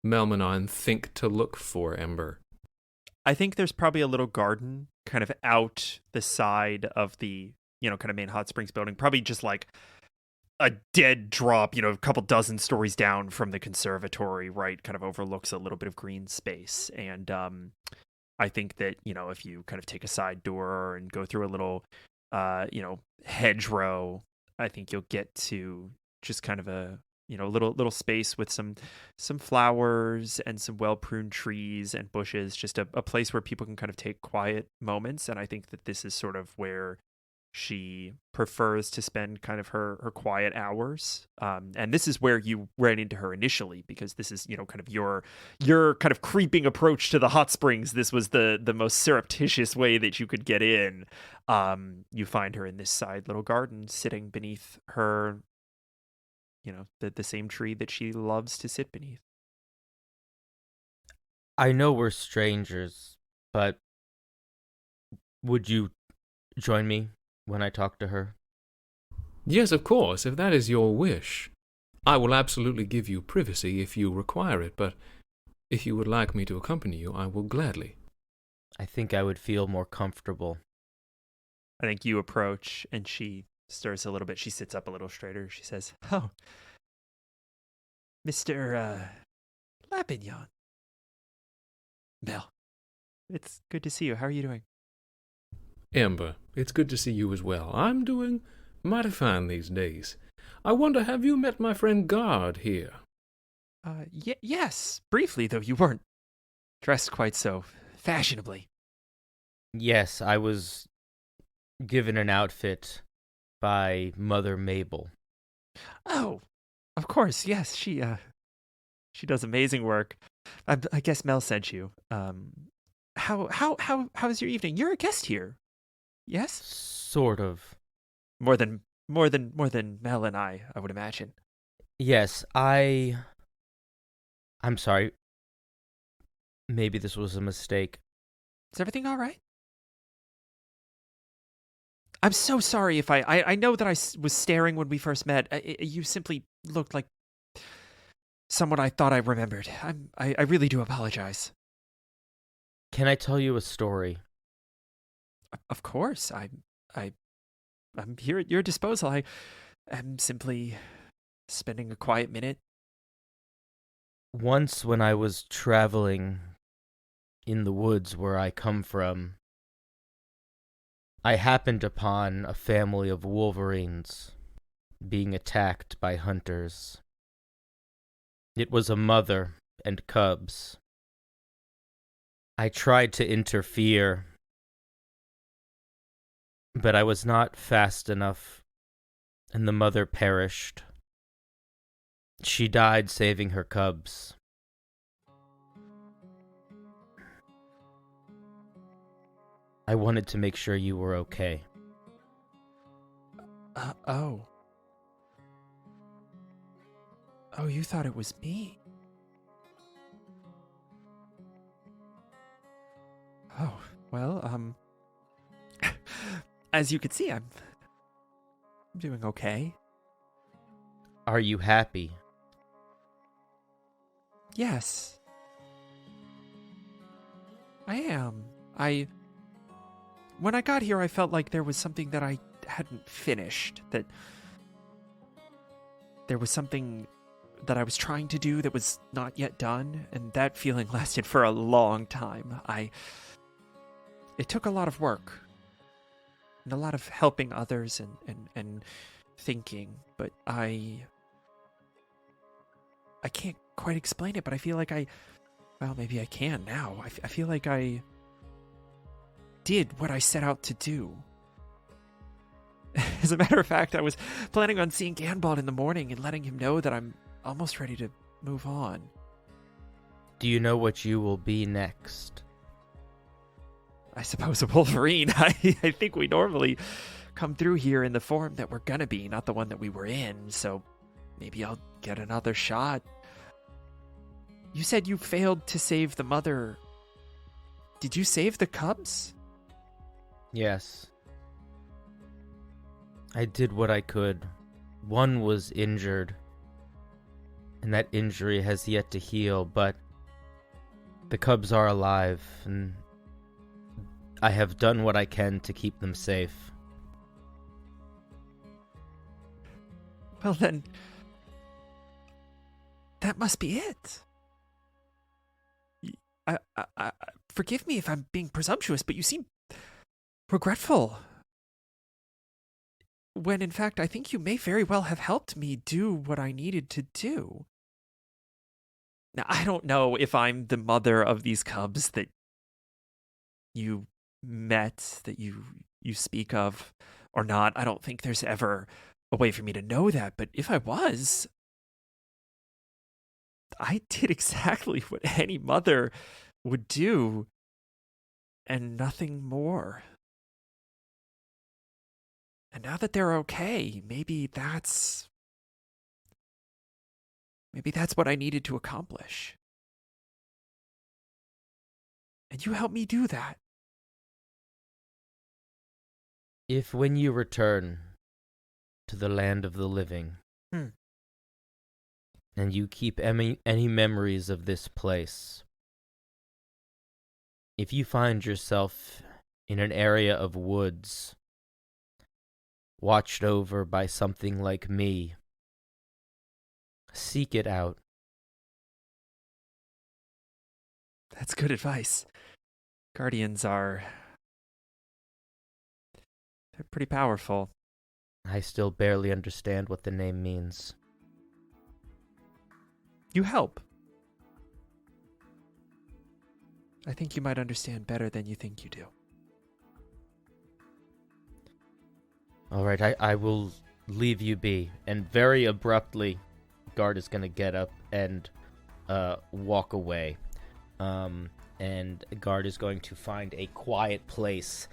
Melmanon think to look for Ember? I think there's probably a little garden kind of out the side of the, kind of main hot springs building. Probably just like a dead drop, a couple dozen stories down from the conservatory, right? Kind of overlooks a little bit of green space. And I think that, if you kind of take a side door and go through a little, hedgerow, I think you'll get to just kind of a, little space with some flowers and some well-pruned trees and bushes, just a place where people can kind of take quiet moments. And I think that this is sort of where she prefers to spend kind of her quiet hours. And this is where you ran into her initially, because this is, kind of your kind of creeping approach to the hot springs. This was the most surreptitious way that you could get in. You find her in this side little garden sitting beneath her, the same tree that she loves to sit beneath. I know we're strangers, but would you join me when I talk to her? Yes, of course, if that is your wish. I will absolutely give you privacy if you require it, but if you would like me to accompany you, I will gladly. I think I would feel more comfortable. I think you approach, and she stirs a little bit. She sits up a little straighter. She says, "Oh, Mr. Lapignon. Mel, it's good to see you. How are you doing?" Ember, it's good to see you as well. I'm doing mighty fine these days. I wonder, have you met my friend Guard here? Yes, briefly, though you weren't dressed quite so fashionably. Yes, I was given an outfit by Mother Mabel. Oh, of course, yes. She does amazing work. I guess Mel sent you. How's your evening? You're a guest here. Yes? Sort of. More than Mel and I would imagine. Yes, I'm sorry. Maybe this was a mistake. Is everything all right? I'm so sorry if I know that I was staring when we first met. You simply looked like someone I thought I remembered. I really do apologize. Can I tell you a story? Of course. I'm here at your disposal. I am simply spending a quiet minute. Once when I was traveling in the woods where I come from, I happened upon a family of wolverines being attacked by hunters. It was a mother and cubs. I tried to interfere, but I was not fast enough, and the mother perished. She died saving her cubs. I wanted to make sure you were okay. Oh, you thought it was me? Oh, well, as you can see, I'm doing okay. Are you happy? Yes. I am. When I got here, I felt like there was something that I hadn't finished, that there was something that I was trying to do that was not yet done, and that feeling lasted for a long time. It took a lot of work, and a lot of helping others, and thinking, but I can't quite explain it, but I feel like well, maybe I can now. I feel like I did what I set out to do. As a matter of fact, I was planning on seeing Ganbald in the morning and letting him know that I'm almost ready to move on. Do you know what you will be next? I suppose a Wolverine. I think we normally come through here in the form that we're gonna be, not the one that we were in, so maybe I'll get another shot. You said you failed to save the mother. Did you save the cubs? Yes. I did what I could. One was injured, and that injury has yet to heal, but the cubs are alive, and I have done what I can to keep them safe. Well then, that must be it. I forgive me if I'm being presumptuous, but you seem regretful. When in fact, I think you may very well have helped me do what I needed to do. Now, I don't know if I'm the mother of these cubs that you met, that you speak of, or not. I don't think there's ever a way for me to know that, but if I was, I did exactly what any mother would do, and nothing more. And now that they're okay, maybe that's what I needed to accomplish. And you helped me do that. If when you return to the land of the living, and you keep any memories of this place, if you find yourself in an area of woods, watched over by something like me, seek it out. That's good advice. Guardians they're pretty powerful. I still barely understand what the name means. You help. I think you might understand better than you think you do. All right, I will leave you be. And very abruptly, Guard is going to get up and walk away. And Guard is going to find a quiet place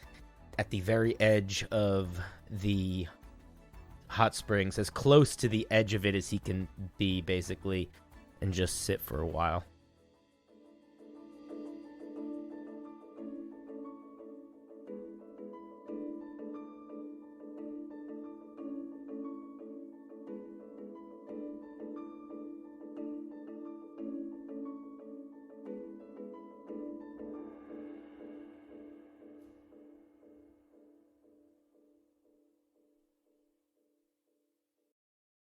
at the very edge of the hot springs, as close to the edge of it as he can be, basically, and just sit for a while.